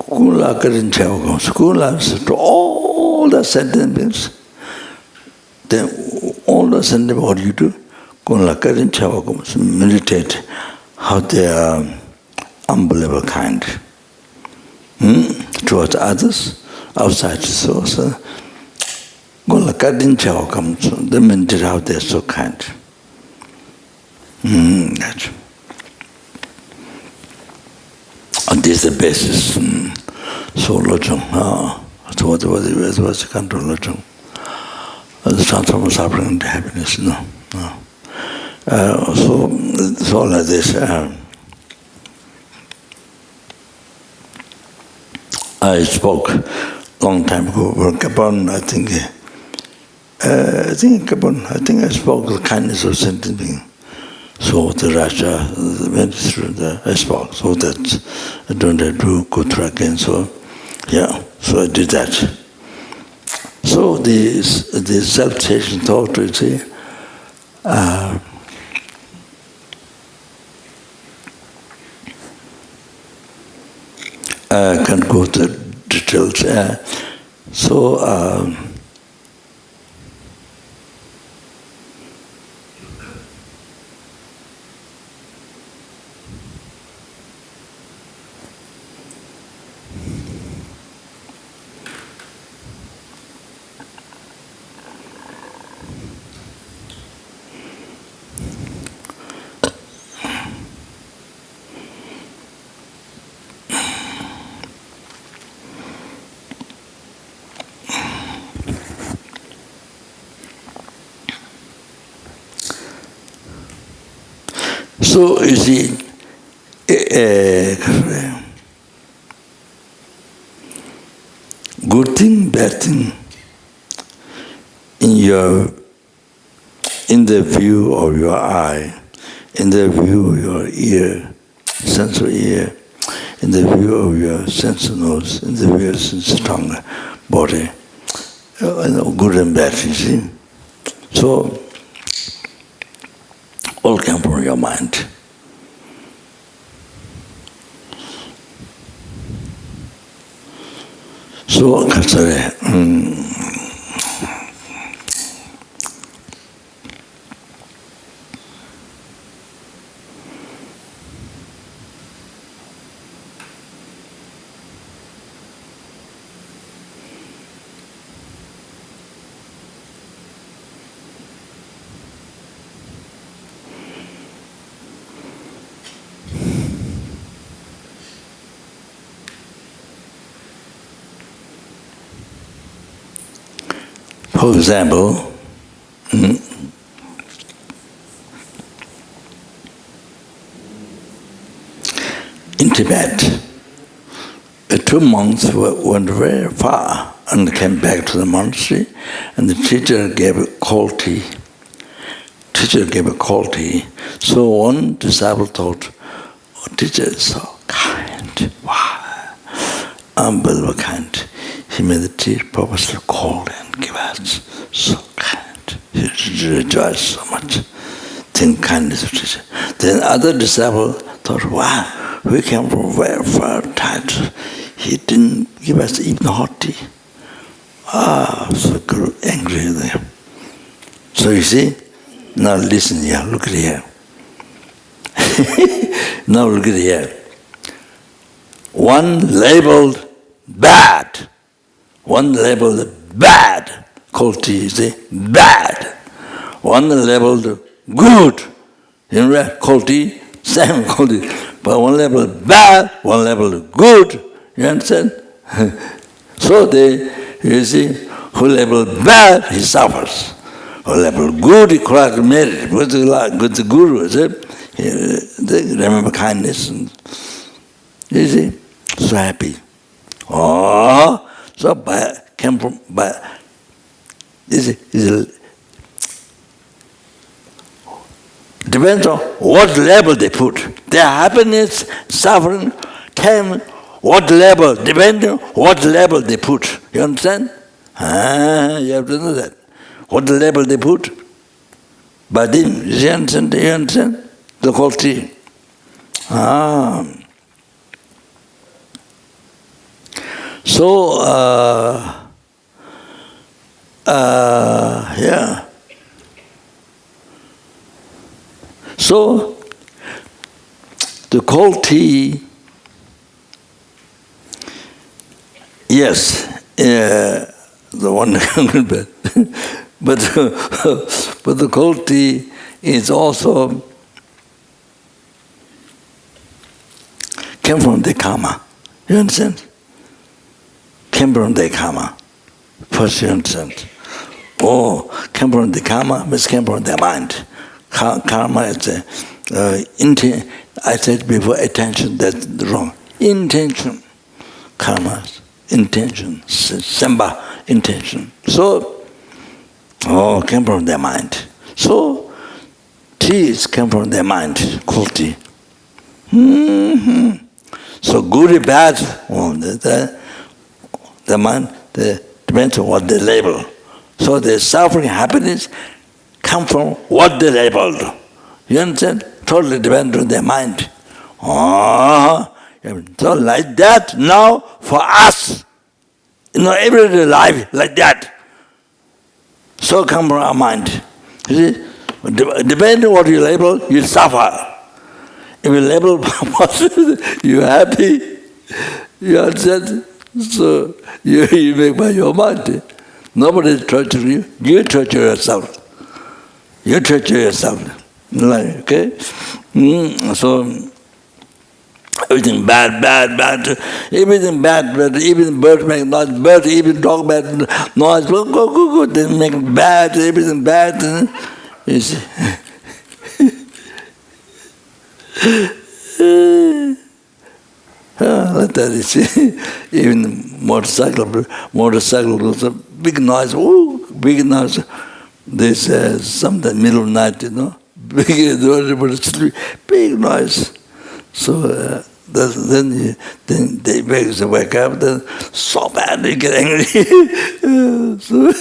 Kula karin chao Kula said all the sentences. Then all the sentences, what you do? Kula karin chao meditate how they are unbelievable kind. Towards others, outside the source. Kula karin chao comes. They meditate how they are so kind. That's. And this is the basis. So lojong, so what was the control lojong? The transform suffering into happiness. No. So like this. I spoke long time ago for Gabon. I think Gabon. I think I spoke the kindness of sentient being. So the Raja went through I spoke, so that I don't have to go through again. So, yeah, so I did that. So the self-cherishing thought, you see, I can't go to details. So you see, good thing, bad thing, in the view of your eye, in the view of your ear, sense of ear, in the view of your sense of nose, in the view of sense of tongue, body, good and bad, you see. So all come from your mind. So, for example, in Tibet, two monks went very far and came back to the monastery, and the teacher gave a cold tea. So one disciple thought, oh, teacher is so kind. Wow, unbelievable kind. He made the tea purposely cold and give us so kind. He rejoiced so much. Think kindness of teacher. Then other disciple thought, wow, we came from very far tired. He didn't give us even hot tea. So angry there. So you see, now listen here, look at here. Now look at here. One labeled bad. One labeled bad, cold tea, you see, bad. One labeled good, you know, cold tea, same cold tea. But one labeled bad, one labeled good, you understand? So you see, who labeled bad, he suffers. Who labeled good, he cried merit. With the guru, is it? They remember kindness. And, you see, so happy. Oh. So came from depends on what label they put. Their happiness, suffering came what label, depending on what label they put. You understand? You have to know that. What label they put. But then, you understand? the quality. So, yeah. So, the quality, yes, the one, but the quality is also came from the karma. You understand? Came from the karma. First you understand. Oh, came from the karma, means came from the mind. Karma is I said before, attention, that's wrong. Intention. Karma, intention. Samba, intention. So, came from their mind. So, teas came from their mind, quality. So, good or bad, the mind depends on what they label. So, the suffering, happiness come from what they labeled. You understand? Totally depends on their mind. So, like that, now, for us, everyday life, like that. So come from our mind. You see, depending on what you label, you suffer. If you label positive, you're happy. You understand? So you make by your mind. Nobody tortures you. You torture yourself. You torture yourself. Okay? So everything bad, everything bad, even bird make noise, bird, even dog make noise, go, they make bad, everything bad. You see. Like that, you see. Even motorcycle was a big noise, big noise. There's sometime middle of night, everybody sleep, big noise. So then they wake up, then so bad they get angry. So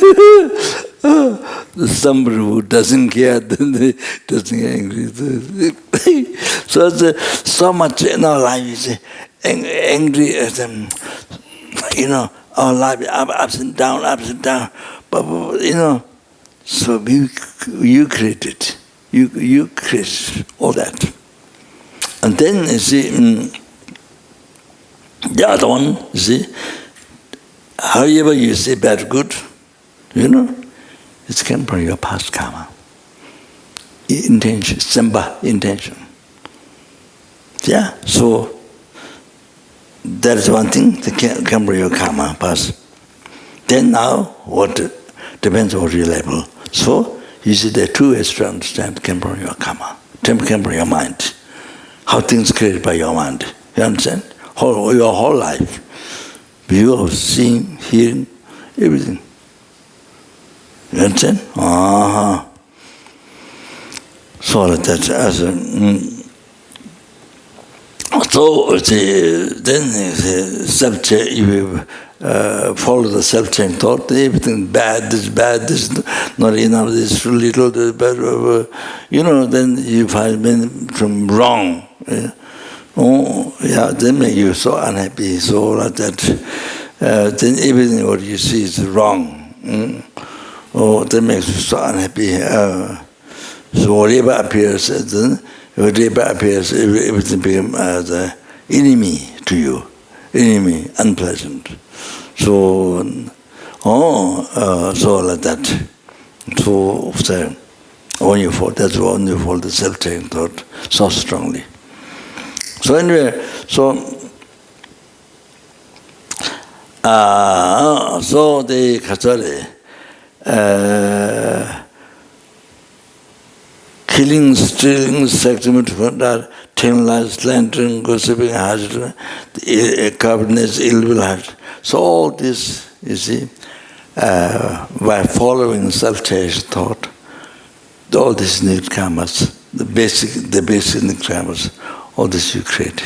somebody who doesn't care, then they doesn't get angry. So so much in our life is angry at them. Our life ups and down. But so you create it. You create all that. And then, you see, the other one, you see, however you say bad, good, it came from your past karma. Intention, samba, intention. Yeah, so that is one thing that came from your karma, past. Then now, what depends on what you label. So, you see, there are two ways to understand came from your karma, came from your mind. How things created by your mind. You understand? Your whole life. View of seeing, hearing, everything. You understand? So that as so then self-cherishing, follow the self-cherishing thought, everything bad, this not enough, this too little, this bad, then you find from wrong. Then make you so unhappy, so like that. Then everything what you see is wrong. That makes you so unhappy. So whatever appears, everything becomes the enemy to you, enemy, unpleasant. So, so like that. So, when you fall, that's when you fall the self-cherishing thought so strongly. So anyway, so the Kachari, killing, stealing, sexual murder, telling lies, slandering, gossiping, hazard, covetousness, ill will, heart. So all this, you see, by following self-cherishing thought, all these nirkamas, the basic nirkamas, all this you create,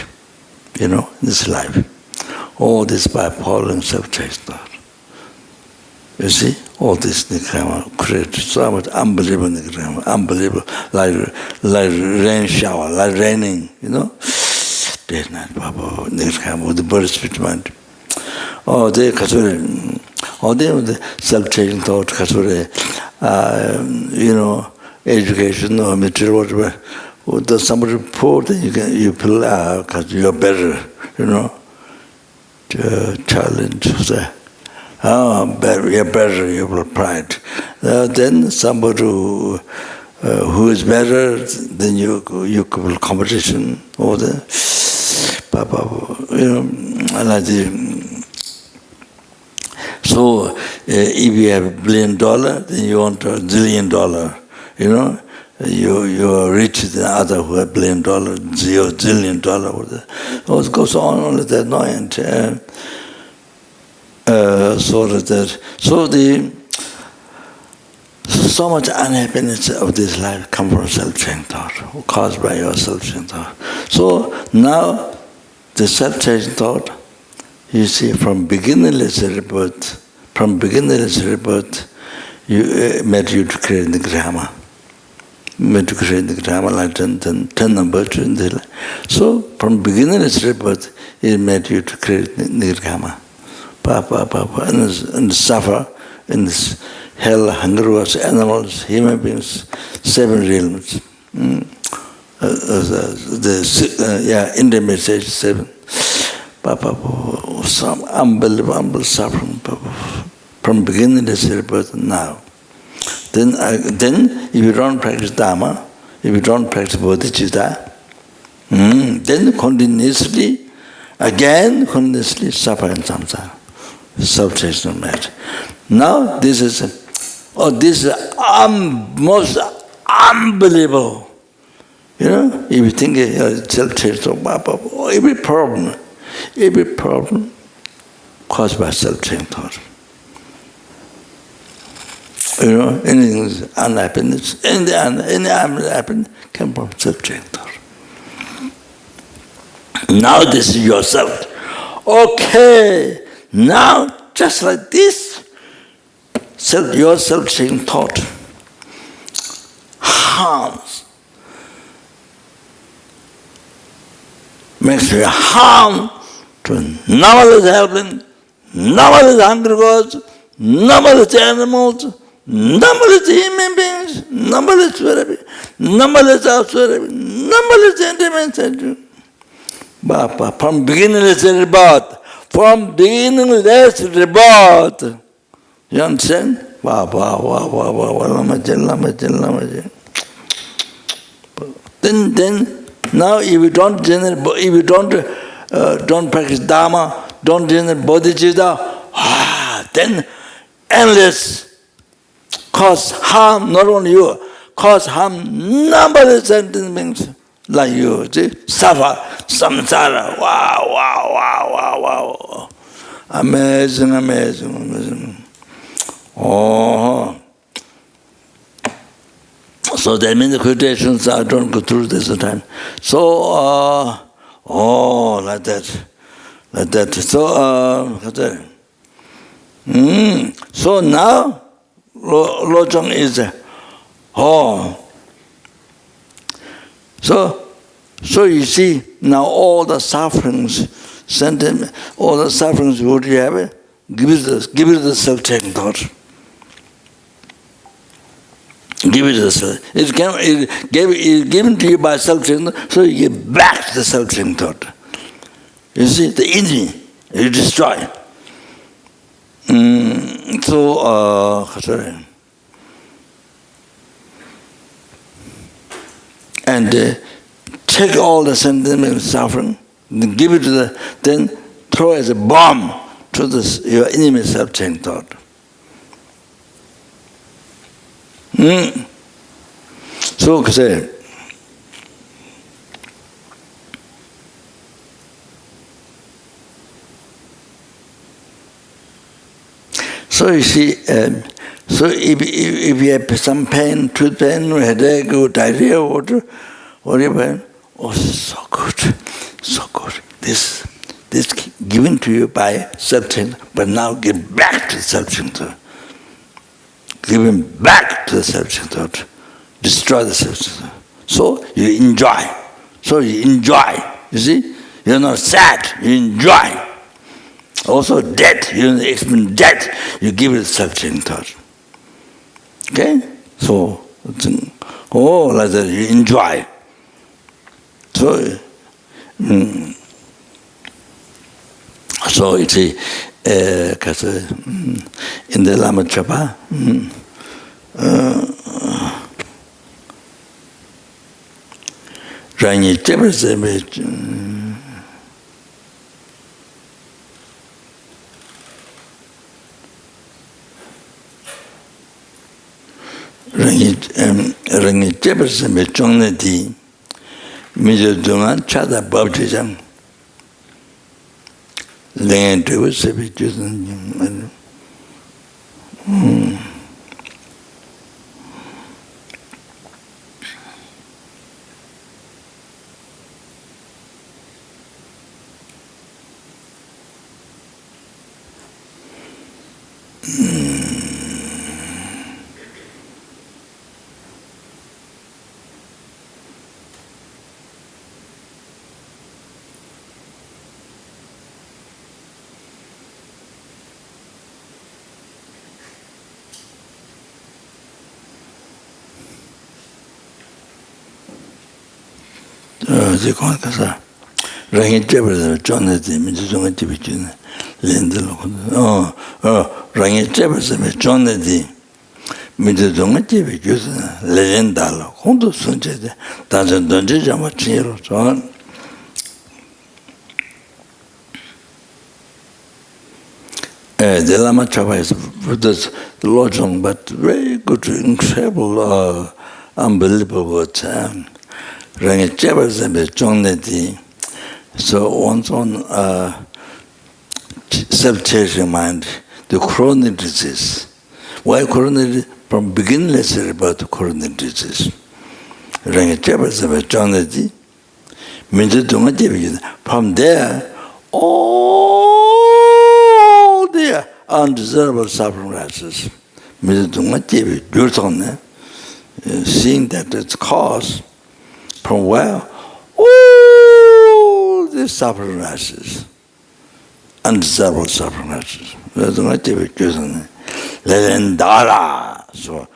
in this life. All this by following self-cherishing thought. You see, all this Nikrama created so much unbelievable Nikrama, unbelievable, like rain shower, like raining, you know. Day and night, Baba, Nikrama, with the Buddhist spirit mind. Oh, they Kasuri, oh, they with the self-cherishing thought, Kasuri, you know, education or material, whatever. There's somebody poor, then you pull out because you're better, you know. Challenge, say, better, you're better, you have pride. Then somebody who is better, then you could competition over there. You know, like so if you have $1 billion, then you want $1 zillion, you know. You are richer than other who have $1 billion, $0 zillion. Oh, it goes on like that, no end. So much unhappiness of this life comes from self-cherishing thought, caused by your self-cherishing thought. So now, the self-cherishing thought, you see, from beginningless rebirth, you made you to create the Dharma. Made to create the Dharma like 10 numbers in the life. So, from beginningless rebirth, it made you to create the Dharma. And suffer in this hell, hunger, was animals, human beings, 7 realms. Intermediate 7. Some unbelievable suffering from beginningless rebirth now. Then, if you don't practice Dharma, if you don't practice bodhicitta, then continuously suffer in samsara. Self-cherishing matter. Now this is most unbelievable. You know, if you think self-cherishing, every problem caused by self-cherishing thought. You know, anything is unhappiness, any unhappiness comes from self-cherishing thought. Now this is yourself. Okay. Now, just like this, your self-cherishing thought harms, makes you harm to numberless helping, numberless hungry gods, numberless animals, numberless human beings, numberless therapy, numberless out-therapy, numberless intimacy. From beginningless rebirth. From beginningless rebirth. You understand? Then now if you don't don't practice Dharma, don't generate bodhicitta, then endless cause harm not only you, cause harm numberless sentient beings like you, see? Suffer, samsara, wow. Amazing. Oh. So that means the quotations, I don't go through this time. So, like that. So now, Lojong is, So you see, now all the sufferings, all the sufferings would you have, give it the self-cherishing thought. Give it the self. It's given to you by self-cherishing thought, so you give back the self-cherishing thought. You see, the enemy, you destroy. And take all the sentiment suffering, give it to then throw as a bomb to your enemy self-cherishing thought. So, say, so you see, so if you have some pain, tooth pain, headache, or diarrhea, whatever, so good. This given to you by self-cherishing, but now give back to self-cherishing. give him back to the self-cherishing thought, destroy the self-cherishing thought. So you enjoy. So you enjoy. You see? You're not sad, you enjoy. Also death, you experience death, you give it self-cherishing thought. Okay? So, like that, you enjoy. So, so it's in the Lama Zopa, Rangi Chebaseme, Rangi Chebaseme Chongne Di, Mijo Dungan Chada Babjijang. Then to us, if just Rangi Chebaseme Chongne Di, Mijo Dungan Chibijin, Lendelo, Rangi Chebaseme Chongne Di, Mijo Dungan Chibijin, Lendalo, Hondo Sunjede, Tanzan Donje Jama Chiro, the Lama Zopa is Buddha's lodging, but very good, incredible, unbelievable words. Rangi Chebaseme Chongne Di. So one's own self-cherishing mind, the chronic disease. Why chronic? From beginning, let's say about the chronic disease. From there, all the undesirable suffering rises. Seeing that it's caused from where? The suffering rises, undesirable suffering rises. Lendala, so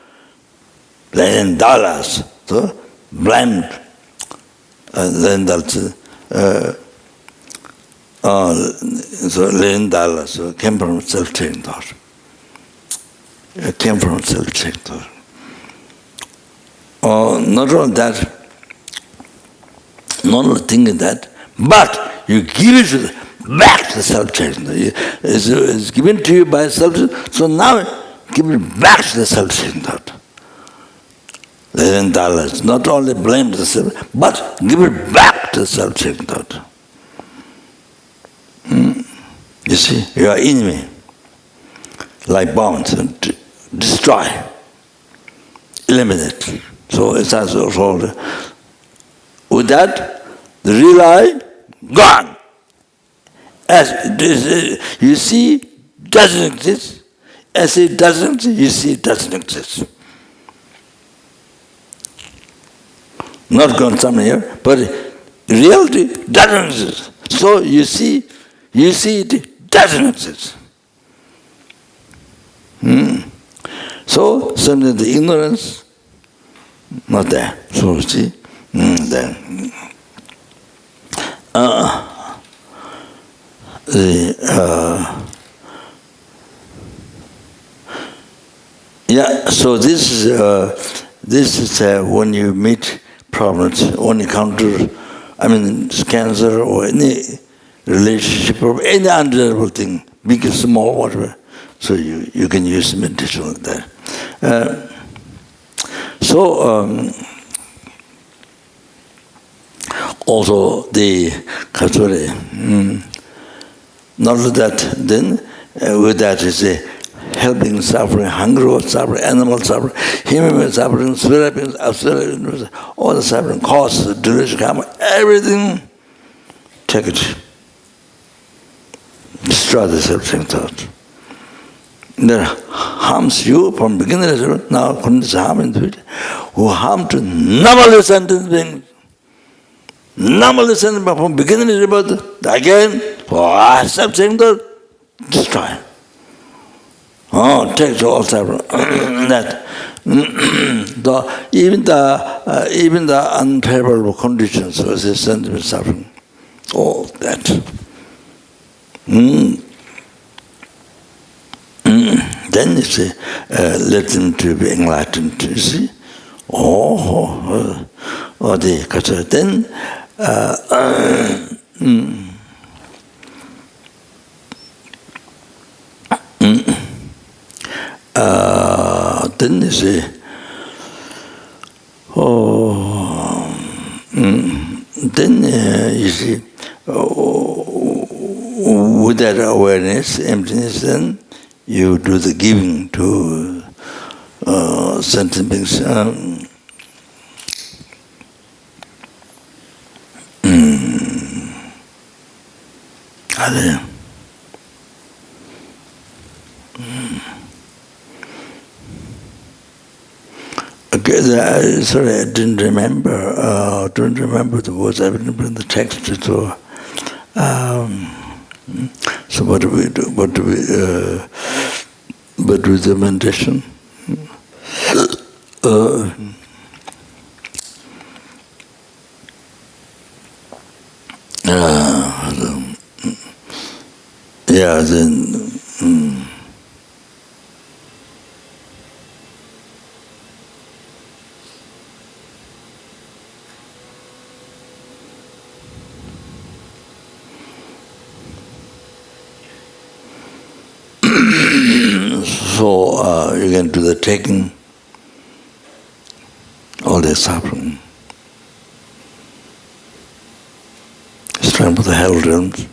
lendalas, so blind, lendals, so lendalas, so came from self-cherishing thought. It came from self-cherishing thought. Not only that, not only thinking that, but you give it back to the self-cherishing. It's given to you by self-cherishing, so now give it back to the self-cherishing thought. Not only blame the self, but give it back to the self-cherishing thought. You see, your enemy, like bombs, destroy, eliminate. So it's also with that, the real I, gone. As you see, doesn't exist. As it doesn't, you see, it doesn't exist. Not gone somewhere, but reality doesn't exist. So you see it doesn't exist. So suddenly the ignorance, not there. So see, then. Yeah, so this is when you meet problems, when you encounter, cancer or any relationship or any undesirable thing, big or small, whatever. So you can use meditation like that. Also the Katsuri, not only that, then with that is helping suffering, hunger suffering, animal suffering, human suffering, spirit beings, all the suffering, cause, duration, karma, everything, take it. Destroy the self-cherishing thought. that harms you from beginning to end, now continues harm in the future, who harm to numberless sentient beings. Numberless sentient beings from beginning to birth, again, for self-cherishing, destroy. Oh, takes all several. That even the unfavorable conditions of sentient suffering, all that. Then you see, let them to be enlightened. You see, then. Then you see, then you see, with that awareness, emptiness, then you do the giving to sentient beings. Okay, sorry, I didn't remember. Don't remember the words. I didn't bring the text. So, so what do we do? What do the meditation? Yeah, then. So you can do the taking all the suffering, strength of the hell realms.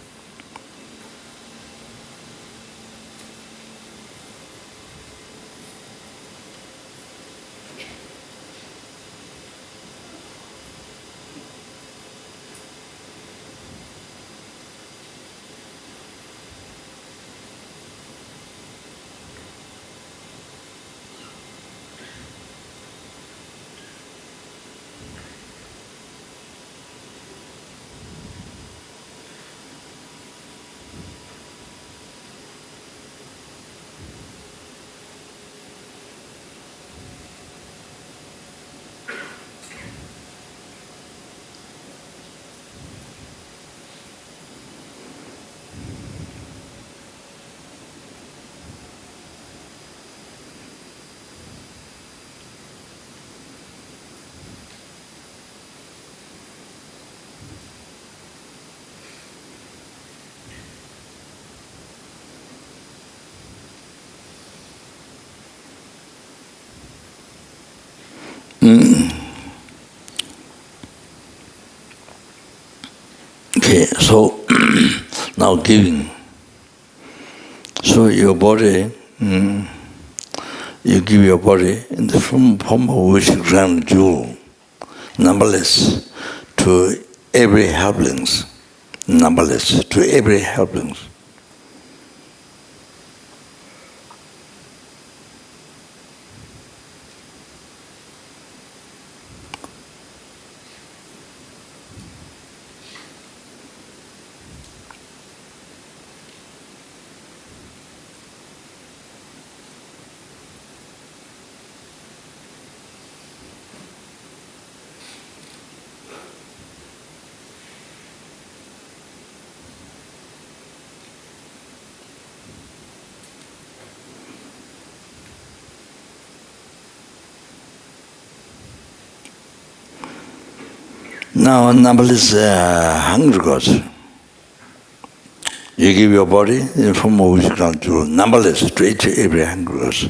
Okay, so now giving. So your body, you give your body in the form of which grand jewel, numberless, to every helplings, numberless, to every helplings. Now, numberless hungry gods. You give your body in the form of which jewel, numberless to every hungry gods.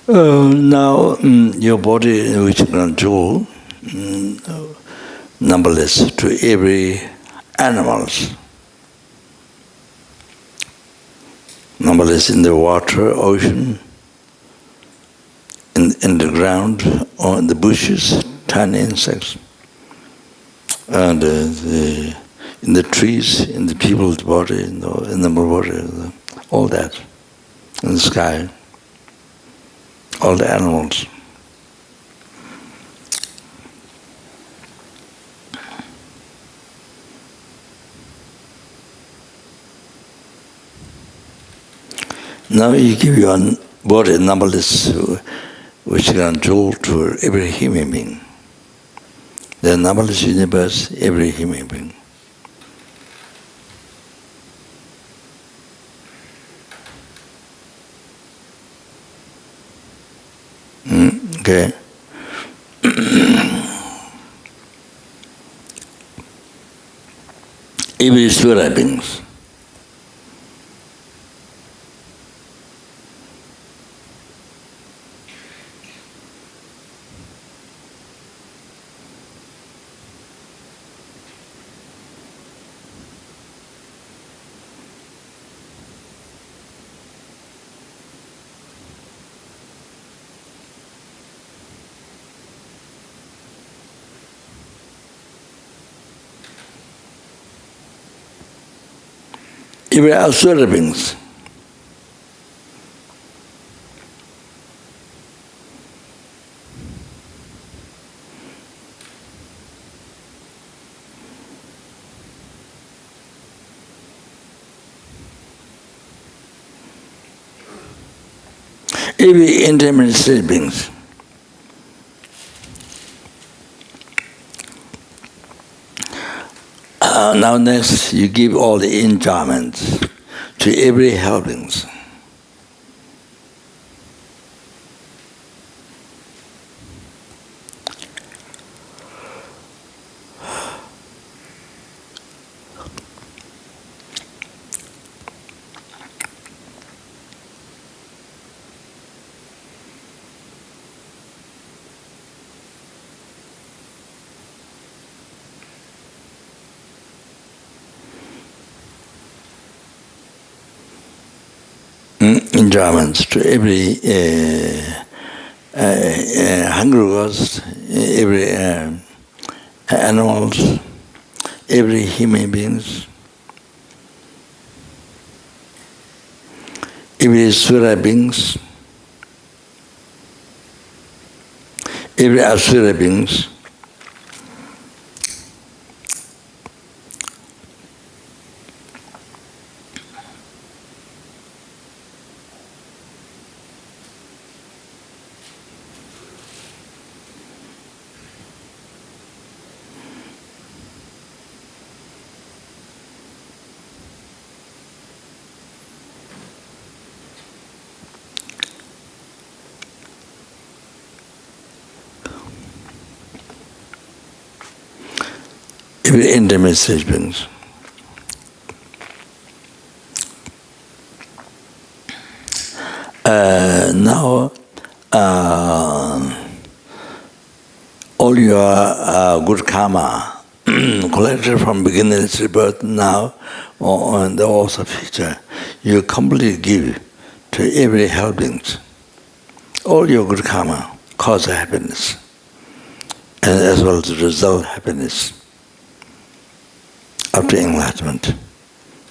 Now, your body, which is jewel, numberless to every animals. Numberless in the water, ocean, in the ground, or in the bushes, tiny insects, and in the trees, in the people's body, in the animal body, all that, in the sky, all the animals. Now you give your body numberless, which can control to every human being. The numberless universe, every human being. Okay. Every Sura beings. Every Asura beings. Every intermediate beings. Now next, you give all the enjoyments to every helpings. Enjoyments to every hungry ghost, every animals, every human beings, every Sura beings, every Asura beings. Every intermediate beings. Now, all your good karma collected from beginner's birth now or in the also future, you completely give to every helpings. All your good karma cause happiness, and as well as result happiness. After enlightenment,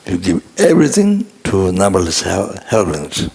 you give everything to numberless helpings.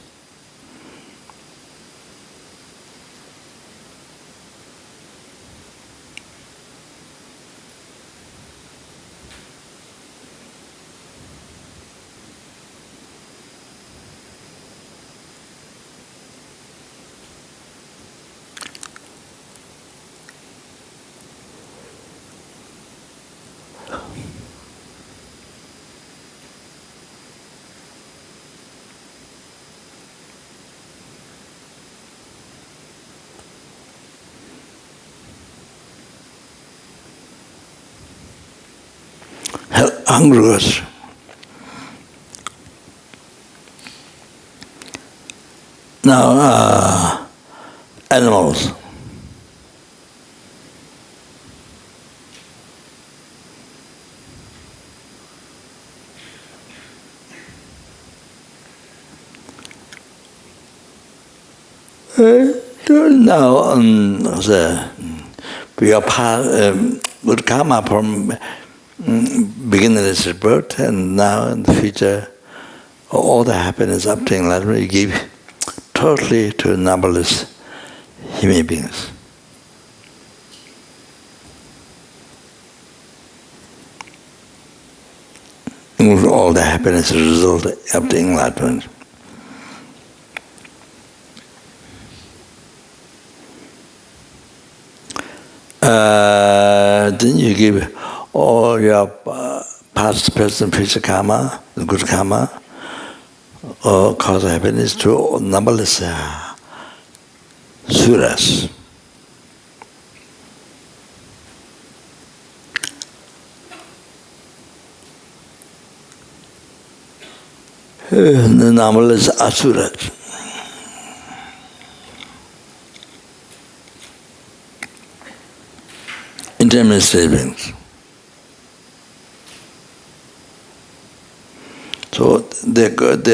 Hungry. Now, animals. Now, we are part good karma from beginner's birth, and now in the future, all the happiness up to enlightenment we give totally to numberless human beings. All the happiness result up to enlightenment. Then you give all your past, present, future karma, the good karma, or cause happiness to numberless suras. The numberless asuras. Intermediate beings. So they got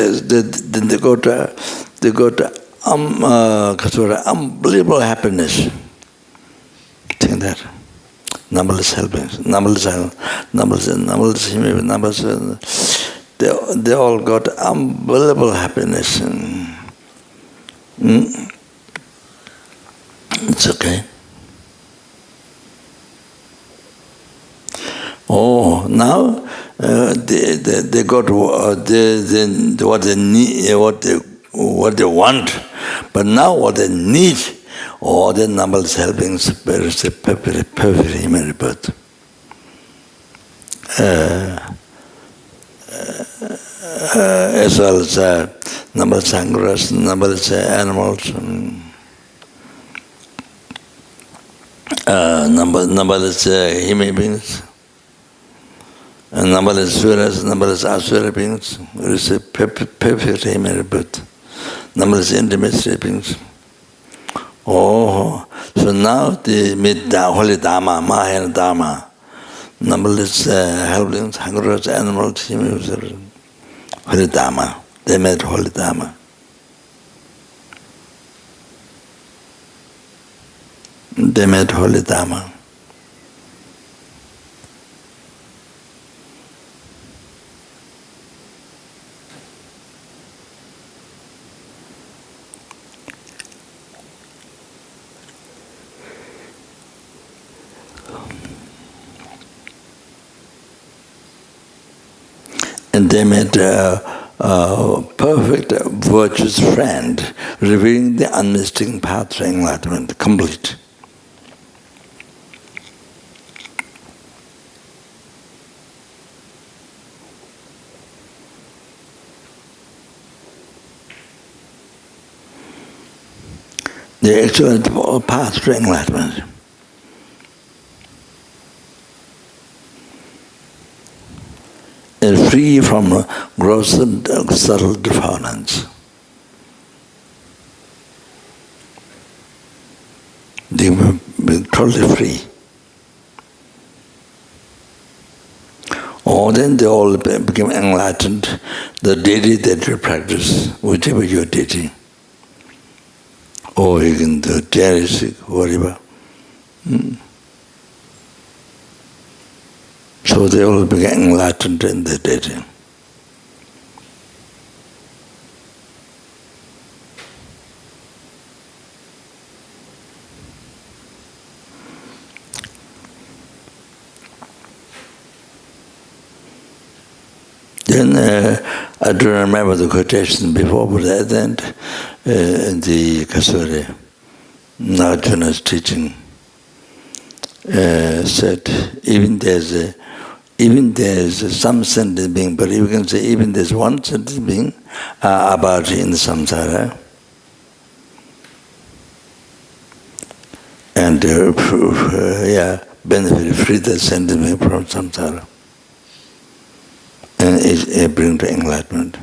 unbelievable happiness. Think that numberless helpings, numberless they all got unbelievable happiness. It's okay. Oh, now they got what they need, what they want, but now what they need, all the numberless helpings, perfect human rebirth. As well as numberless anguras, numberless animals, numberless human beings. And numberless suras, numberless asura beings, receive perfect human rebirth. Numberless intimate beings. Oh, so now they meet the holy Dharma, Mahayana Dharma. Numberless helplings, hungers, animals, human beings, holy Dharma. They met holy Dharma. They met holy Dharma. And they met a perfect, virtuous friend, revealing the unmistakable path to enlightenment, complete. The actual path to enlightenment. And free from gross and subtle defilements. They were totally free. Or then they all became enlightened, the deity that you practice, whichever your deity. Or you can do cherishing, whatever. So they all became enlightened in the deity. Then I don't remember the quotation before, but at the end, in the Kasuri, Arjuna's teaching, said even there's some sentient being, but you can say even there's one sentient being about in the samsara, and benefit free the sentient being from samsara, and it brings to enlightenment.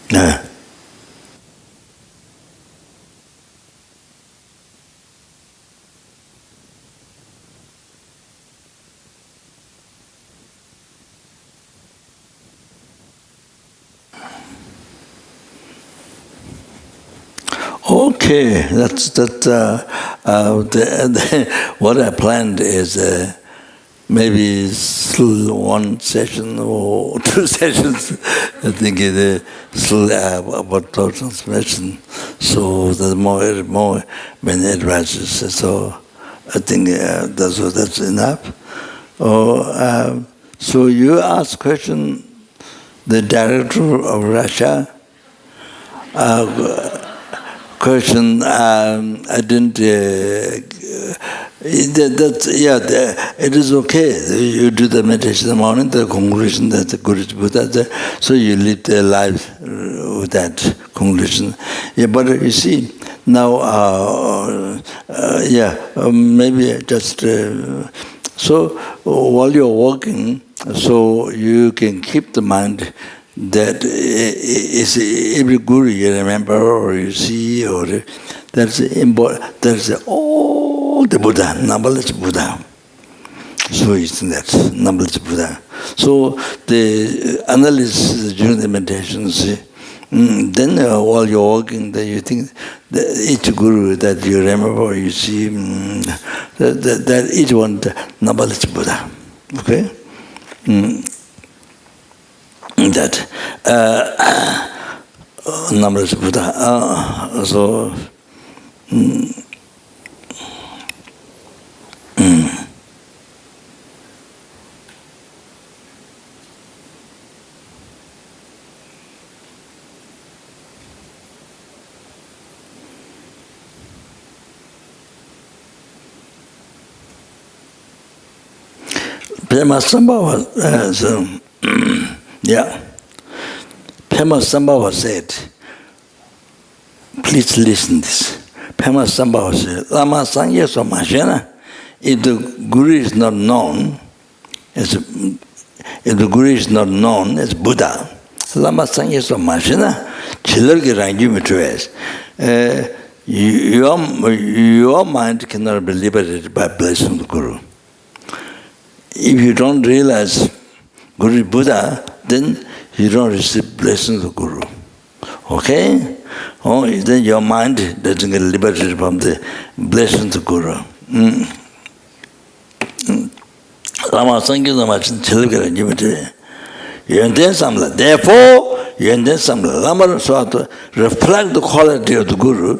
Yeah. Okay, what I planned is maybe still one session or two sessions. I think still about transmission. So there's more many advices. So I think that's enough. So you asked question. The director of Russia. Question. I didn't. It is okay. You do the meditation in the morning. The conclusion that the Guru is Buddha. So you live the life with that conclusion. Yeah, but you see now. Maybe just. So while you're walking, so you can keep the mind that is every guru you remember or you see, or that's important. That's all the Buddha, numberless Buddha. So it's that numberless Buddha. So the analysis during the meditations. Then while you're walking, then you think that each guru that you remember or you see, that each one numberless Buddha. Okay? That numberless Buddha. Pema Sambhava, Pema Sambhava said, please listen this. Pema Sambhava said, Lama Sangye so Mashena, if the Guru is not known as Buddha, Lama Sangye so Mashena, Chilargi Rangi Mitrues, your mind cannot be liberated by blessing of the Guru. If you don't realize Guru is Buddha, then you don't receive blessings of Guru. Okay? Then your mind doesn't get liberated from the blessings of Guru. Lama Sangye Namachin Chilgara Jimite. Therefore, Lama Swata reflect the quality of the Guru.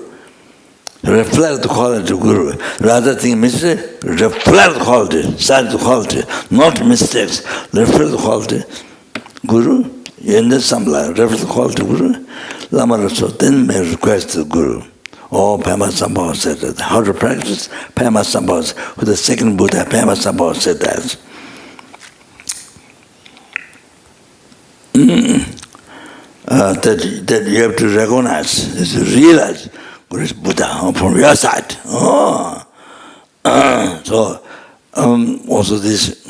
Reflect the quality of the Guru. Rather than mistake, reflect the quality, study the quality, not mistakes. Reflect the quality. Guru, reflect the quality of Guru. Lama Raso then may request the Guru. Pema Sambhava said that. How to practice? Pema Sambhava, with the second Buddha, Pema Sambhava said that. That you have to recognize, to realize Guru is Buddha from your side. So also this,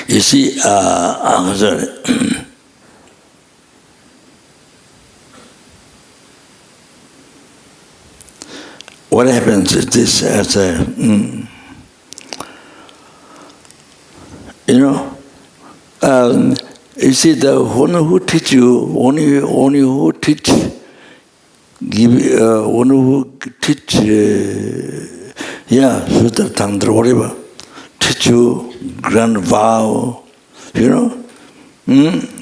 you see, what happens is this as a, you see, the one who teach you, only who teach, one who teach, Sutra Tantra, whatever, teach you grand vow,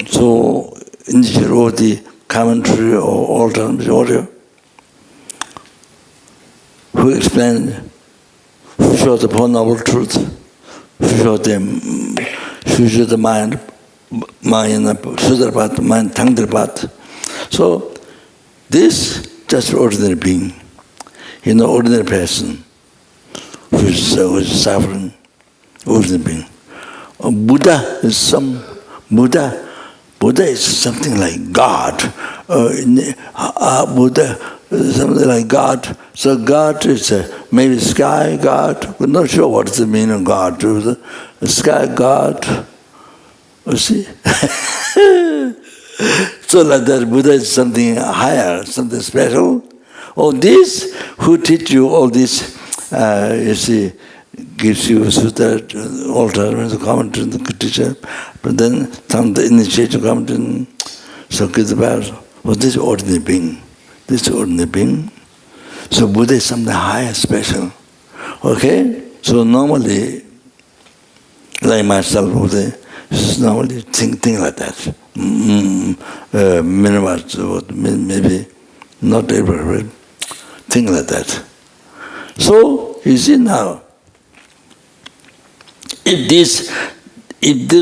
So, in the commentary or alternate order, who explained, who showed the Four Noble Truth, who showed the mind, Sudrapat, mind, Tangdrapat. So, this just ordinary being, ordinary person who is suffering, ordinary being. Buddha is something like God. Buddha is something like God. So God is maybe sky God. We're not sure what is the meaning of God. The sky God. You see? So like that, Buddha is something higher, something special. This who teach you all this, you see, gives you Sutta, altar, the commentary, the teacher, but then some the initiation commentary. So this ordinary being. This ordinary being. So Buddha is something higher, special. Okay? So normally, like myself, Buddha, normally think like that. Maybe not everywhere. Think like that. So, you see now, if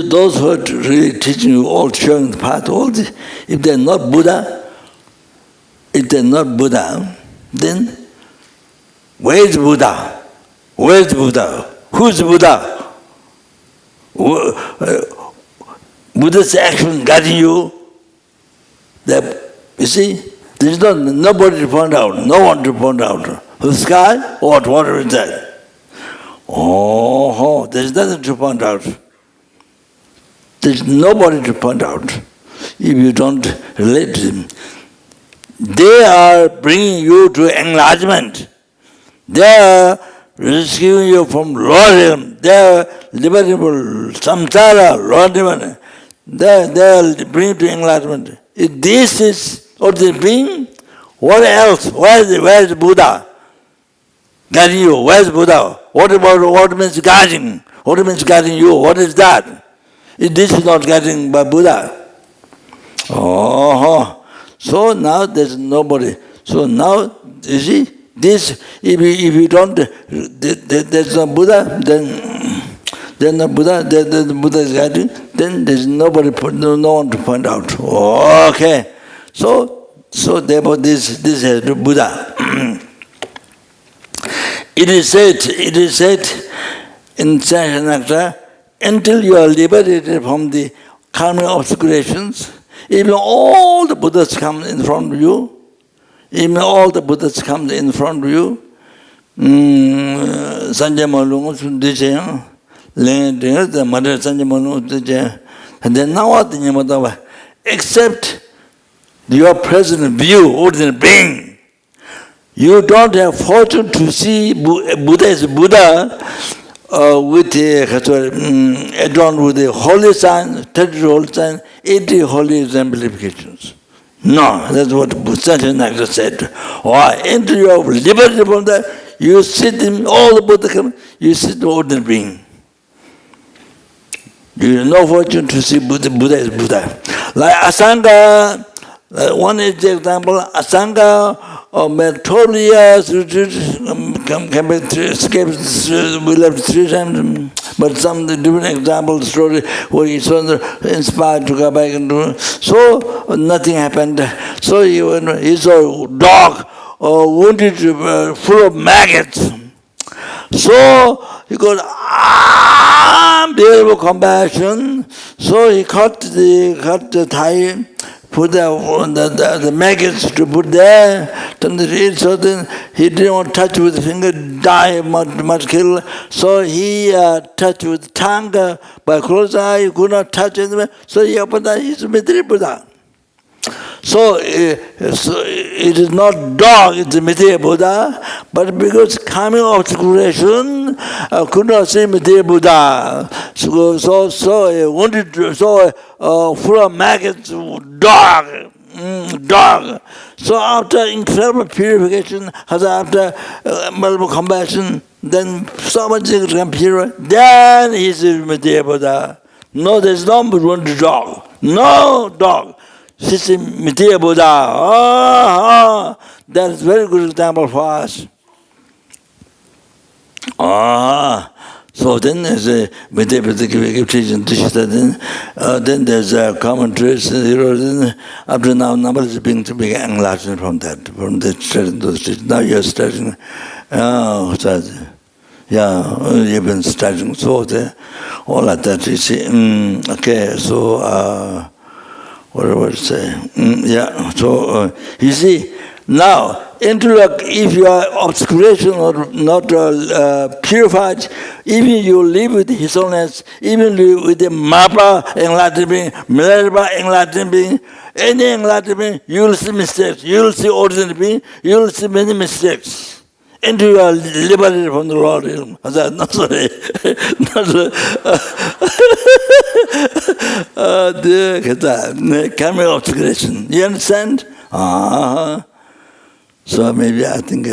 those who are really teaching you, all showing the path, all this, if they're not Buddha, then where is Buddha? Where is Buddha? Who's Buddha? Buddha's action guiding you. You see, there is nobody to point out, no one to point out. The sky, whatever is that? Oh, there is nothing to point out. There is nobody to point out if you don't relate to them. They are bringing you to enlargement. They are rescuing you from lordship. They are liberating samsara, lordship. They are bringing you to enlargement. If this is what they bring, what else? Where is Buddha? Guiding you. Where is Buddha? What means guiding? What means guiding you? What is that? If this is not guiding by Buddha. Oh, so now there's nobody. So now, you see, this, if you don't, there's no Buddha, then no Buddha, the Buddha is guiding, then there's nobody, no one to point out. Okay. So therefore this is Buddha. It is said in Sankhya, until you are liberated from the karmic obscurations, even all the Buddhas come in front of you, Sanjay Malungu Sundijaya, the mother Sanjay Malungu Sundijaya, and then now what in Yamadava? Except your present view, ordinary being. You don't have fortune to see Buddha as Buddha adorned with the holy sign, 30 holy sign, 80 holy exemplifications. No, that's what Sanjay said. Why? Into your liberty from that, you sit in all the Buddha come, you sit the ordinary being. You have no fortune to see Buddha as Buddha. Like Asanga, one example, Asanga made 12 years, came back, escaped, we left 3 times, but some different example story where he was inspired to go back and do. So nothing happened. So he saw a dog wounded, full of maggots. So he got unbearable compassion. So he cut the thigh, put the maggots to put there, turn the reed, so then he didn't want to touch with the finger, die, must kill. So he touched with the tongue, by closed eye, he could not touch anything. So he opened that, he's Maitreya Buddha. So it is not dog, it's a Maitreya Buddha, but because coming obscuration, could not see Maitreya Buddha. So wounded, full of maggots, dog. So after incredible purification, after multiple compassion, then so much can purify, then he is Maitreya Buddha. No, there's no wounded dog. No dog. This is Maitreya Buddha. That's a very good example for us. So then there's a Maitreya Buddha give teaching. Then there's a commentaries. After now, number is being enlarged from that studying those teachings. Now you're studying. You've been studying. So all of that, you see. Okay, so. What do I say? So you see, now, intellect, if you are obscuration or not purified, even you live with His Holiness, even live with the Mapa enlightened being, Minerva enlightened being, any enlightened being, you will see mistakes. You will see ordinary being, you will see many mistakes. into your liberty from the Lord. I said, no, sorry. The karmic accumulation. You understand? So maybe I think,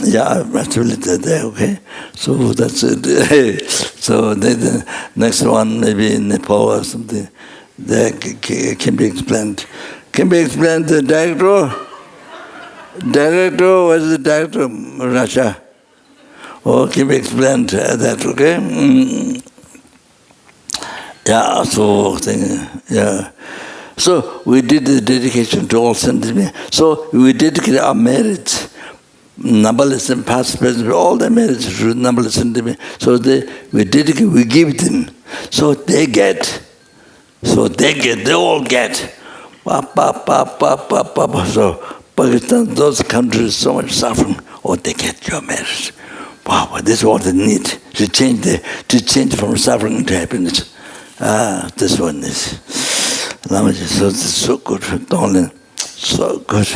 yeah, actually there, okay? So that's it. So the next one, maybe in Nepal or something, there can be explained. Can be explained the director? Director, what is the director of Russia? Oh, can be explained that, okay? Yeah, so yeah. So we did the dedication to all sentiments. So we dedicate our marriage, numberless and past, present, all the marriage to numberless sentiments. So we dedicate, we give them. So they all get. So Pakistan, those countries, so much suffering. Oh, they get your marriage. Wow, this is what they need to change from suffering to happiness. This one is Lamaji. So it's so good, Tonglen, so good.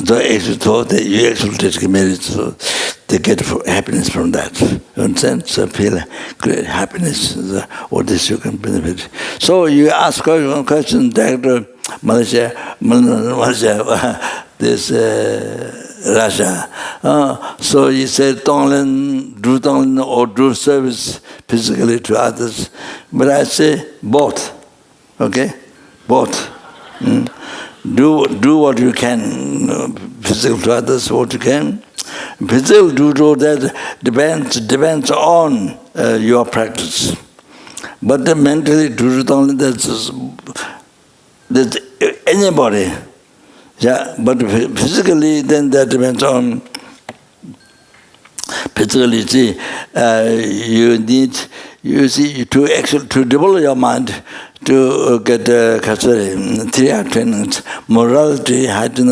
They actually thought that you actually take marriage, so they get happiness from that. You understand? So feel great happiness. What is you can benefit. So you ask one question, Director Malaysia, this Russia. So he said, Tonglen or do service physically to others. But I say both. Okay? Both. Do what you can, physical to others, what you can. Physical do that depends on your practice. But the mentally do only that's anybody. Yeah, but physically then that depends on physically. See, you see to develop your mind to get 3 trainings: morality, heightened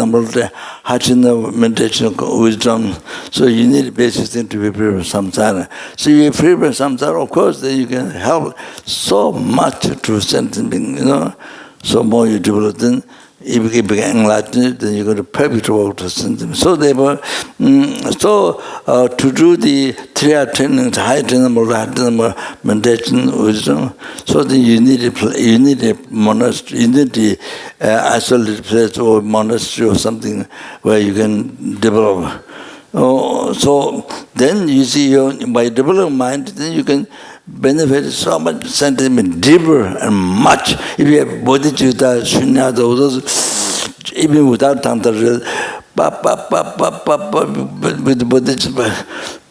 meditation, wisdom. So you need basic thing to be free from samsara. So you free from samsara, of course, then you can help so much to sentient, So more you develop, then if you become enlightened, then you go to perfect work to sentiment. So therefore, to do the 3 trainings, heightened meditation, wisdom. So then you need a monastery, you need the isolated place or monastery or something where you can develop. So then you see, by developing mind, then you can benefit so much sentiment, deeper and much. If you have bodhicitta, shunyata, those, even without tantra, with the bodhicitta,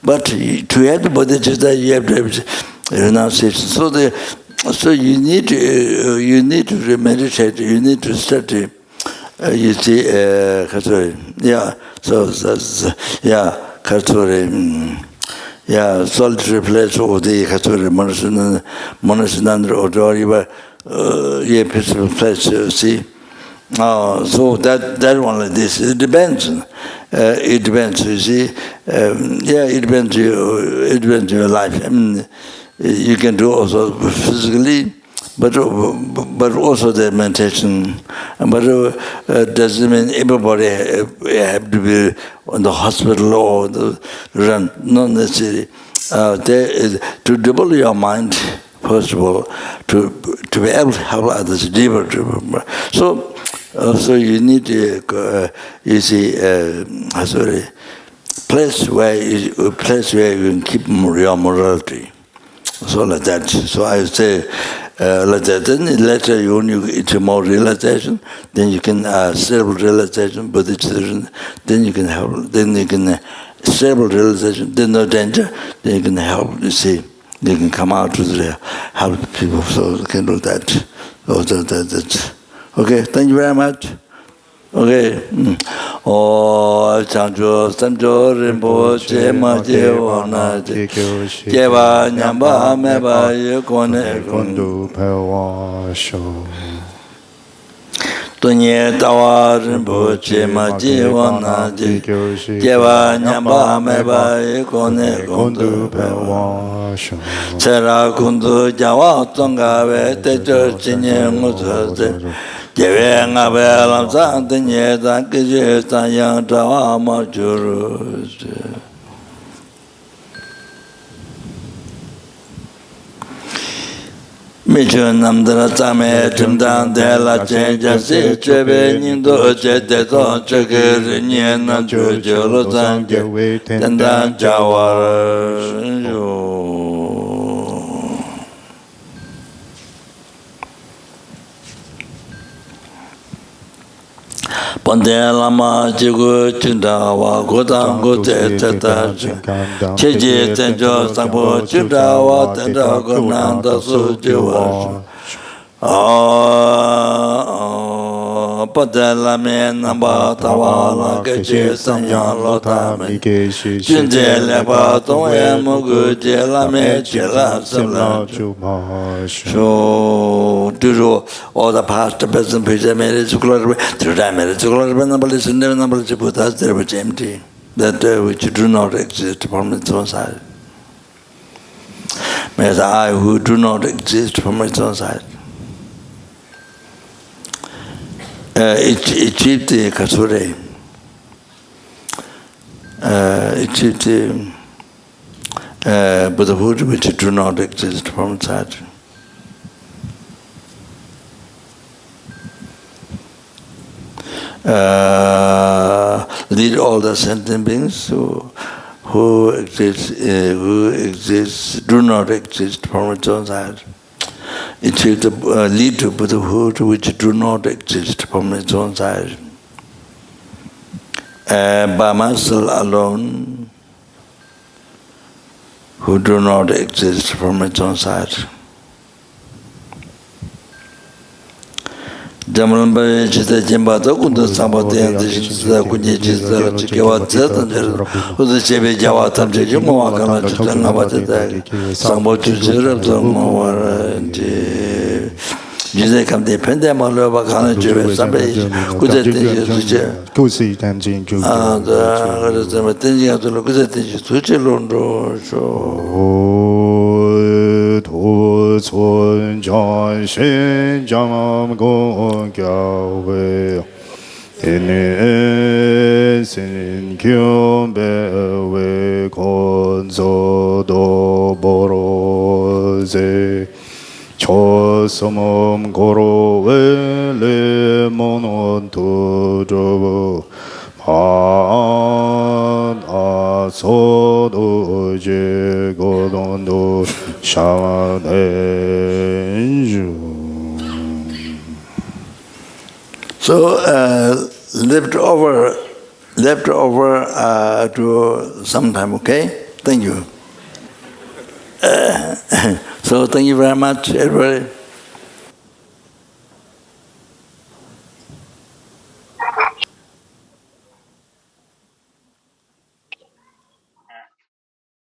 but to have the bodhicitta, you have to have renunciation. So you need to meditate, you need to study. You see, solitary place of the monastery or peaceful place, see. So that one like this. It depends. It depends, you see. It depends your life. I mean, you can do also physically, but also the meditation. But doesn't mean everybody have to be on the hospital or the run. Not necessarily. To develop your mind, first of all, to be able to help others deeper. So you need place where you can keep your morality. So like that. So I say like that. Then later when you get more realization, then you can stable realization, Buddhist. Then you can help. Then you can stable realization. Then no danger. Then you can help. You see, you can come out to the help people. So you can do that. So that's okay. Thank you very much. Okay. Chancho Samcho Rinpoche Ma Jewana Jeva Nyamba Meba Yekone Kondu Pewa Sho Tunye Tawa Rinpoche Ma Jewana Jeva Nyamba Meba Yekone Kondu Pewa Sho Tsera Kundu Jawa Tonga Ve Techo Chinye Mutu Jewe ngabe lam san tenye dan keje tan yang tawa ma juru. Micho namdara tsame chimdan de la chen jasi chebe nindo che de to cheke rinye na chu jolo zangye tendan jawar. Pande lama jigu chindawa godang gote cheta cheje tenjo sangpo chindawa tenda gonanda su jiwa pande lame namba tawa la keche sanya lo tame chinje lepa tongwe mugu je lame chela samla so all the past, present, future, marriage, through time, marriage, number Buddhas, there which empty, that which do not exist from its own side. Whereas I who do not exist from its own side. Achieved the Kasure, achieved the Buddhahood which do not exist from its side. Lead all the sentient beings who exist, do not exist from its own side. It is lead to Buddhahood which do not exist from its own side. By myself alone, who do not exist from its own side. Jamalamba Chita Jimbato, Kunda Sambati and the Kunji Chista Chikawa Zetan, who the Chebe Jawatan Jimawaka Chitanabata, Sambo Chusera, Mawara, and Jose come depend on Bakana Jube, somebody who did the Kusi Tanjin, and the Tenja to look at the Suchilondo. Tu Chun Jan Shin Jam Gong Gyao Wei In Sin Kyun Be Wei Kon Zo Do Boro Ze Cho Somom Goro Wei Le Monon Tu Jobo So je godon do shaman So left over to sometime, okay? Thank you. So thank you very much, everybody.